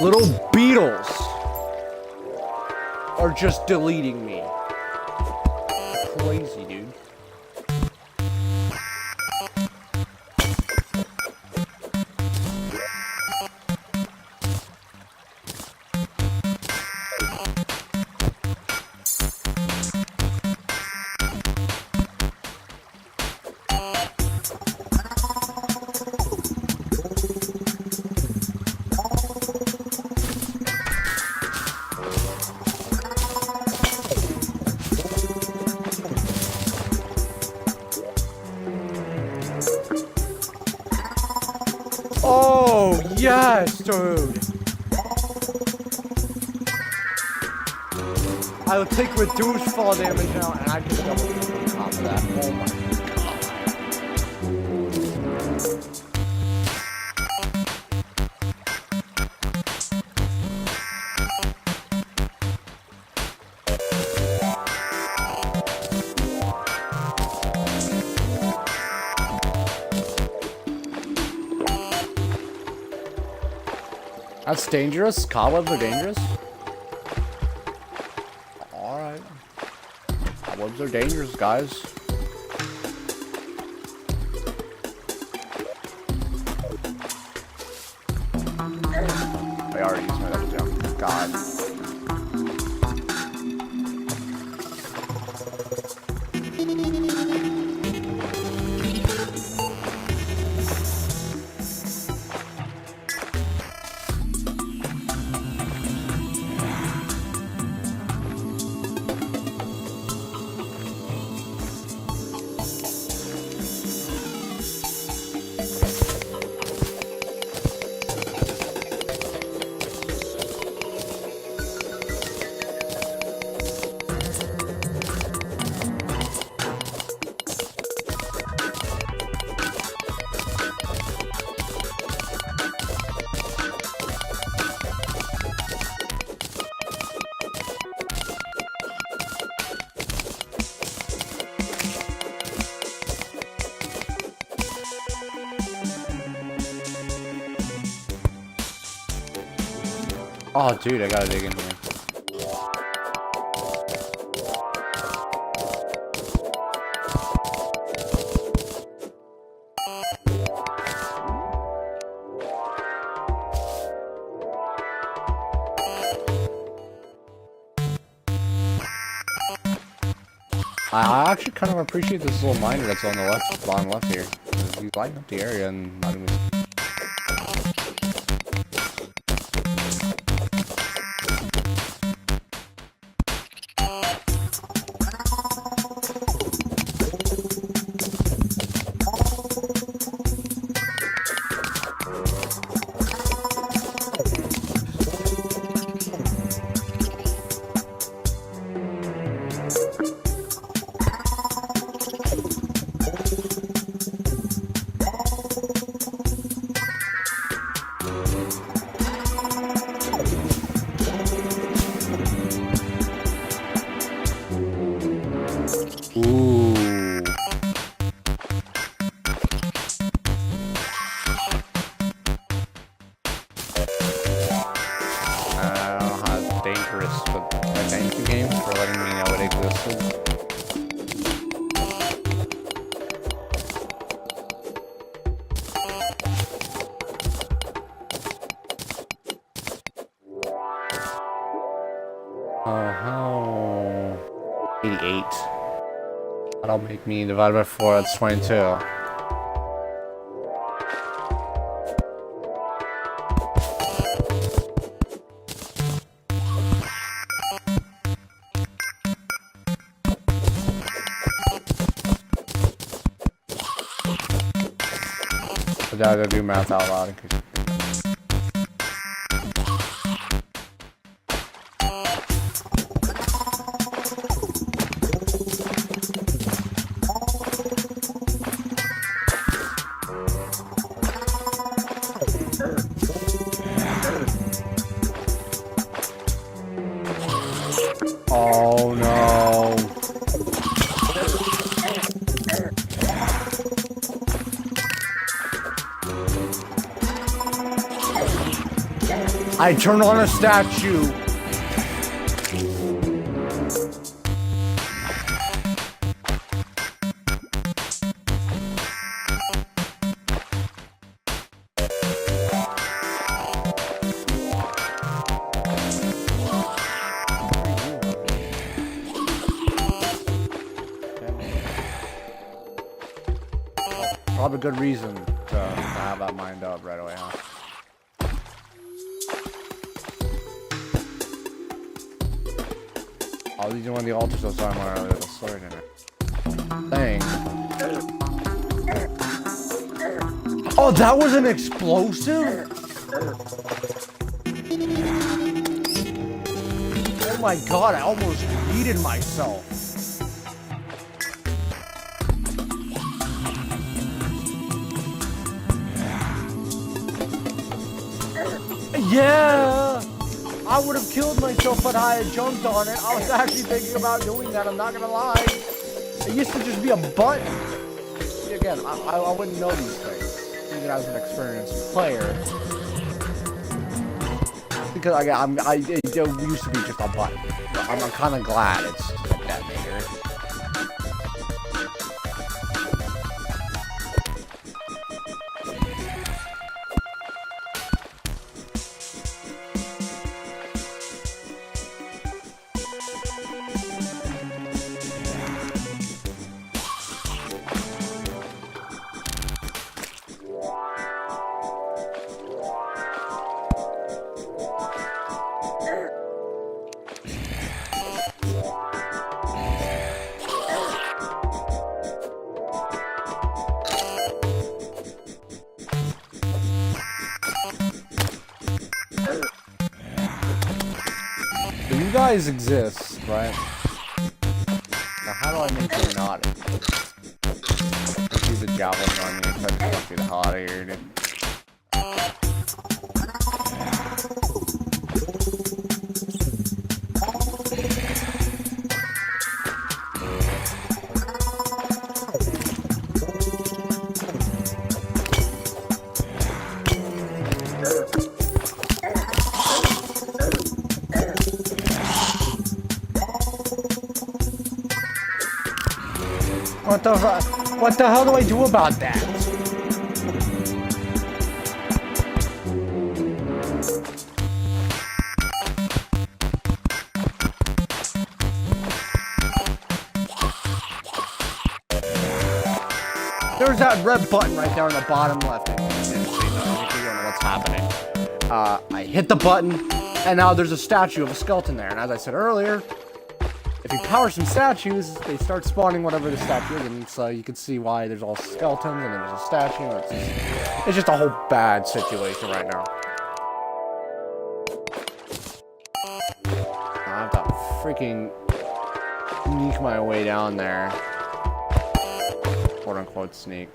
Little beetles are just deleting me. Crazy, dude. Oh, yes, dude. I would take reduced fall damage now, and I just double kick on top of that. Oh my god. That's dangerous? Cobwebs are dangerous? Alright. Cobwebs are dangerous, guys. I already used my double jump. God. Oh, dude, I gotta dig in here. I actually kind of appreciate this little miner that's on the left, bottom left here. He's lighting up the area and not even... That'll make me divided by 4, that's 22. I gotta do math out loud in case. Oh no. I turned on a statue. Probably a good reason to have that mind up right away, huh? Oh, these are one of the altars, so I'm a little sword in it. Dang. Oh, that was an explosive? Oh my god, I almost yeeted myself. Yeah! I would have killed myself, but I had jumped on it. I was actually thinking about doing that, I'm not gonna lie. It used to just be a button. See, again, I wouldn't know these things, even as an experienced player. Because it used to be just a button. I'm kind of glad it's a detonator. You guys exist, right? Now how do I make you not exist? Let's use a javelin on you and try to fuck you the hell out of here, dude. What the hell do I do about that? There's that red button right there on the bottom left. I don't know what's happening. I hit the button, and now there's a statue of a skeleton there. And as I said earlier, if you power some statues, they start spawning whatever the statue is, and so you can see why there's all skeletons, and then there's a statue. It's just a whole bad situation right now. I have to freaking sneak my way down there. Quote unquote sneak.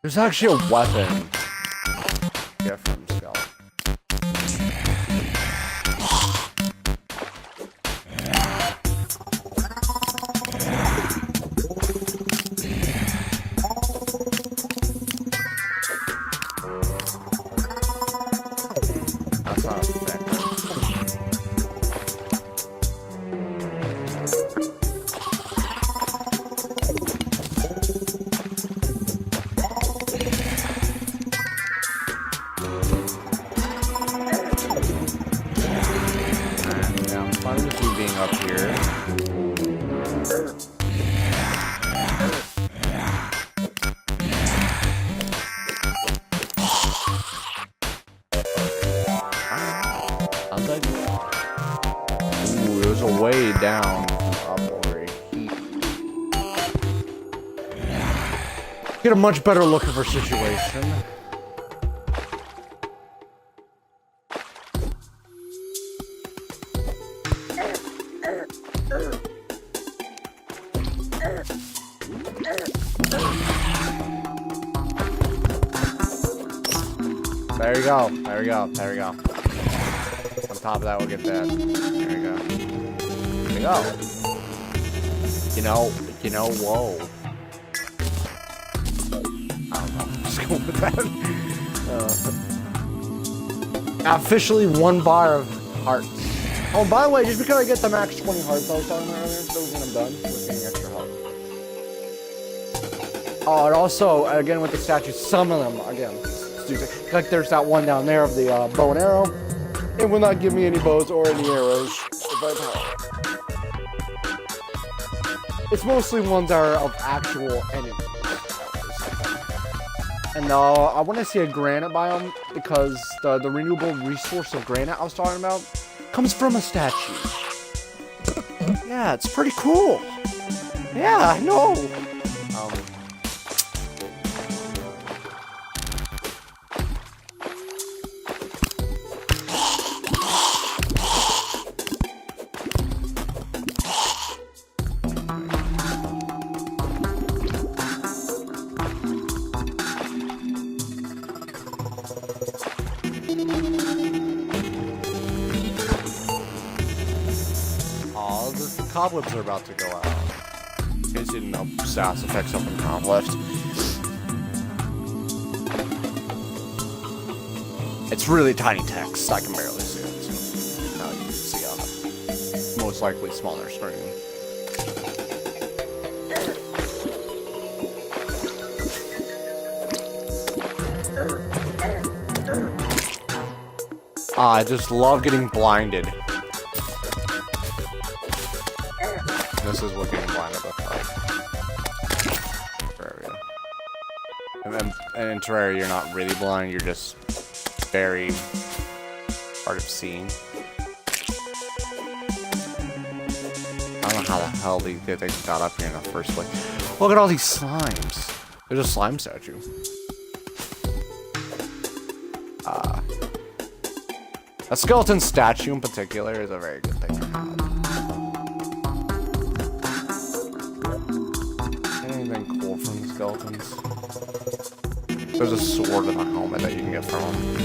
There's actually a weapon. Get from skeleton. That's not effective. there's a way down up over here. Get a much better look of her situation. There you go. There we go. There we go. On top of that, we'll get that. There we go. There we go. You know, whoa. I don't know. I'm just going with that. Officially 1 bar of hearts. Oh, by the way, just because I get the max 20 hearts I was talking about earlier, doesn't mean I'm done with getting extra health. Oh, and also, again with the statues, some of them, again, like there's that one down there of the bow and arrow. It will not give me any bows or any arrows if I power. It's mostly ones that are of actual enemies. And I want to see a granite biome because the renewable resource of granite I was talking about comes from a statue. Yeah, it's pretty cool. Yeah, I know. Cobwebs are about to go out. In case you didn't know, SAS affects up in the top left. It's really tiny text. I can barely see it. So now you can see on a most likely smaller screen. I just love getting blinded. This is what getting blinded looks like. Terraria. And in Terraria, you're not really blind, you're just very hard of seeing. I don't know how the hell they got up here in the first place. Look at all these slimes. There's a slime statue. A skeleton statue in particular is a very good thing to have. From the skeletons. There's a sword and a helmet that you can get from them.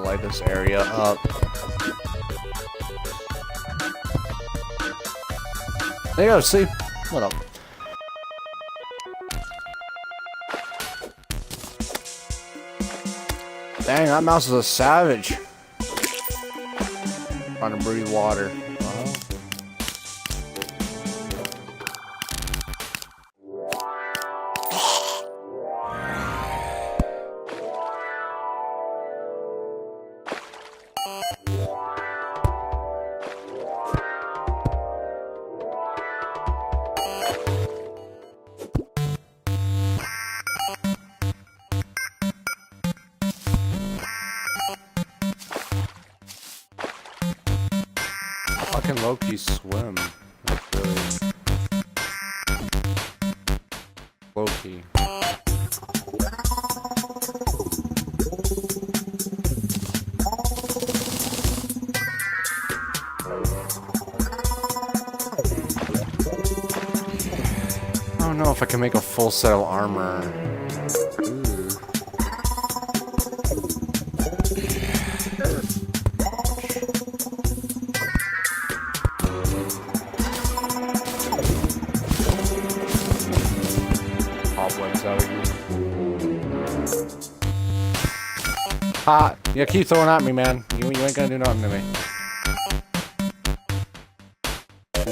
Light this area up. There you go, see? What up? Dang, that mouse is a savage. Trying to breathe water. Fucking low-key swim. Like, really. Low-key. I don't know if I can make a full set of armor. Ha! You keep throwing at me, man. You ain't gonna do nothing to me. Ooh,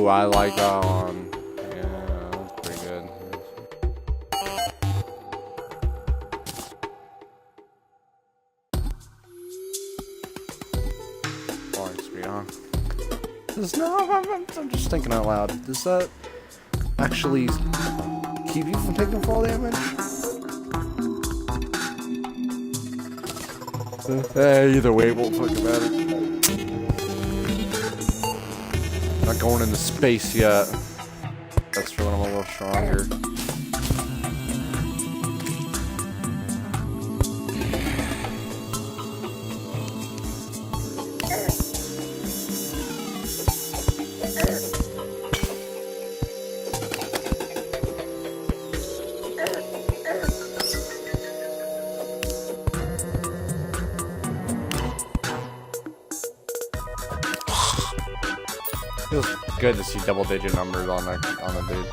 I like that one. Yeah, that's pretty good. Falling speed, huh? I'm just thinking out loud. Does that actually keep you from taking fall damage? Either way, it won't fucking matter. Not going into space yet. That's for when I'm a little stronger. Feels good to see double-digit numbers on the dude.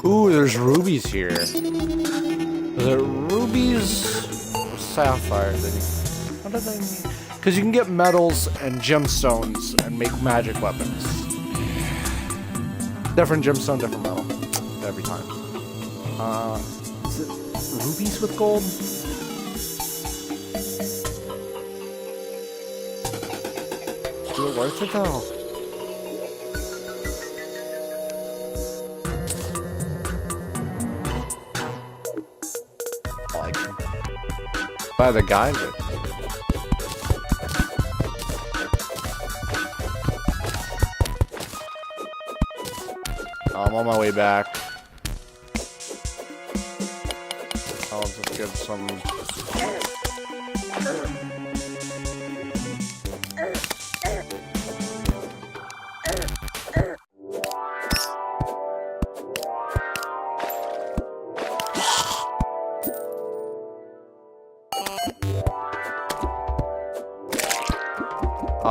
Ooh, there's rubies here. Is it rubies or sapphires? What do they mean? Because you can get metals and gemstones and make magic weapons. Different gemstone, different metal. Every time. Is it rubies with gold? Is it worth it though? By the guy with I'm on my way back. I'll just get some.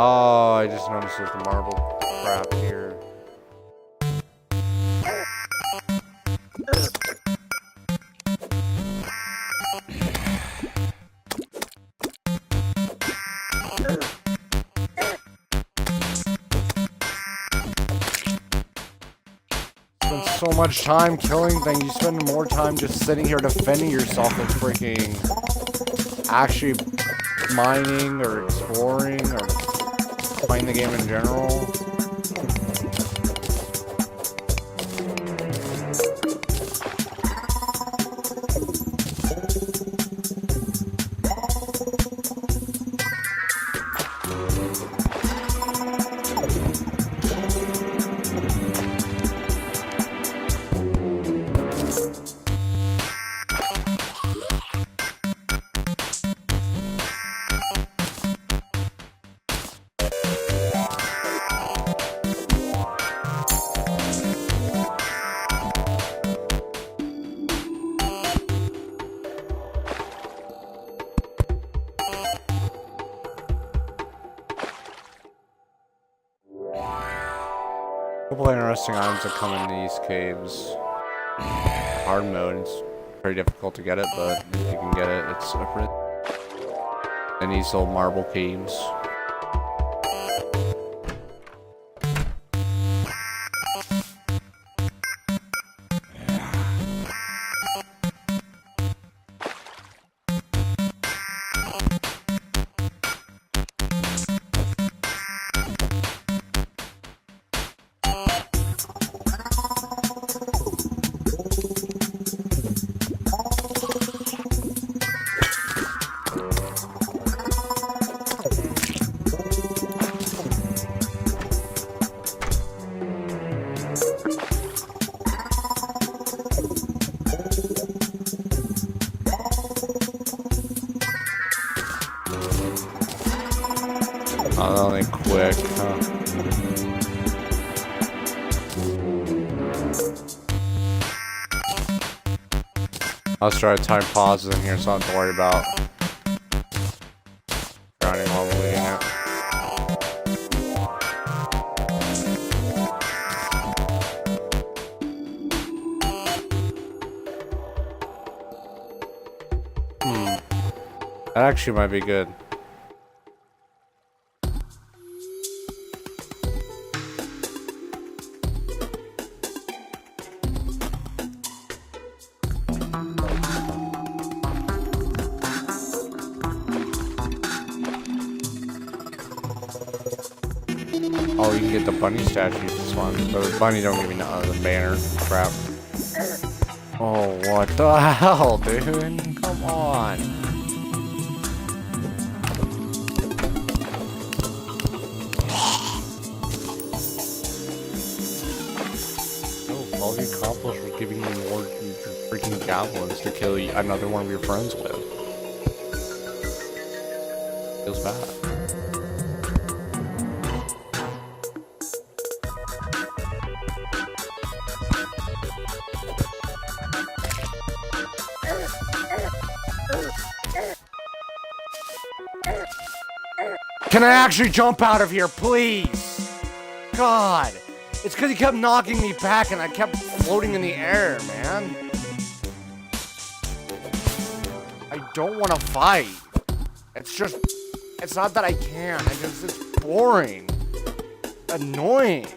Oh, I just noticed there's the marble crap here. Spend so much time killing things, you spend more time just sitting here defending yourself than freaking actually mining or exploring or playing the game in general. A couple interesting items that come in these caves. Hard mode, it's pretty difficult to get it, but if you can get it, it's separate. And these little marble caves. Oh, only quick, huh? I'll try to time pauses in here so I don't have to worry about drowning while we're leading it. That actually might be good. Oh, you can get the bunny statue this one, but the bunny don't give me none of the banner crap. Oh, what the hell, dude? Come on. Oh, all you accomplished was giving you more freaking goblins to kill another one of your friends with. Feels bad. Can I actually jump out of here, please? God. It's because he kept knocking me back and I kept floating in the air, man. I don't want to fight. It's not that I can't. It's boring. Annoying.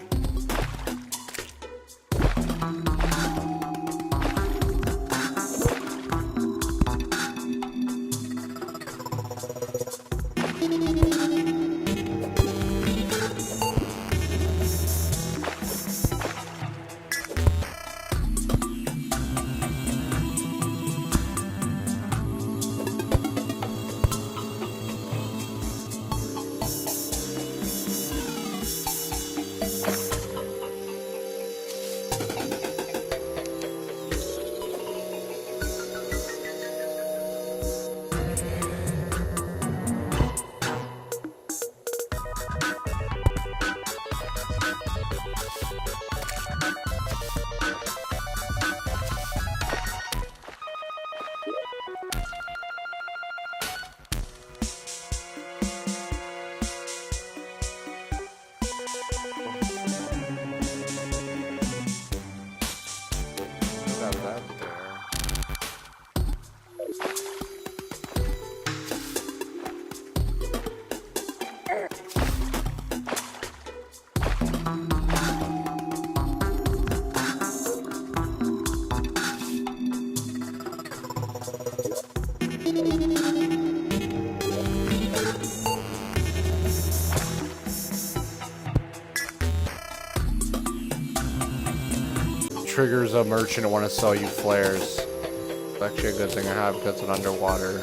Triggers a merchant to want to sell you flares. It's actually a good thing I have because it's underwater.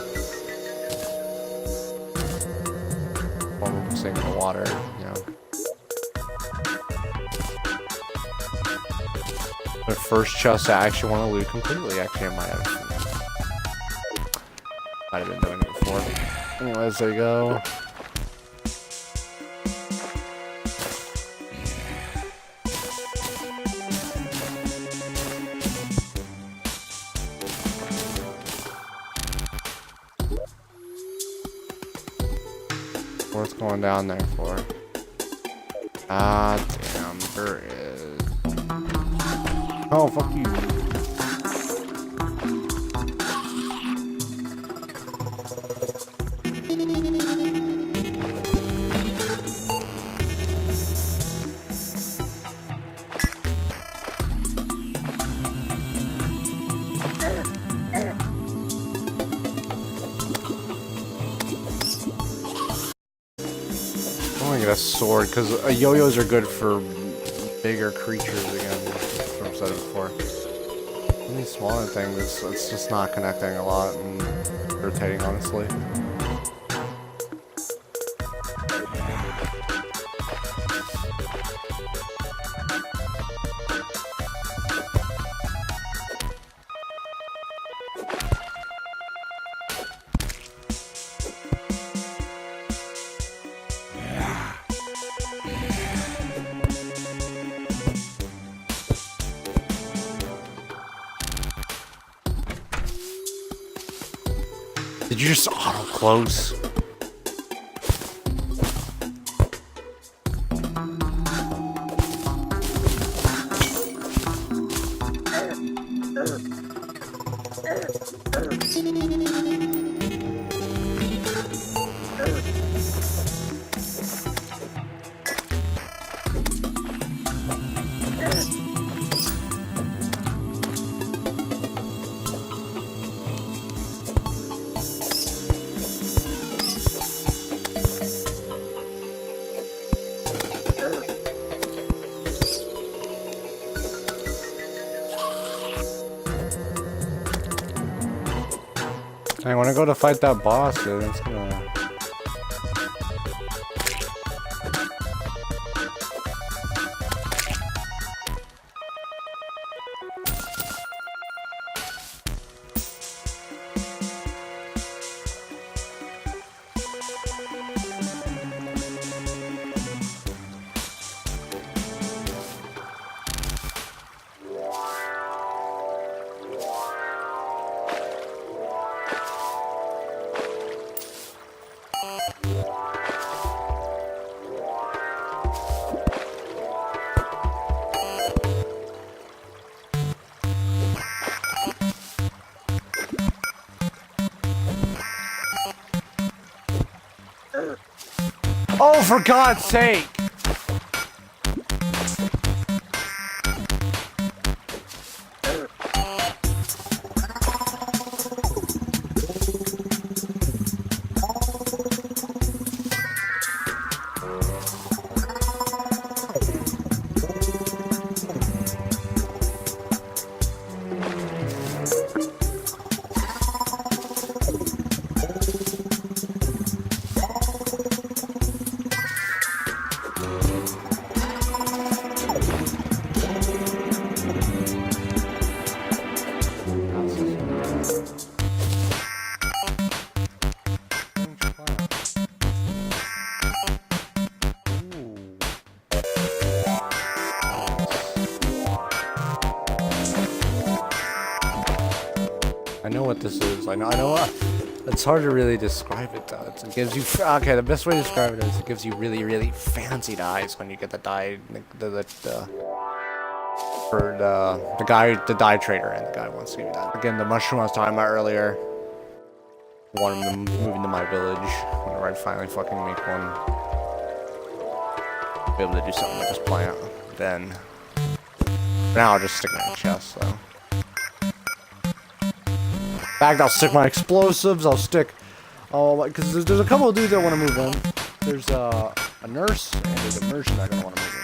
Focusing in the water, you know. The first chest I actually want to loot completely. Actually, I might have been doing it before. Anyways, there you go. What's going down there for? Ah, damn, there is. Oh, fuck you. A sword because yo-yos are good for bigger creatures again. I've said it before. These smaller things, it's just not connecting a lot and irritating, honestly. Did you just auto close? I want to go to fight that boss, dude. It's gonna... Oh, for God's sake! I know what this is. I know what. It's hard to really describe it though. It gives you, okay, the best way to describe it is it gives you really, really fancy dyes when you get the dye, for the guy, the dye trader, and the guy wants to give you that. Again, the mushroom I was talking about earlier. Wanting them moving to my village whenever I finally fucking make one. Be able to do something with this plant. Then, now I'll just stick it in the chest, so. In fact, I'll stick my explosives, I'll stick, because there's a couple of dudes that want to move in. There's a nurse, and there's a merchant I'm going to want to move in.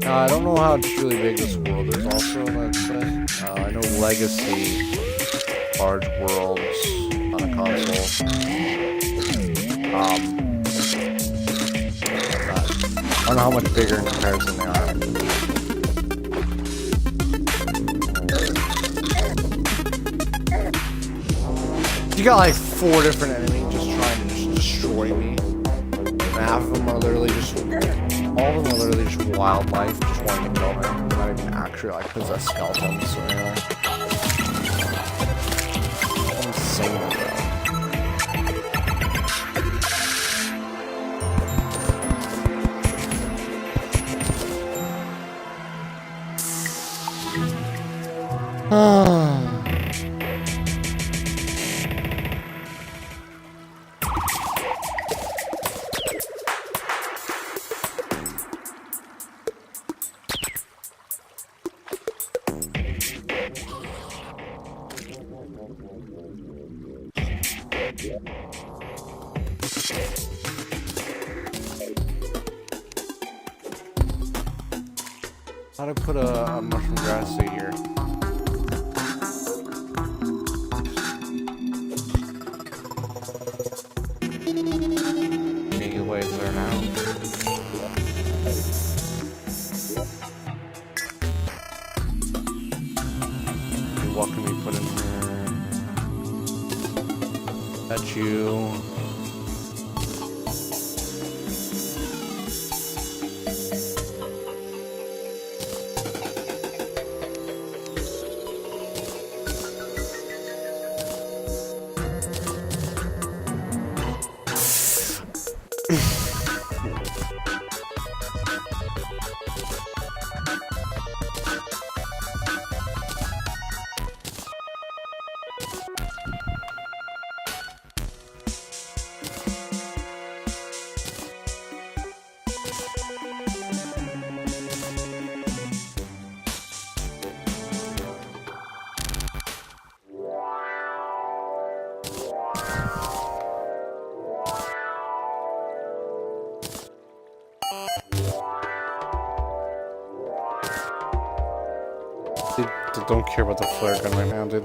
I don't know how really big this world is also, let's say. I know Legacy, large worlds on a console. I don't know how much bigger in comparison they are. You got like 4 different enemies just trying to just destroy me. And half of them are literally just... All of them are literally just wildlife, just wanting to kill me. Not even actually like possessed skeletons or anything. Insane, bro. How to put a mushroom grass seed here? Any ways there now? What can we put in here? That's you. Don't care about the flare gun right now, dude.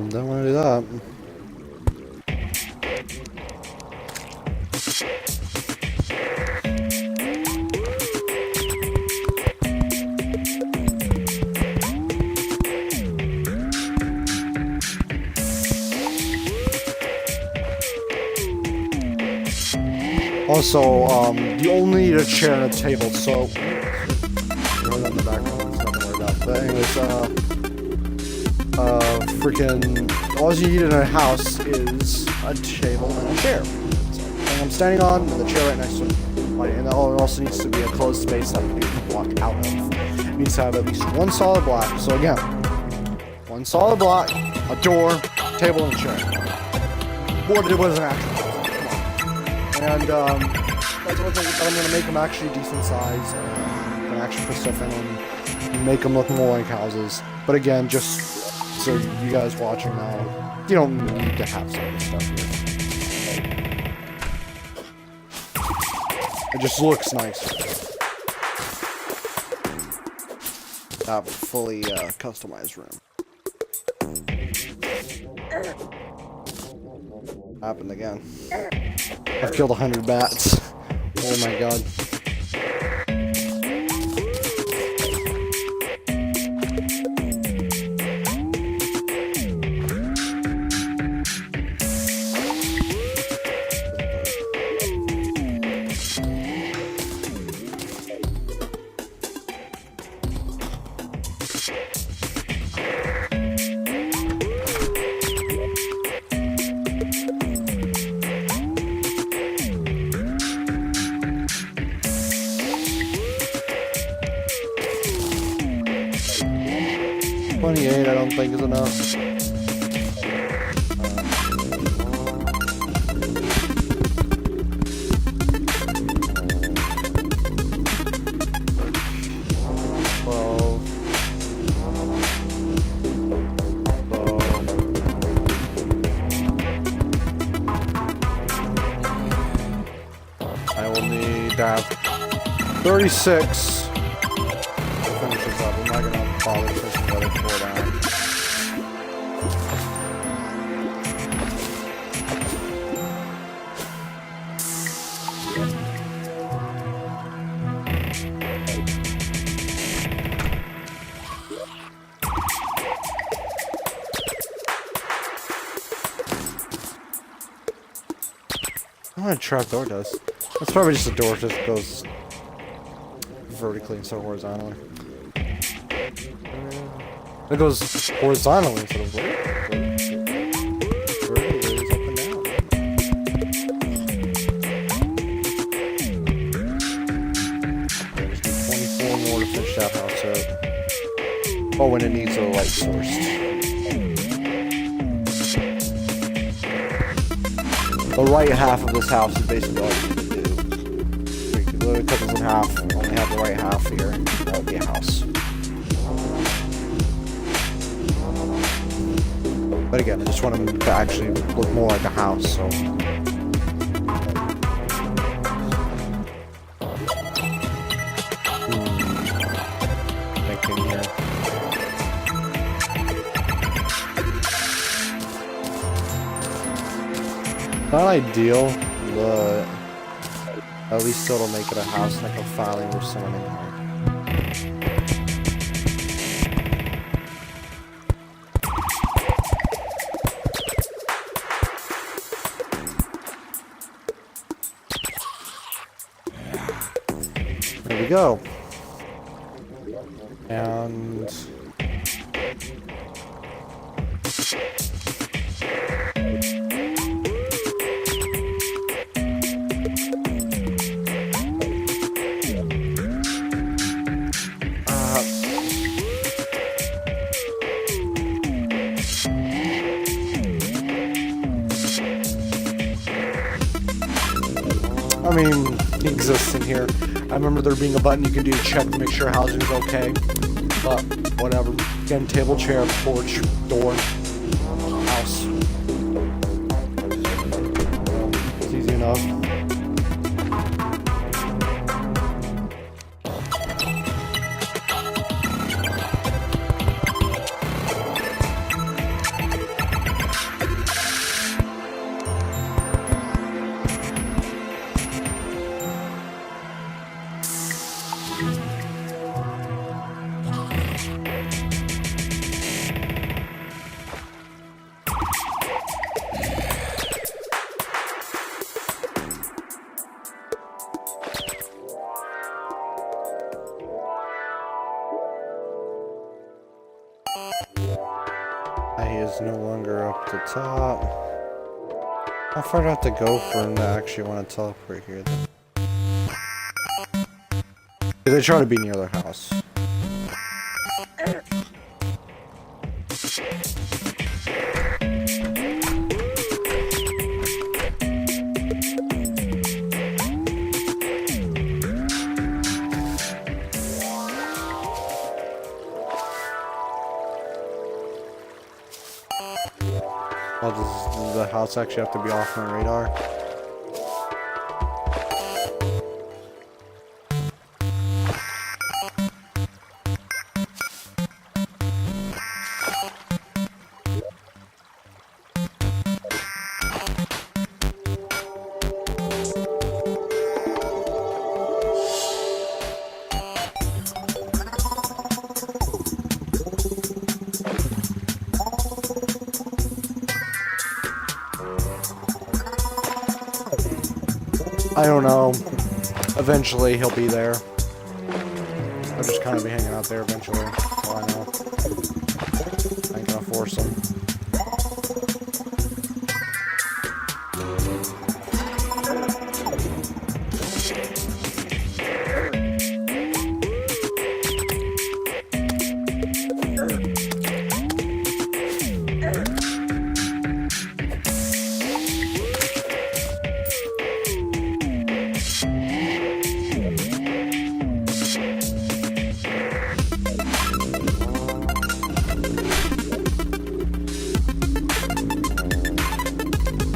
Don't want to do that. Also, you only need a chair and a table, so throw that in the background, it's nothing to worry about. But anyways, freaking all you need in a house is a table and a chair. So, and I'm standing on the chair right next to it. And it also needs to be a closed space that you can walk out of. It needs to have at least one solid block. So again, one solid block, a door, table, and a chair. What was an actual house? And that's one thing that I'm going to make them actually decent size. I'm going to actually put stuff in them and make them look more like houses. But again, just so you guys watching now, you don't need to have some of this stuff here. It just looks nice. That fully customized room. Happened again. I've killed 100 bats. Oh my god. I don't think is enough. have 36. We'll finish this up. I'm not gonna bother pushing the other 4 down. I don't know what a trap door does. That's probably just a door that just goes vertically instead of horizontally. It goes horizontally instead of vertically. Vertically is up and down. I just need 24 more to finish that house out. Oh, and it needs a light source. The right half of this house is basically all you need to do. So you can literally cut this in half, only have the right half here, that would be a house. But again, I just want them to actually look more like a house, so. Thinking here. Not ideal, but at least it'll make it a house and I can finally move someone in here. There we go. And I mean, it exists in here. I remember there being a button you can do to check to make sure housing is okay. But whatever. Again, table, chair, porch, door, house. It's easy enough. He is no longer up the top. How far do I have to go for him to actually want to teleport here then? They try to be near their house. Oh, does the house actually have to be off my radar? I don't know. Eventually he'll be there. I'll just kind of be hanging out there eventually. All I know. I ain't gonna force him.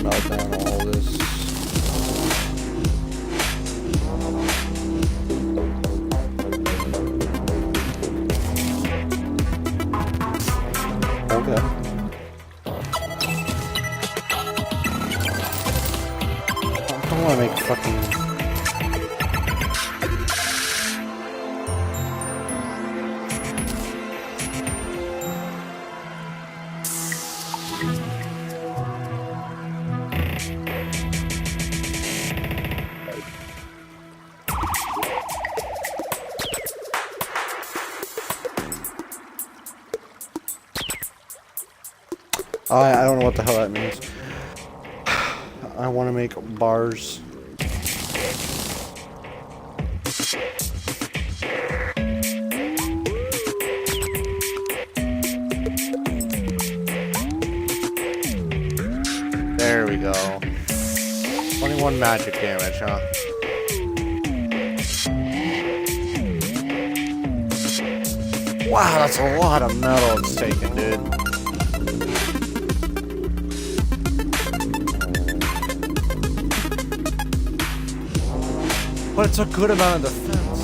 Melt down all this. don't want to make fucking... I don't know what the hell that means. I want to make bars. There we go. 21 magic damage, huh? Wow, that's a lot of metal it's taking, dude. But it's a good amount of defense.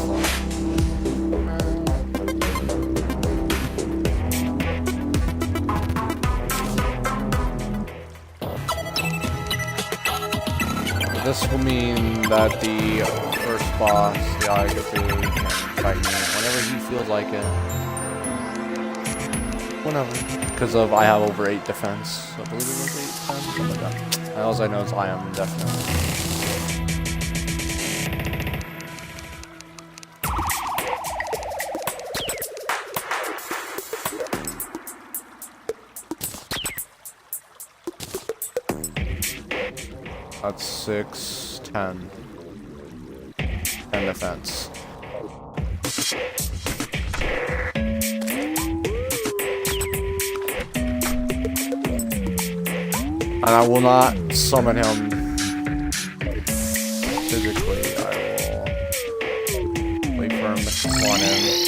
This will mean that the first boss, the Agatha, can fight me whenever he feels like it. Whenever. Because I have over 8 defense. I believe it was 8 defense, something like that. All I know is I am definitely. That's 6, 10. 10 defense. And I will not summon him physically. I will wait for him to spawn in.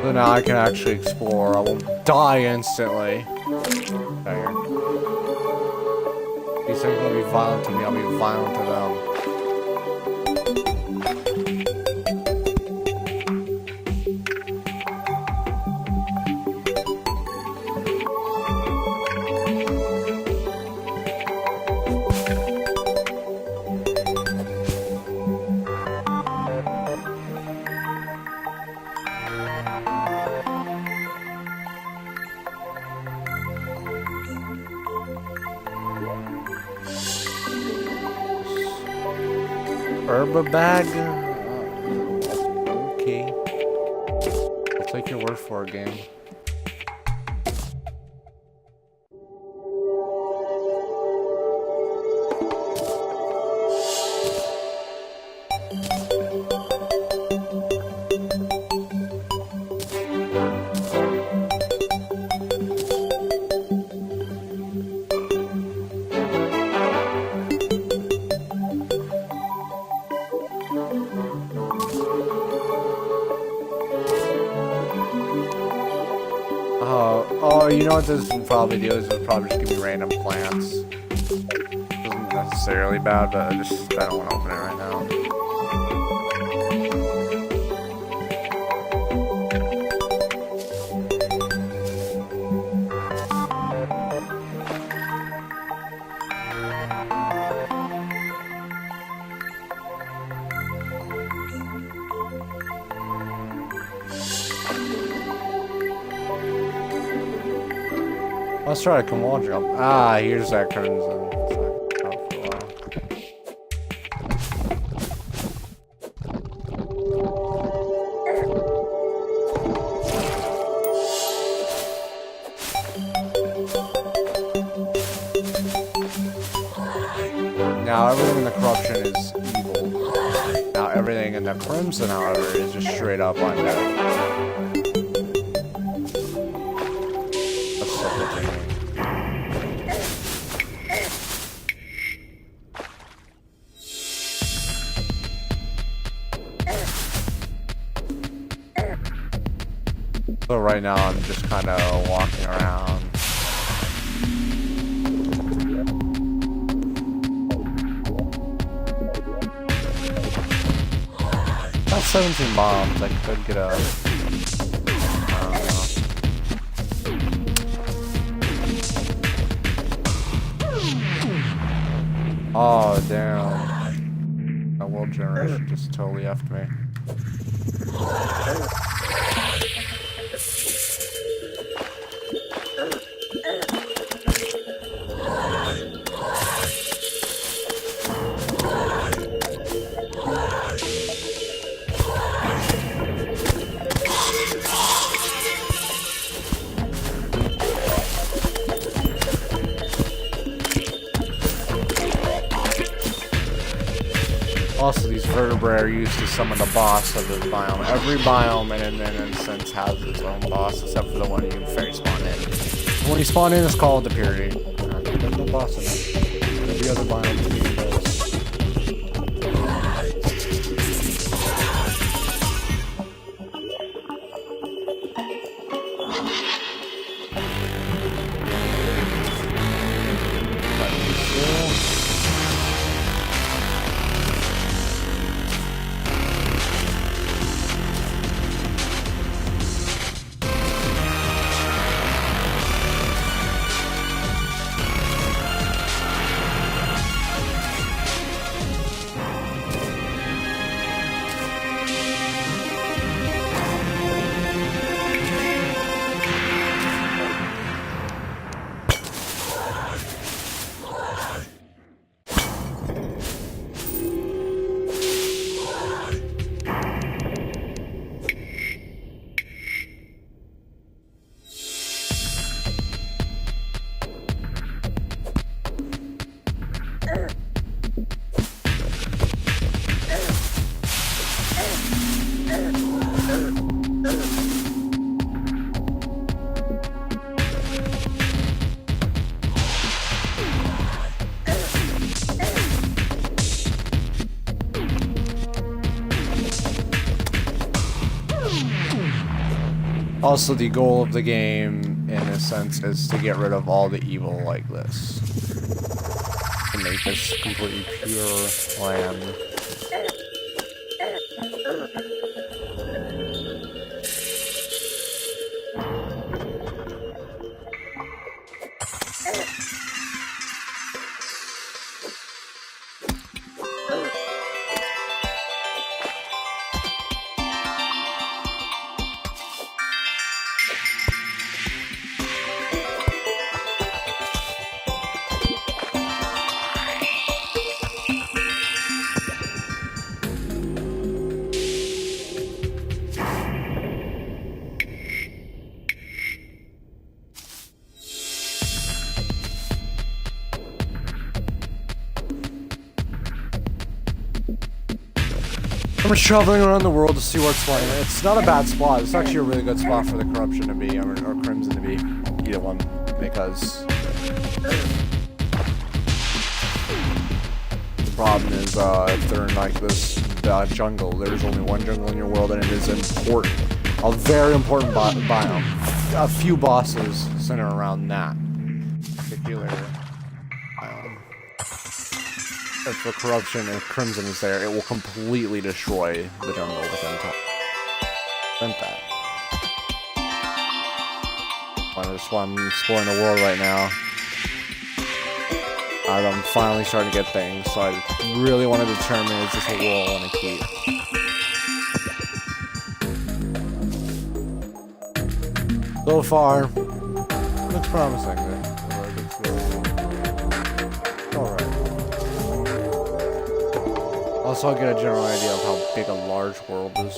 So now I can actually explore. I won't die instantly. There. These things will be violent to me, I'll be violent to them. Herba bag? Okay. I'll take your word for it, game. Oh, you know what this will probably do is it'll probably just give me random plants. Isn't necessarily bad, but I don't want to open it right now. Let's try to come on jump. Ah, here's that crimson. Now everything in the corruption is evil. Now everything in the crimson, however, is just straight up undead. So right now I'm just kind of walking around. 17 bombs, I could get a... Oh, damn. That world generation just totally effed me. Also, these vertebrae are used to summon the boss of this biome. Every biome in an instance has its own boss, except for the one you fairy spawn in. When you spawn in, it's called the Purity. There's no boss in it. Every other biome is being boss. Also, the goal of the game, in a sense, is to get rid of all the evil like this. To make this completely pure land. I'm just traveling around the world to see what's flying. It's not a bad spot. It's actually a really good spot for the Corruption to be, or Crimson to be. Either one. Because the problem is, if they're in like this jungle, there's only one jungle in your world, and it is important. A very important biome. A few bosses center around that particular biome. If the Corruption and Crimson is there, it will completely destroy the jungle within time. Prevent that. That's why I'm exploring the world right now. I'm finally starting to get things, so I really want to determine, is this a world I want to keep? So far, looks promising. Alright. Also, I'll get a general idea of how big a large world is.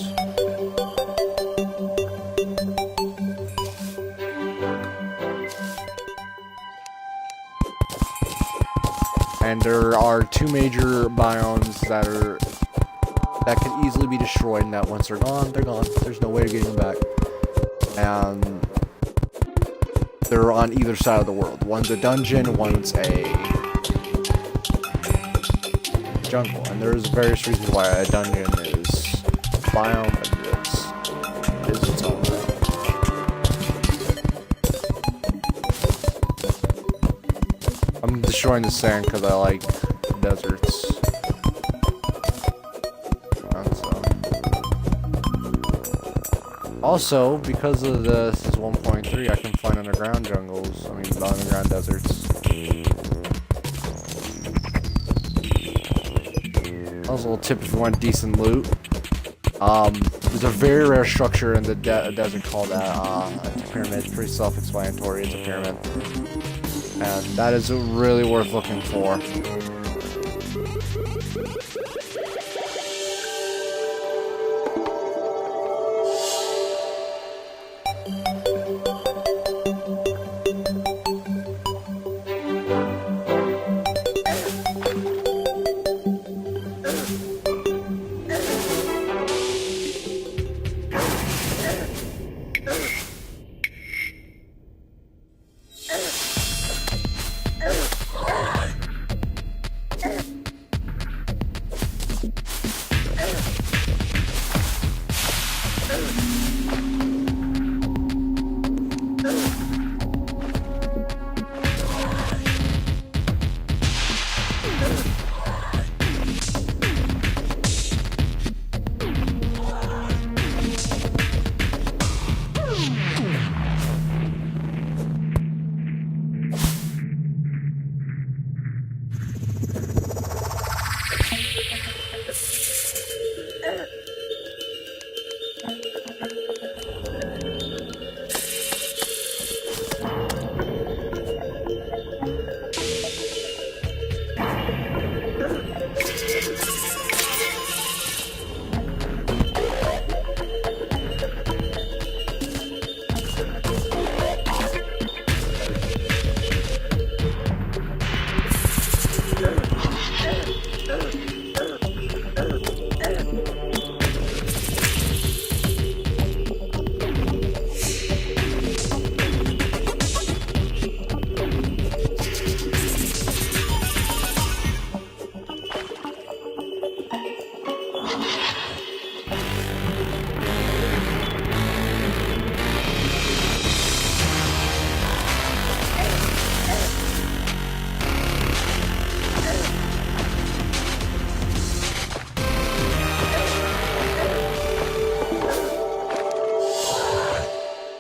And there are two major biomes that can easily be destroyed, and that once they're gone, they're gone. There's no way to get them back. And they're on either side of the world. One's a dungeon, one's a jungle, and there's various reasons why a dungeon is a biome and is its own thing. I'm destroying the sand because I like deserts. Also, because of this is 1.3, I can find underground jungles. I mean, underground deserts. That was a little tip if you want decent loot. There's a very rare structure in the desert called a pyramid. It's pretty self-explanatory. It's a pyramid. And that is really worth looking for.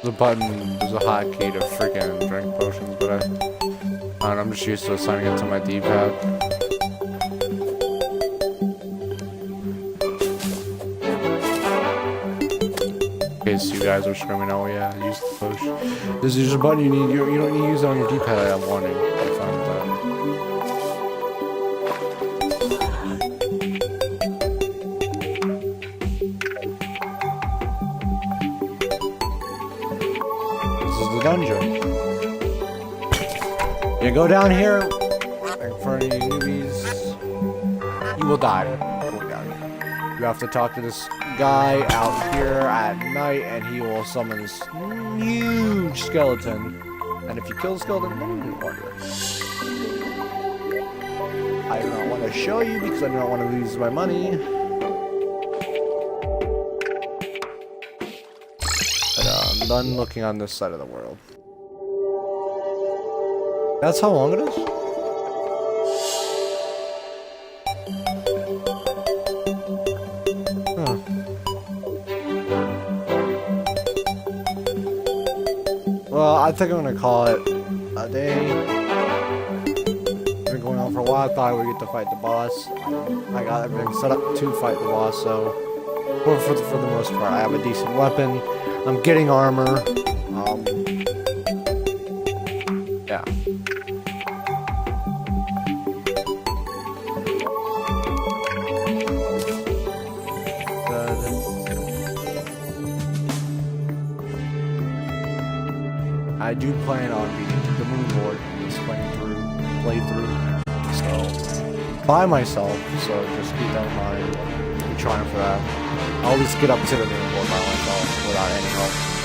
There's a button, there's a hotkey to freaking drink potions, but I don't know, I'm just used to assigning it to my D-pad. In case you guys are screaming, oh yeah, use the potion. There's a button you need, you don't need to use it on your D-pad, I'm warning. I'm fine with that. Dungeon. You go down here, and for any newbies, you will die. You have to talk to this guy out here at night, and he will summon this huge skeleton. And if you kill the skeleton, then you wonder. I do not want to show you because I do not want to lose my money. I'm done looking on this side of the world. That's how long it is? Huh. Well, I think I'm gonna call it a day. It's been going on for a while. I thought I would get to fight the boss. I got everything set up to fight the boss, so for the most part, I have a decent weapon. I'm getting armor. Yeah. I do plan on beating the moon lord in this playthrough. So by myself. So just keep that in mind. I'll be trying for that. I'll at least get up to the moon lord by myself without any help.